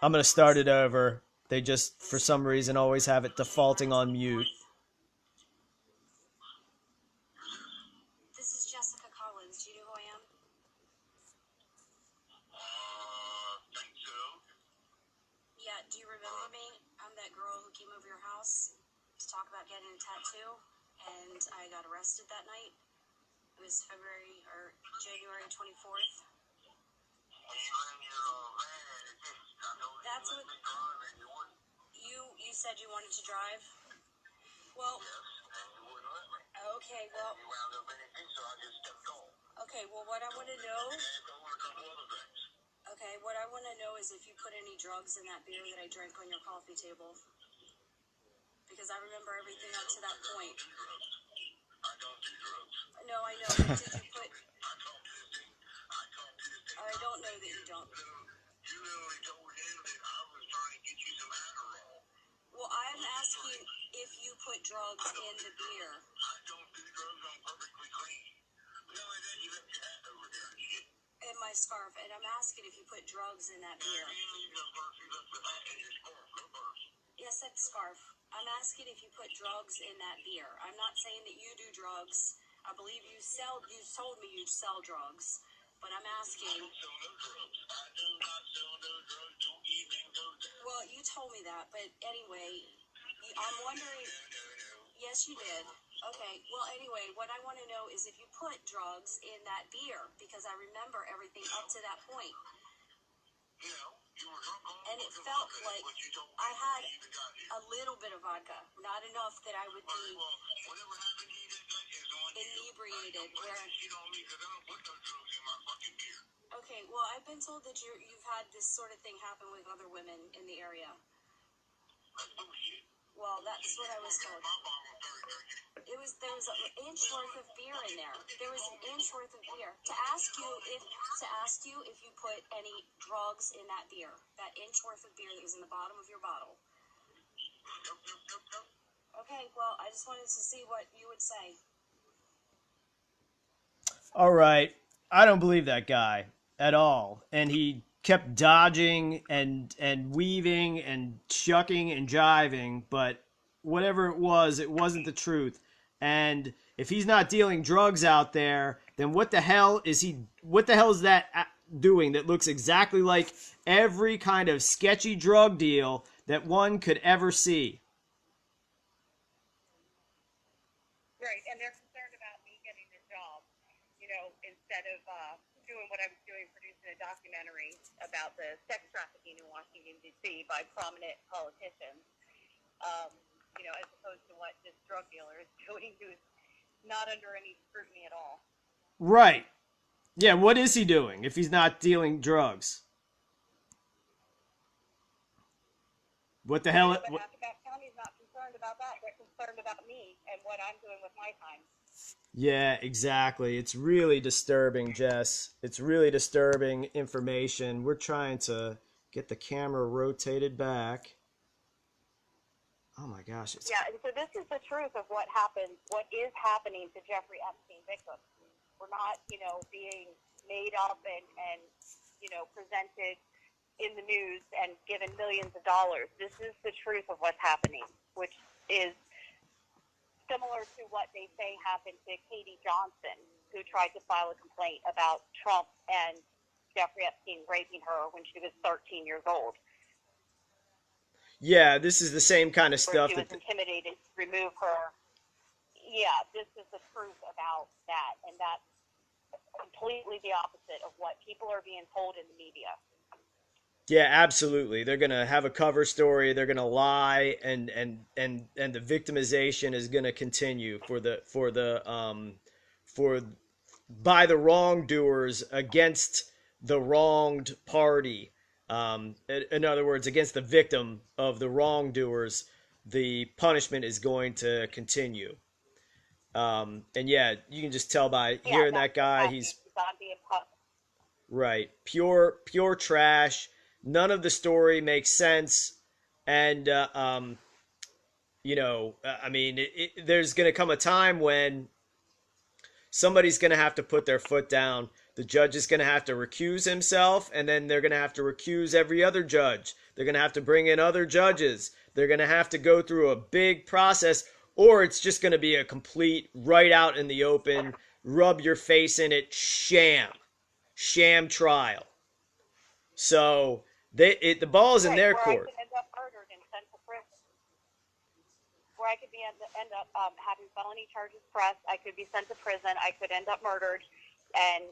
I'm gonna start it over. They just, for some reason, always have it defaulting on mute. This is Jessica Collins. Do you know who I am? Think so. Yeah, do you remember me? I'm that girl who came over your house to talk about getting a tattoo, and I got arrested that night. It was January 24th. That's what you said you wanted to drive. Well, okay, well, what I want to know. Okay, what I want to know is if you put any drugs in that beer that I drank on your coffee table. Because I remember everything up to that point. I don't do drugs. No, I know, but did you put... I don't know that you don't. You literally told him that I was trying to get you some Adderall. Well, I'm asking if you put drugs in the beer. I don't do drugs. I'm perfectly clean. No, and then you left your hat over there and shit. And my scarf, and I'm asking if you put drugs in that beer. You don't need no scarf. You left the hat and your scarf. No purse. Yes, that's scarf. I'm asking if you put drugs in that beer. I'm not saying that you do drugs. I believe you told me you sell drugs. But I'm asking. I don't sell no drugs. I do not sell no drugs. Don't even go there. Well, you told me that, but anyway, I'm wondering. No. Yes, you did. Okay. Well, anyway, what I want to know is if you put drugs in that beer, because I remember everything up to that point. You were drunk on And it felt like I had a little bit of vodka, not enough that I would be Well, whatever happened to you that night is on you. inebriated. Put that shit on me because I don't put no drugs in my fucking beer. Okay, well, I've been told that you've had this sort of thing happen with other women in the area. That's bullshit. Well, that's what I was told. My mom was started drinking it. There was an inch worth of beer in there. There was an inch worth of beer. To ask you if you put any drugs in that beer, that inch worth of beer that was in the bottom of your bottle. Nope. Okay, well, I just wanted to see what you would say. All right. I don't believe that guy at all. And he kept dodging and weaving and shucking and jiving, but whatever it wasn't the truth. And if he's not dealing drugs out there, then what the hell is that doing that looks exactly like every kind of sketchy drug deal that one could ever see? Right, and they're concerned about me getting a job, instead of doing what I was doing, producing a documentary about the sex trafficking in Washington, D.C. by prominent politicians, as opposed to what this drug dealer is doing, who's not under any scrutiny at all. Right. Yeah, what is he doing if he's not dealing drugs? What the hell? But Accomack County's not concerned about that. They're concerned about me and what I'm doing with my time. Yeah, exactly. It's really disturbing, Jess. It's really disturbing information. We're trying to get the camera rotated back. Oh my gosh. Yeah, and so this is the truth of what happens, what is happening to Jeffrey Epstein victims. We're not, being made up and presented in the news and given millions of dollars. This is the truth of what's happening, which is similar to what they say happened to Katie Johnson, who tried to file a complaint about Trump and Jeffrey Epstein raping her when she was 13 years old. Yeah, this is the same kind of Where stuff. she was intimidated to remove her. Yeah, this is the truth about that, and that's completely the opposite of what people are being told in the media. Yeah, absolutely. They're gonna have a cover story. They're gonna lie, and the victimization is gonna continue for by the wrongdoers against the wronged party. In other words, against the victim of the wrongdoers, the punishment is going to continue. And yeah, you can just tell by Yeah, hearing that's that what's guy. happening. He's It's being put. right. Pure trash. None of the story makes sense. And, I mean, there's going to come a time when somebody's going to have to put their foot down. The judge is going to have to recuse himself, and then they're going to have to recuse every other judge. They're going to have to bring in other judges. They're going to have to go through a big process, or it's just going to be a complete, right out in the open, rub your face in it, sham trial. So the ball's in Right, their where I court. could end up murdered and sent to prison. Where I could end up having felony charges pressed. I could be sent to prison. I could end up murdered, and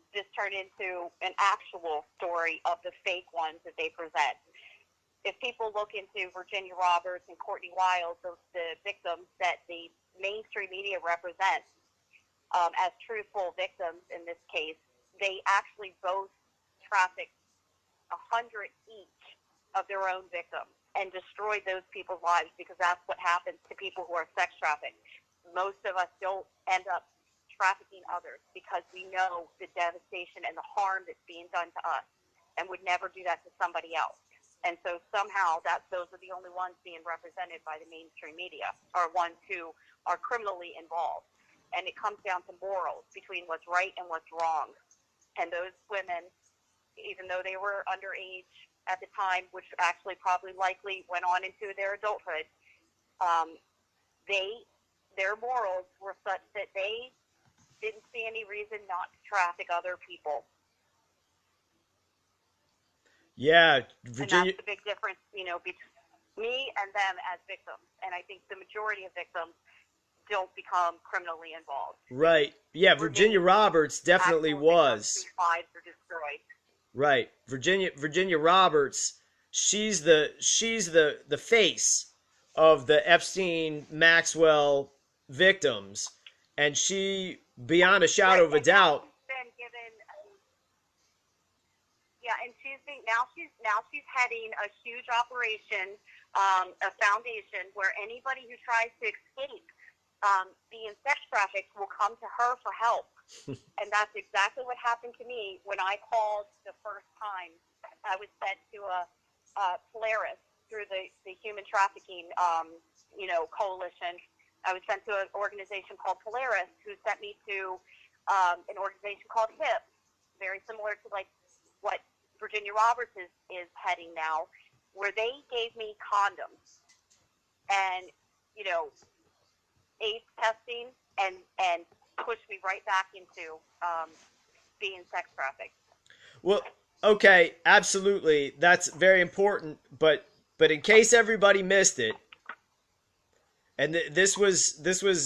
just turn into an actual story of the fake ones that they present. If people look into Virginia Roberts and Courtney Wiles, the victims that the mainstream media represents as truthful victims in this case, they actually both trafficked 100 each of their own victims and destroyed those people's lives, because that's what happens to people who are sex trafficked. Most of us don't end up trafficking others because we know the devastation and the harm that's being done to us, and would never do that to somebody else. And so somehow those are the only ones being represented by the mainstream media, are ones who are criminally involved. And it comes down to morals between what's right and what's wrong. And those women, even though they were underage at the time, which actually probably likely went on into their adulthood, their morals were such that they didn't see any reason not to traffic other people. Yeah, And Virginia. that's the big difference, between me and them as victims. And I think the majority of victims don't become criminally involved. Right. Yeah, Virginia Roberts definitely was. Lives are destroyed. Right. Virginia Roberts, she's the face of the Epstein Maxwell victims, and she, beyond a shadow of a doubt. Been given, yeah, and she's heading a huge operation, a foundation where anybody who tries to escape being sex trafficked will come to her for help. And that's exactly what happened to me when I called the first time. I was sent to a Polaris through the human trafficking, coalition. I was sent to an organization called Polaris, who sent me to an organization called HIP, very similar to like what Virginia Roberts is heading now, where they gave me condoms and, AIDS testing and pushed me right back into being sex trafficked. Well, okay, absolutely, that's very important. But in case everybody missed it, and this was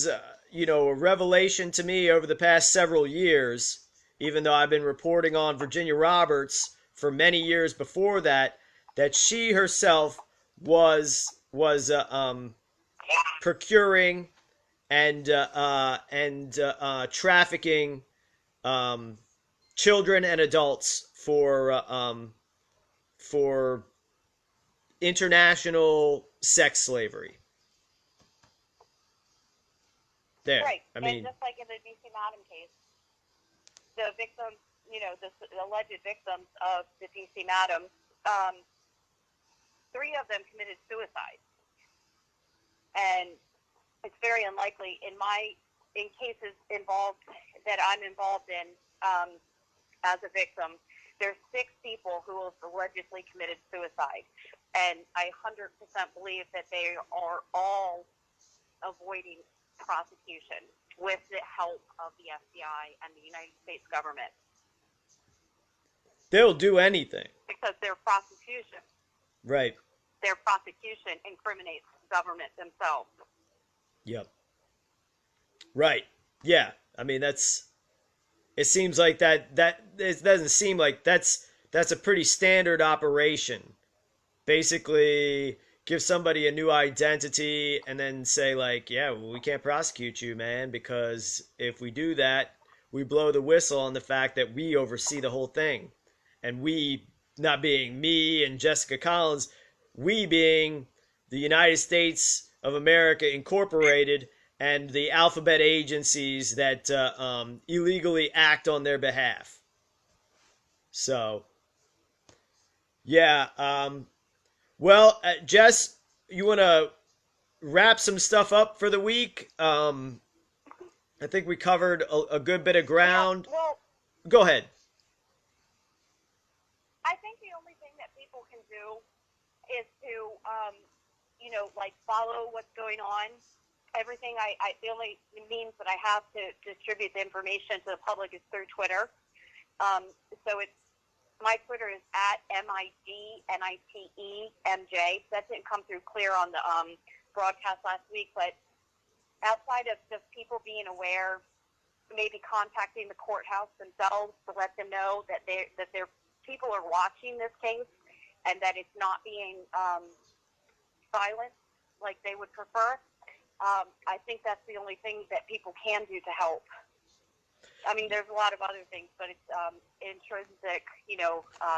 a revelation to me over the past several years, even though I've been reporting on Virginia Roberts for many years before that she herself was procuring and trafficking children and adults for international sex slavery. There, Right. I mean, and just like in the D.C. Madam case, the victims, the alleged victims of the D.C. Madam, 3 of them committed suicide. And it's very unlikely in cases involved that I'm involved in as a victim, there's 6 people who have allegedly committed suicide. And I 100% believe that they are all avoiding prosecution with the help of the FBI and the United States government. they'll do anything. Because their prosecution Right. incriminates the government themselves. Yep. Right. Yeah. I mean, it seems like that it doesn't seem like that's that's a pretty standard operation. Basically, give somebody a new identity and then say like, yeah, well, we can't prosecute you, man, because if we do that, we blow the whistle on the fact that we oversee the whole thing. And we, not being me and Jessica Collins, we being the United States of America Incorporated and the alphabet agencies that illegally act on their behalf. So, yeah. Well, Jess, you want to wrap some stuff up for the week? I think we covered a good bit of ground. Yeah, well, Go ahead. I think the only thing that people can do is to, like follow what's going on. Everything the only means that I have to distribute the information to the public is through Twitter. So my Twitter is at MIGNITEMJ. That didn't come through clear on the broadcast last week, but outside of just people being aware, maybe contacting the courthouse themselves to let them know that their people are watching this case and that it's not being silenced like they would prefer. I think that's the only thing that people can do to help. I mean, there's a lot of other things, but it's intrinsic,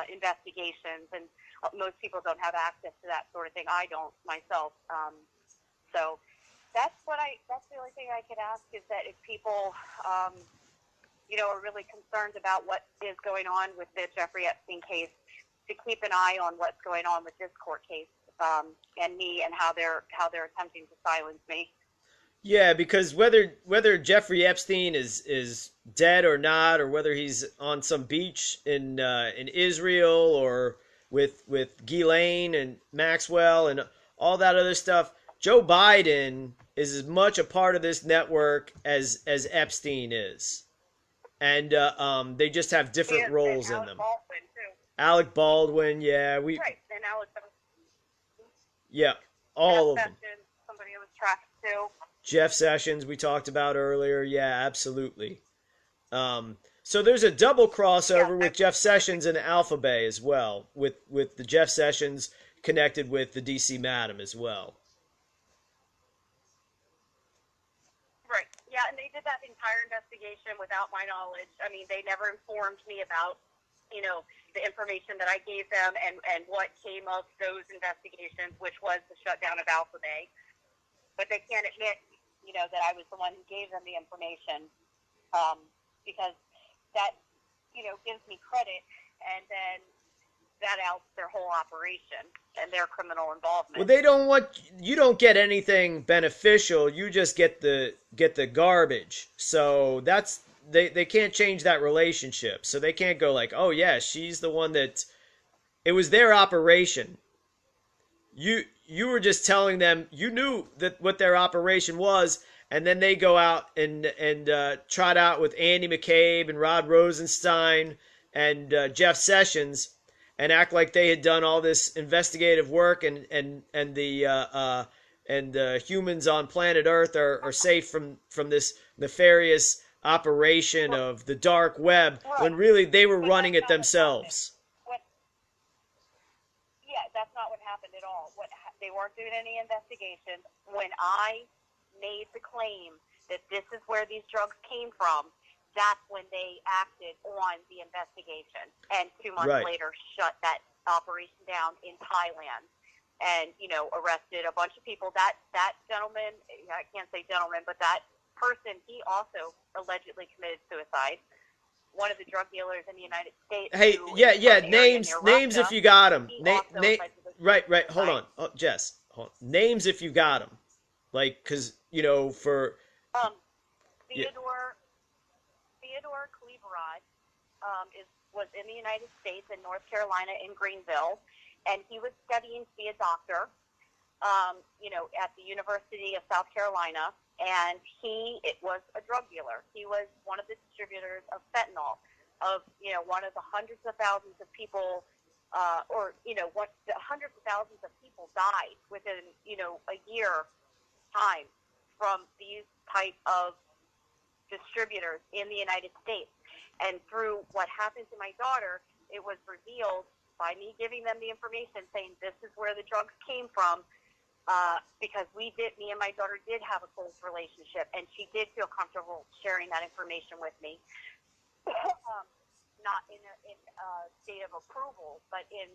investigations, and most people don't have access to that sort of thing. I don't myself. So that's the only thing I could ask is that if people, are really concerned about what is going on with the Jeffrey Epstein case, to keep an eye on what's going on with this court case and me and how they're attempting to silence me. Yeah, because whether Jeffrey Epstein is dead or not, or whether he's on some beach in Israel or with Ghislaine and Maxwell and all that other stuff, Joe Biden is as much a part of this network as Epstein is, and they just have different roles in them. Baldwin too. Alec Baldwin, yeah, Right, and Alex. Yeah, all of them. Somebody who was tracked too. Jeff Sessions, we talked about earlier. Yeah, absolutely. So there's a double crossover with Jeff Sessions and Alpha Bay as well, with the Jeff Sessions connected with the DC Madam as well. Right. Yeah, and they did that entire investigation without my knowledge. I mean, they never informed me about, the information that I gave them and what came of those investigations, which was the shutdown of Alpha Bay. But they can't admit, that I was the one who gave them the information, because that, gives me credit, and then that outs their whole operation and their criminal involvement. Well, you don't get anything beneficial. You just get the garbage. So that's they can't change that relationship. So they can't go like, oh yeah, she's the one that it was their operation. You were just telling them you knew that what their operation was, and then they go out and trot out with Andy McCabe and Rod Rosenstein and Jeff Sessions and act like they had done all this investigative work and the humans on planet Earth are safe from this nefarious operation of the dark web, when really they were running it themselves. That's not what happened at all. They weren't doing any investigation. When I made the claim that this is where these drugs came from, that's when they acted on the investigation. And 2 months later, shut that operation down in Thailand and, arrested a bunch of people. That gentleman, I can't say gentleman, but that person, he also allegedly committed suicide. One of the drug dealers in the United States. Hey, names if you got them. Right. Hold on, Jess. Hold on. Names if you got them. Like, because for Theodore Cleaverod was in the United States in North Carolina in Greenville, and he was studying to be a doctor, at the University of South Carolina. And he was a drug dealer. He was one of the distributors of fentanyl, of, one of the hundreds of thousands of people, hundreds of thousands of people died within, a year time from these type of distributors in the United States. And through what happened to my daughter it was revealed by me giving them the information saying this is where the drugs came from, because me and my daughter did have a close relationship, and she did feel comfortable sharing that information with me. Not in a state of approval, but in,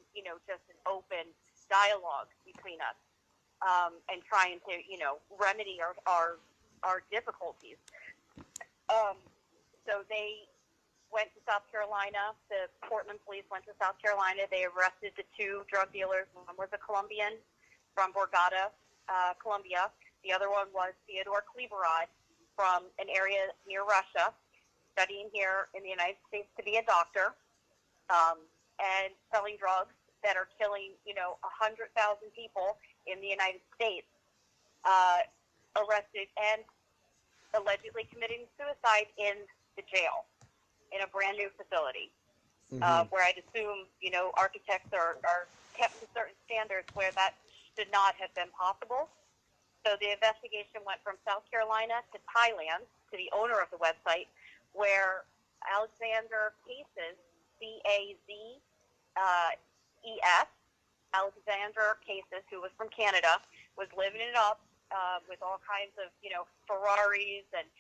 just an open dialogue between us, and trying to, remedy our difficulties. So they went to South Carolina. The Portland police went to South Carolina. They arrested the 2 drug dealers. One was a Colombian from Borgata, Colombia. The other one was Theodore Kleberod from an area near Russia, studying here in the United States to be a doctor, and selling drugs that are killing, 100,000 people in the United States, arrested and allegedly committing suicide in the jail in a brand new facility, where I'd assume, architects are kept to certain standards where that should not have been possible. So the investigation went from South Carolina to Thailand, to the owner of the website, where Alexander Cases, C-A-Z-E-S, Alexander Cases, who was from Canada, was living it up with all kinds of, Ferraris and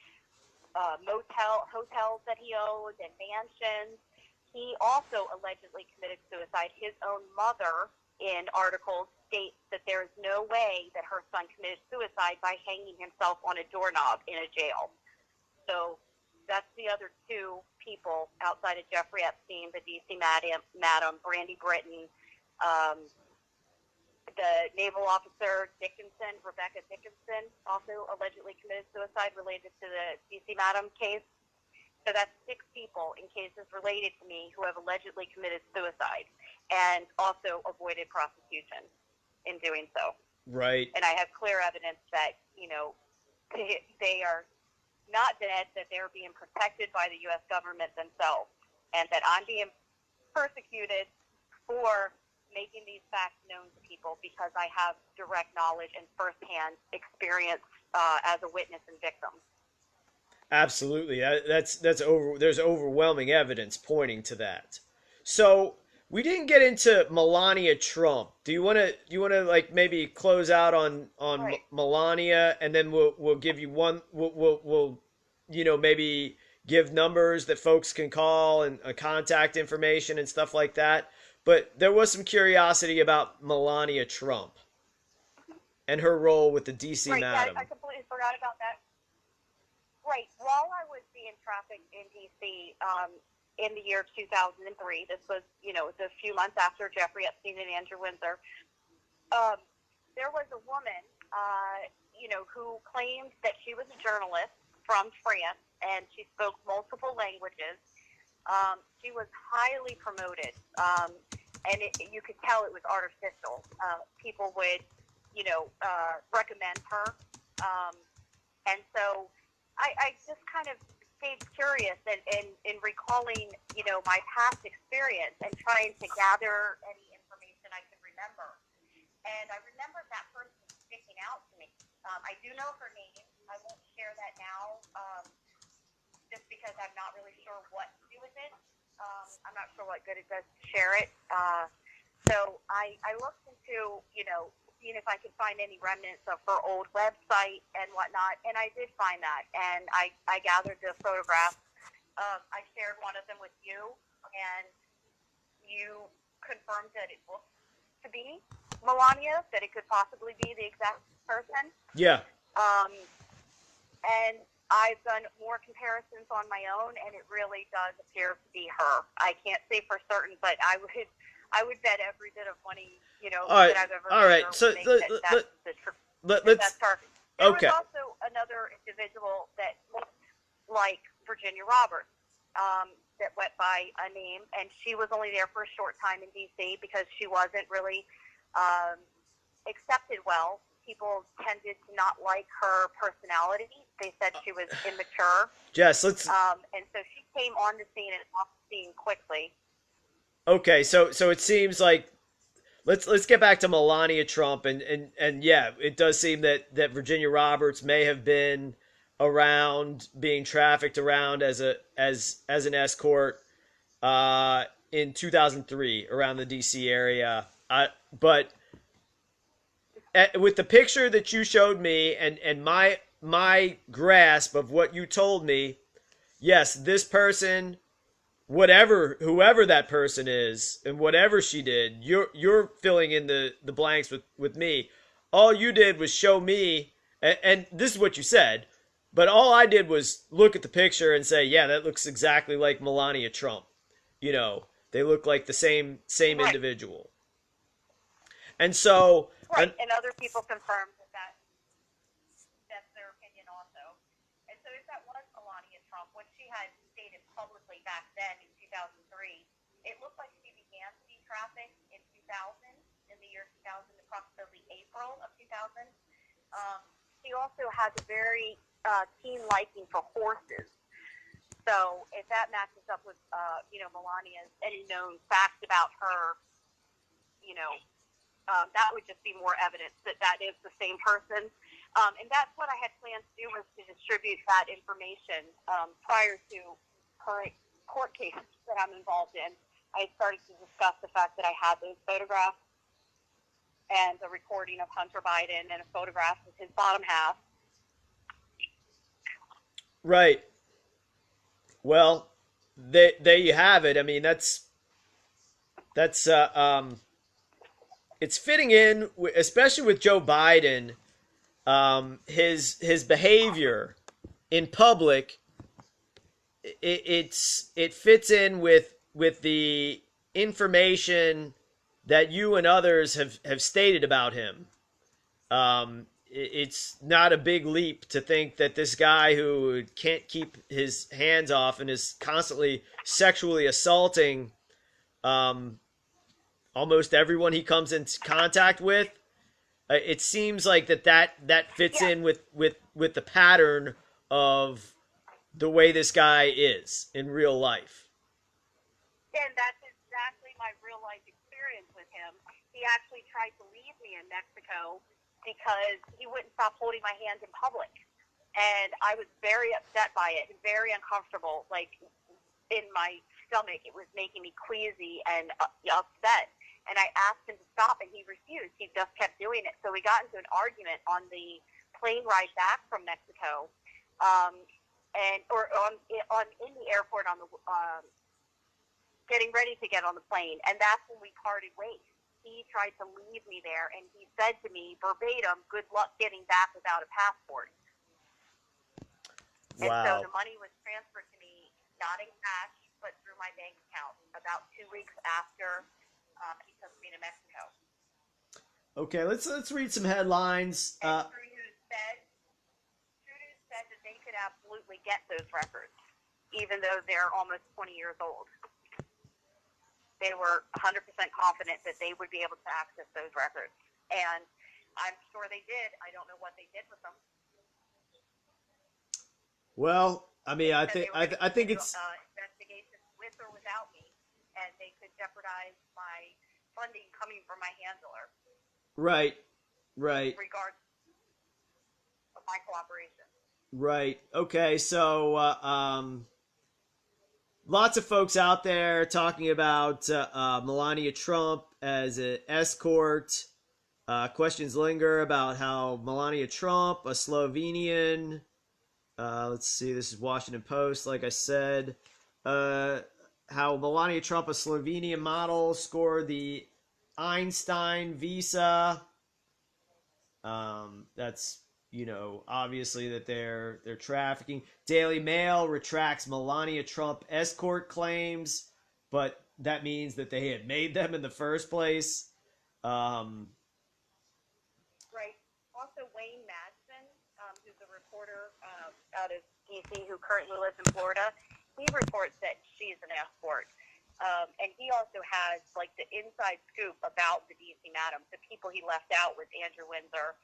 hotels that he owned and mansions. He also allegedly committed suicide. His own mother, in articles, states that there is no way that her son committed suicide by hanging himself on a doorknob in a jail. So that's the other 2 people outside of Jeffrey Epstein, the D.C. Madam, Brandy Britton, the naval officer Dickinson, Rebecca Dickinson, also allegedly committed suicide related to the D.C. Madam case. So that's 6 people in cases related to me who have allegedly committed suicide and also avoided prosecution in doing so. Right. And I have clear evidence that, they are not dead, that they're being protected by the U.S. government themselves, and that I'm being persecuted for making these facts known to people because I have direct knowledge and firsthand experience as a witness and victim. Absolutely. There's overwhelming evidence pointing to that. So we didn't get into Melania Trump. Do you want to like maybe close out on Right. Melania, and then we'll give you one. We'll maybe give numbers that folks can call and contact information and stuff like that. But there was some curiosity about Melania Trump and her role with the D.C. Right, Madam. I completely forgot about that. Right. While I was being trafficked in D.C. In the year 2003, this was, it was a few months after Jeffrey Epstein and Andrew Windsor, there was a woman, who claimed that she was a journalist from France, and she spoke multiple languages. She was highly promoted, and you could tell it was artificial. People would, recommend her. And so I just kind of stayed curious in recalling, my past experience and trying to gather any information I could remember. And I remember that person sticking out to me. I do know her name. I won't share that now, just because I'm not really sure what to do with it. I'm not sure what good it does to share it. So I looked into, seeing if I could find any remnants of her old website and whatnot, and I did find that. And I gathered the photographs. I shared one of them with you, and you confirmed that it looked to be Melania, that it could possibly be the exact person. Yeah. And I've done more comparisons on my own, and it really does appear to be her. I can't say for certain, but I would bet every bit of money, that I've ever all right. So that's her. There okay. was also another individual that looked like Virginia Roberts, that went by a name, and she was only there for a short time in D.C. because she wasn't really accepted well. People tended to not like her personality. They said she was immature. Jess, let's. And so she came on the scene and off the scene quickly. Okay, so it seems like let's get back to Melania Trump, and yeah, it does seem that Virginia Roberts may have been around, being trafficked around as an escort. in 2003 around the DC area. But with the picture that you showed me and my grasp of what you told me, yes, this person, whoever that person is and whatever she did, you're filling in the blanks with me. All you did was show me, and this is what you said, but all I did was look at the picture and say, yeah, that looks exactly like Melania Trump. You know, they look like the same Right. individual. And so, Right, and other people confirmed that that's their opinion also. And so if that was Melania Trump, what she had stated publicly back then in 2003, it looked like she began to be trafficked in 2000, in the year 2000, approximately April of 2000. She also has a very keen liking for horses. So if that matches up with, Melania's any known facts about her, that would just be more evidence that that is the same person. And that's what I had planned to do, was to distribute that information prior to current court cases that I'm involved in. I started to discuss the fact that I had those photographs and a recording of Hunter Biden and a photograph of his bottom half. right. Well, there you have it. I mean, that's it's fitting in, especially with Joe Biden. His behavior in public, it fits in with the information that you and others have stated about him. It's not a big leap to think that this guy who can't keep his hands off and is constantly sexually assaulting almost everyone he comes into contact with, it seems like that fits in with the pattern of the way this guy is in real life. And that's exactly my real life experience with him. He actually tried to leave me in Mexico because he wouldn't stop holding my hand in public. And I was very upset by it, very uncomfortable. Like, in my stomach, it was making me queasy and upset. And I asked him to stop, and he refused. He just kept doing it. So we got into an argument on the plane ride back from Mexico, in the airport on the getting ready to get on the plane. And that's when we parted ways. He tried to leave me there, and he said to me verbatim, "Good luck getting back without a passport." Wow. And so the money was transferred to me, not in cash, but through my bank account, about 2 weeks after he took me to Mexico. Okay, let's read some headlines. And True News said that they could absolutely get those records, even though they're almost 20 years old. They were 100% confident that they would be able to access those records. And I'm sure they did. I don't know what they did with them. Well, I mean, I think it's investigations with or without me, and they could jeopardize my funding coming from my handler. right. Regardless of my cooperation. Right. Okay. So, lots of folks out there talking about Melania Trump as an escort. Questions linger about how Melania Trump, a Slovenian, let's see, this is Washington Post, like I said, how Melania Trump, a Slovenian model, scored the Einstein visa. That's, obviously that they're trafficking. Daily Mail retracts Melania Trump escort claims, but that means that they had made them in the first place. Right. Also, Wayne Madsen, who's a reporter out of D.C. who currently lives in Florida, he reports that she's an escort. And he also has, like, the inside scoop about the D.C. Madam. The people he left out was Andrew Windsor,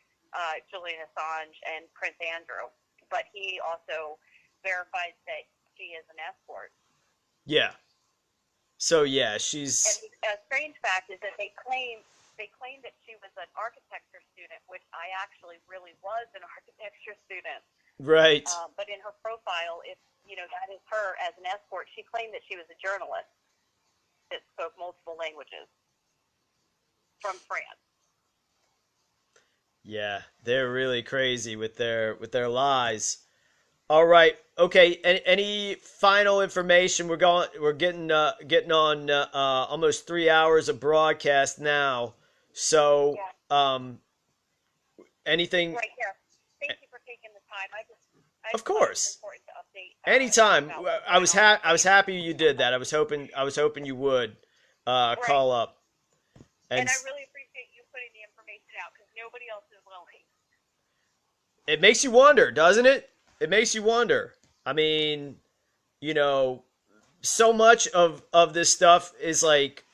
Julian Assange, and Prince Andrew. But he also verifies that she is an escort. Yeah. So, yeah, she's... And a strange fact is that they claim that she was an architecture student, which I actually really was an architecture student. Right. But in her profile, if that is her as an escort, she claimed that she was a journalist. that spoke multiple languages from France. Yeah, they're really crazy with their lies. All right. Okay. Any final information? We're getting on almost 3 hours of broadcast now. So, anything? Right here. Thank you for taking the time. I Of thought it was course. important to update. Anytime. About what's I was going on. I was happy you did that. I was hoping you would call up. And I really appreciate you putting the information out because nobody else is willing. It makes you wonder, doesn't it? It makes you wonder. I mean, you know, so much of this stuff is like,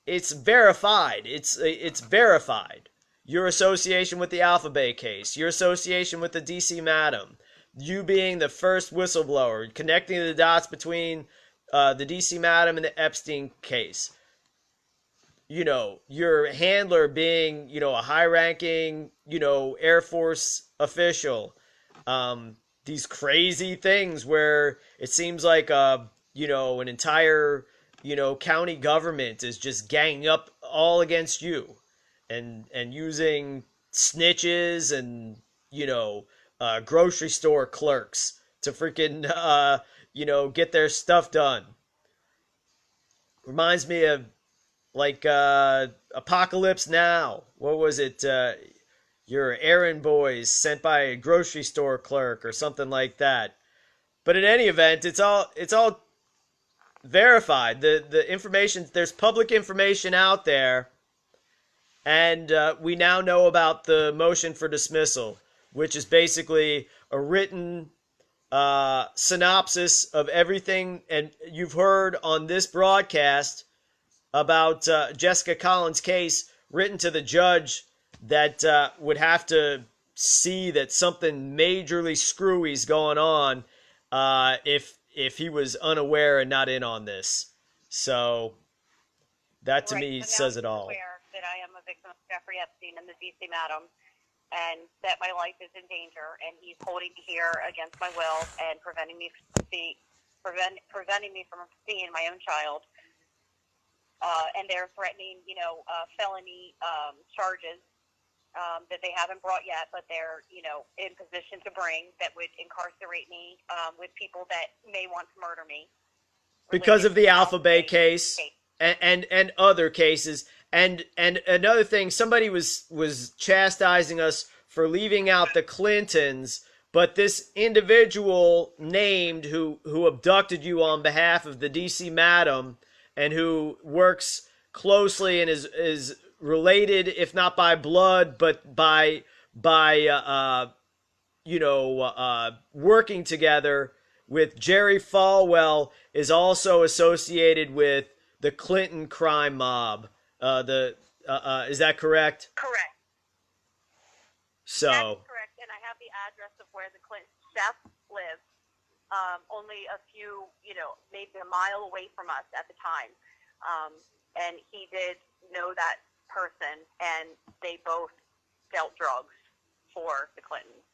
it's verified. It's verified. Your association with the Alphabet case, your association with the DC Madam, you being the first whistleblower, connecting the dots between the DC Madam and the Epstein case. You know, your handler being, you know, a high-ranking, you know, Air Force official. These crazy things where it seems like, you know, an entire, you know, county government is just ganging up all against you, and using snitches and, you know, grocery store clerks to freaking, you know, get their stuff done. Reminds me of like Apocalypse Now. What was it? Your errand boys sent by a grocery store clerk or something like that. But in any event, it's all verified. The information, there's public information out there, and we now know about the motion for dismissal, which is basically a written synopsis of everything. And you've heard on this broadcast about Jessica Collins' case, written to the judge that would have to see that something majorly screwy's going on if he was unaware and not in on this. So that to me says it all. Aware that I am a victim of Jeffrey Epstein and the DC Madam, and that my life is in danger, and he's holding me here against my will and preventing me from seeing my own child. And they're threatening, you know, felony charges that they haven't brought yet, but they're, you know, in position to bring, that would incarcerate me with people that may want to murder me. Because of the Alphabet case and other cases. And another thing, somebody was chastising us for leaving out the Clintons, but this individual named who abducted you on behalf of the DC Madam, and who works closely and is related, if not by blood, but by working together with Jerry Falwell, is also associated with the Clinton crime mob. Is that correct? Correct. So. That's correct, and I have the address of where the Clinton chef lives. Only a few, you know, maybe a mile away from us at the time. And he did know that person, and they both dealt drugs for the Clintons.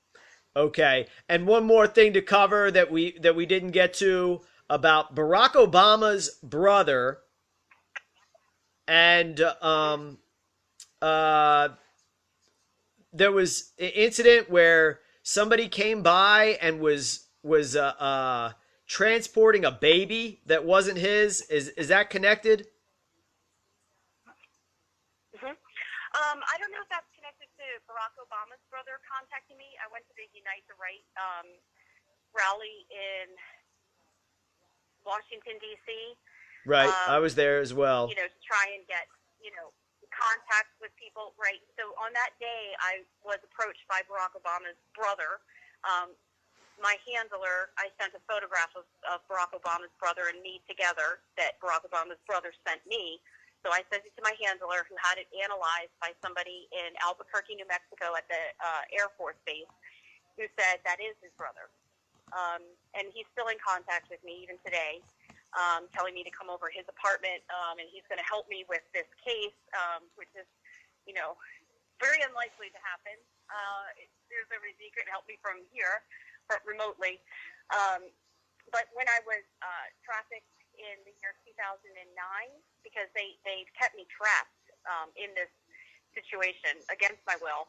Okay. And one more thing to cover that we didn't get to about Barack Obama's brother, and there was an incident where somebody came by and was transporting a baby that wasn't his. Is that connected? I don't know if that's connected to Barack Obama's brother contacting me. I went to the Unite the Right rally in Washington, D.C. Right, I was there as well. You know, to try and get, you know, contact with people. Right. So on that day, I was approached by Barack Obama's brother. My handler, I sent a photograph of Barack Obama's brother and me together that Barack Obama's brother sent me. So I sent it to my handler, who had it analyzed by somebody in Albuquerque, New Mexico at the Air Force Base, who said that is his brother. And he's still in contact with me even today, telling me to come over his apartment, and he's going to help me with this case, which is, you know, very unlikely to happen. There's a reason he couldn't help me from here, but remotely. But when I was trafficked in the year 2009 because they kept me trapped in this situation against my will.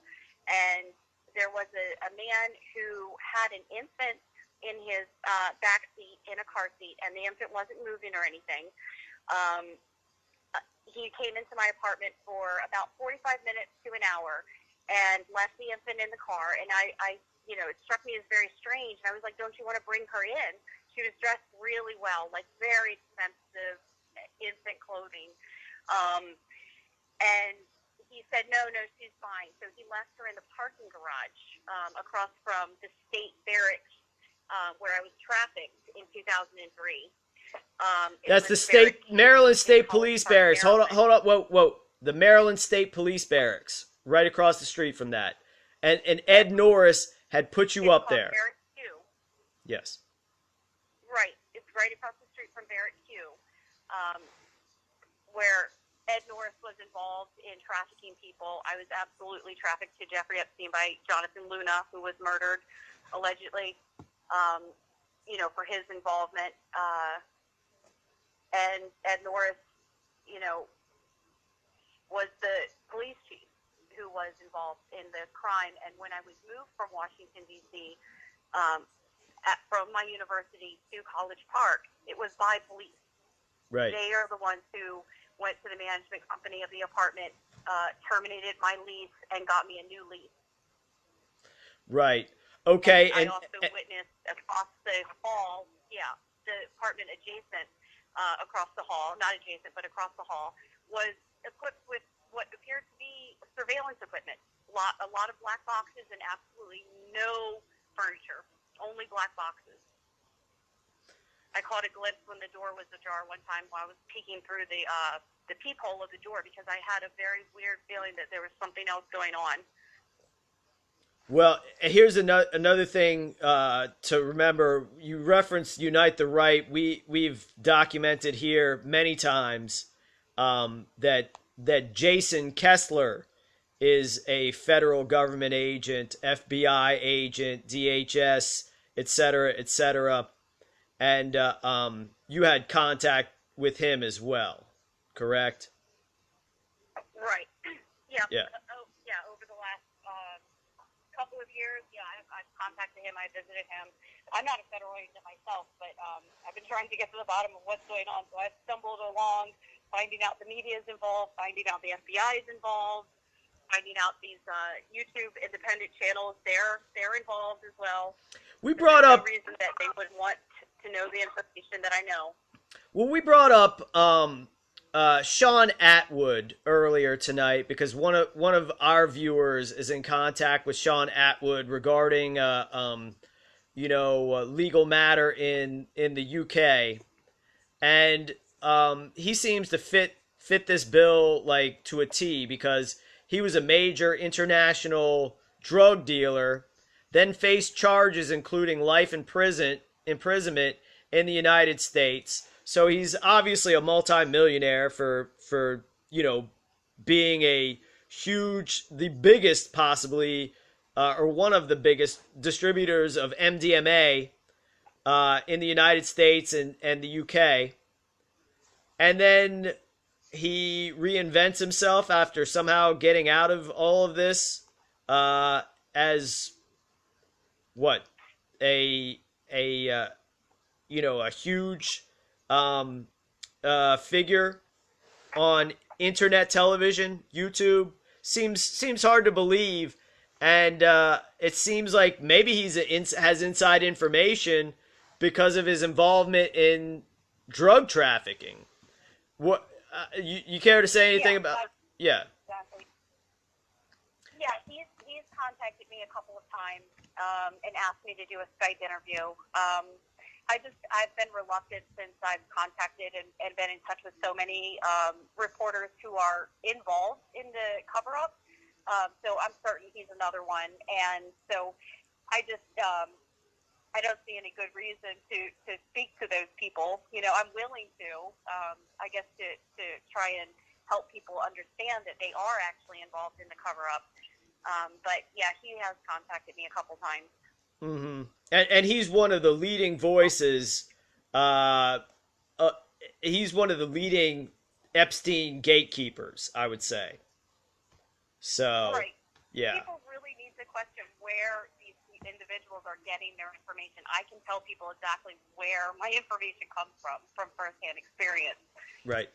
And there was a man who had an infant in his back seat in a car seat, and the infant wasn't moving or anything. He came into my apartment for about 45 minutes to an hour and left the infant in the car. And I it struck me as very strange. And I was like, don't you want to bring her in? She was dressed really well, like very expensive infant clothing. And he said, no, she's fine. So he left her in the parking garage across from the state barracks where I was trafficked in 2003. That's the Maryland State Police Barracks. Hold up, whoa. The Maryland State Police Barracks, right across the street from that. And Ed Norris had put you up there. Barracks Q. Yes. Right. It's right across the street from Barracks Q, where Ed Norris was involved in trafficking people. I was absolutely trafficked to Jeffrey Epstein by Jonathan Luna, who was murdered, allegedly, for his involvement. And Ed Norris, was the police chief who was involved in the crime. And when I was moved from Washington, D.C., from my university to College Park, it was by police. Right. They are the ones who went to the management company of the apartment, terminated my lease, and got me a new lease. Right. Okay. And I also witnessed across the hall, the apartment adjacent, across the hall, not adjacent, but across the hall, was equipped with what appeared to be surveillance equipment. A lot of black boxes and absolutely no furniture, only black boxes. I caught a glimpse when the door was ajar one time while I was peeking through the peephole of the door because I had a very weird feeling that there was something else going on. Well, here's another thing to remember. You referenced Unite the Right. We've documented here many times that Jason Kessler is a federal government agent, FBI agent, DHS, et cetera, and you had contact with him as well, correct? Right. Yeah. Yeah. Over the last couple of years, I've contacted him. I visited him. I'm not a federal agent myself, but I've been trying to get to the bottom of what's going on. So I've stumbled along, finding out the media is involved, finding out the FBI is involved, finding out these YouTube independent channels, they're involved as well. We brought up no reason that they would want to know the information that I know. Well, we brought up Sean Atwood earlier tonight because one of our viewers is in contact with Sean Atwood regarding legal matter in the UK, and he seems to fit this bill like to a T because he was a major international drug dealer, then faced charges including life imprisonment in the United States. So he's obviously a multi-millionaire for being the biggest possibly or one of the biggest distributors of MDMA in the United States and the UK. And then he reinvents himself after somehow getting out of all of this as what a huge figure on internet television, YouTube. Seems hard to believe, and it seems like maybe has inside information because of his involvement in drug trafficking. What you care to say anything about? Yeah. Exactly. Yeah, he's contacted me a couple of times and asked me to do a Skype interview. I've been reluctant since I've contacted and been in touch with so many reporters who are involved in the cover-up. So I'm certain he's another one. And so I don't see any good reason to speak to those people. I'm willing to, I guess, to try and help people understand that they are actually involved in the cover-up. But yeah, he has contacted me a couple times. Mm-hmm. And he's one of the leading voices he's one of the leading Epstein gatekeepers, I would say. So, Right. yeah. People really need to question where these individuals are getting their information. I can tell people exactly where my information comes from firsthand experience. Right.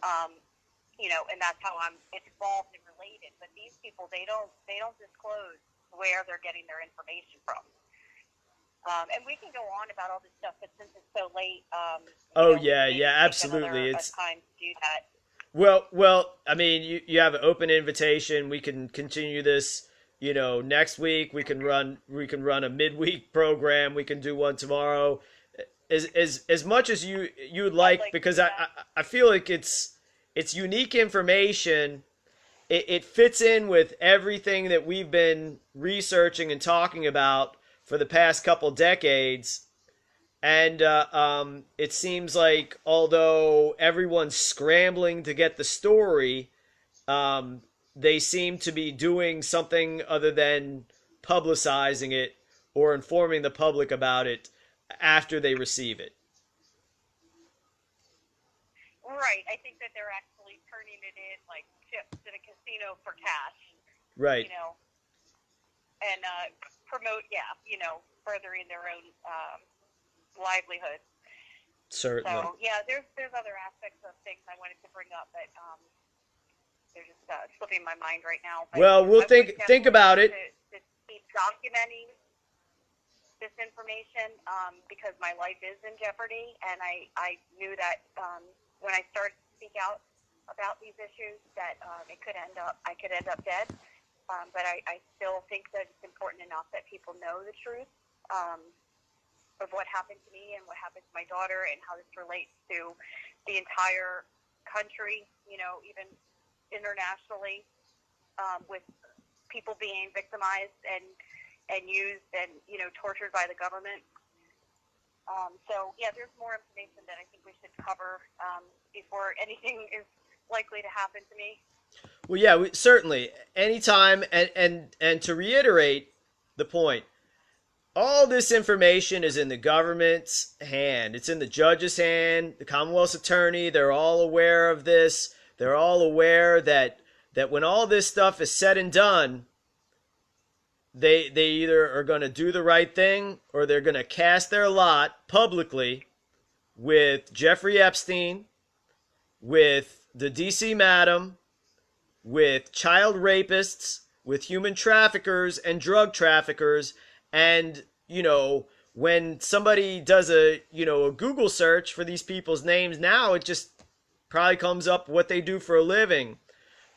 And that's how it's involved and related. But these people, they don't disclose where they're getting their information from. And we can go on about all this stuff, but since it's so late, absolutely. It's time to do that. Well, I mean, you have an open invitation. We can continue this, next week. We can run a midweek program. We can do one tomorrow. As much as you would like, because I feel like it's unique information. It fits in with everything that we've been researching and talking about for the past couple decades. And it seems like although everyone's scrambling to get the story, they seem to be doing something other than publicizing it or informing the public about it after they receive it. Right. I think that they're actually turning it in like chips in a casino for cash. Right. And promote, furthering their own livelihood. Certainly. So, there's other aspects of things I wanted to bring up, but they're just slipping my mind right now. But well, we'll think about it. To keep documenting this information because my life is in jeopardy, and I knew that when I started to speak out about these issues that I could end up dead. But I still think that it's important enough that people know the truth of what happened to me and what happened to my daughter and how this relates to the entire country, even internationally, with people being victimized and used and, tortured by the government. There's more information that I think we should cover before anything is likely to happen to me. Well, yeah, certainly. Anytime, and to reiterate the point, all this information is in the government's hand. It's in the judge's hand, the Commonwealth's attorney. They're all aware of this. They're all aware that when all this stuff is said and done, they either are going to do the right thing or they're going to cast their lot publicly with Jeffrey Epstein, with the DC Madam, with child rapists, with human traffickers and drug traffickers. And, when somebody does a Google search for these people's names now, it just probably comes up what they do for a living.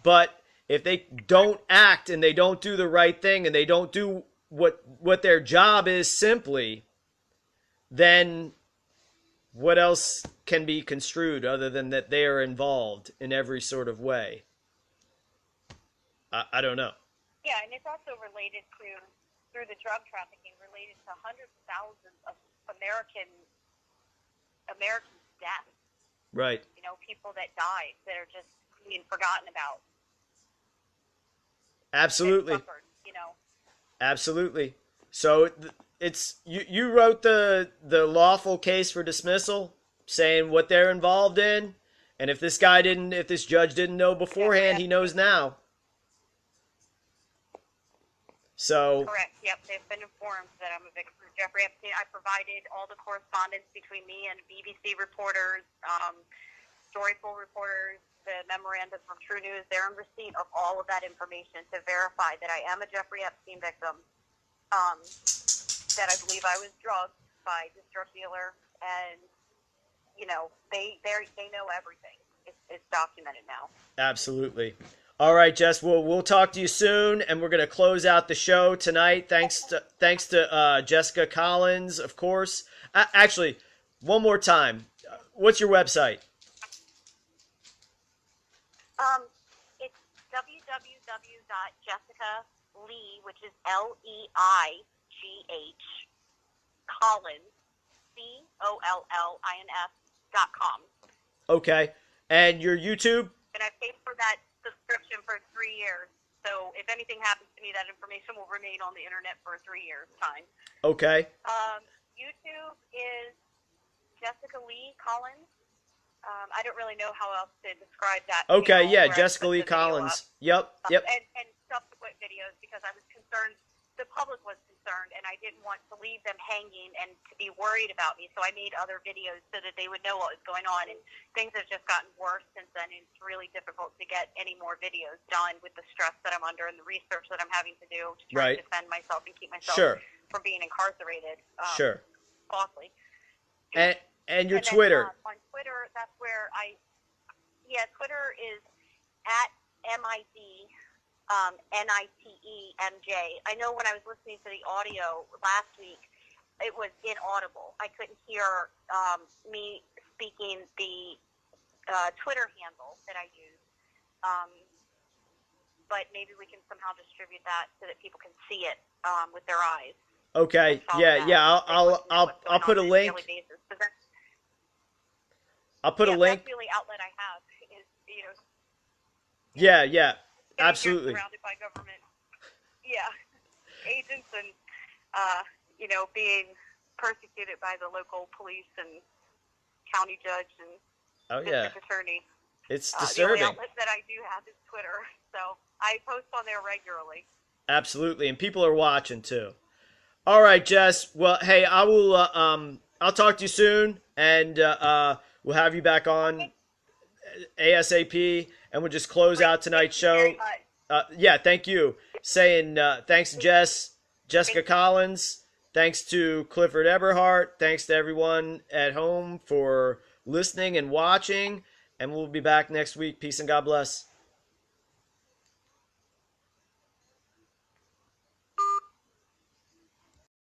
But if they don't act and they don't do the right thing and they don't do what their job is simply, then what else can be construed other than that they are involved in every sort of way? I don't know. Yeah, and it's also related to, through the drug trafficking, related to hundreds of thousands of American deaths. Right. People that died that are just being forgotten about. Absolutely. Suffered, Absolutely. So it's you wrote the lawful case for dismissal, saying what they're involved in, and if this judge didn't know beforehand, he knows now. So correct. Yep, they've been informed that I'm a victim of Jeffrey Epstein. I provided all the correspondence between me and BBC reporters, Storyful reporters, the memorandum from True News. They're in receipt of all of that information to verify that I am a Jeffrey Epstein victim. That I believe I was drugged by this drug dealer, and they know everything. It's documented now. absolutely. All right, Jess. We'll talk to you soon, and we're gonna close out the show tonight. Thanks to Jessica Collins, of course. Actually, one more time. What's your website? It's www.jessicalee, which is LEIGH, Collins, COLLINS.com. Okay. And your YouTube? And I paid for that subscription for 3 years. So if anything happens to me, that information will remain on the internet for 3 years' time. Okay. YouTube is Jessica Lee Collins. I don't really know how else to describe that. Okay, panel yeah, where I Jessica put Lee the video Collins. up. Yep. And subsequent videos, because I was concerned, the public was concerned, and I didn't want to leave them hanging and to be worried about me. So I made other videos so that they would know what was going on. And things have just gotten worse since then. And it's really difficult to get any more videos done with the stress that I'm under and the research that I'm having to do to try to defend myself and keep myself from being incarcerated. Falsely. And your then, Twitter. On Twitter, that's where Twitter is at MID. NITEMJ. I know when I was listening to the audio last week, it was inaudible. I couldn't hear me speaking the Twitter handle that I use. But maybe we can somehow distribute that so that people can see it with their eyes. Okay. Yeah. I'll put a link. I'll put a link. That's the only outlet I have is Yeah. Absolutely. Surrounded by government, agents and, being persecuted by the local police and county judge and district attorney. It's disturbing. The only outlet that I do have is Twitter, so I post on there regularly. Absolutely, and people are watching too. All right, Jess. Well, hey, I will. I'll talk to you soon, and we'll have you back on ASAP, and we'll just close out tonight's show. Thank you. Saying thanks to Jessica Collins. Thanks to Clifford Eberhardt. Thanks to everyone at home for listening and watching. And we'll be back next week. Peace and God bless.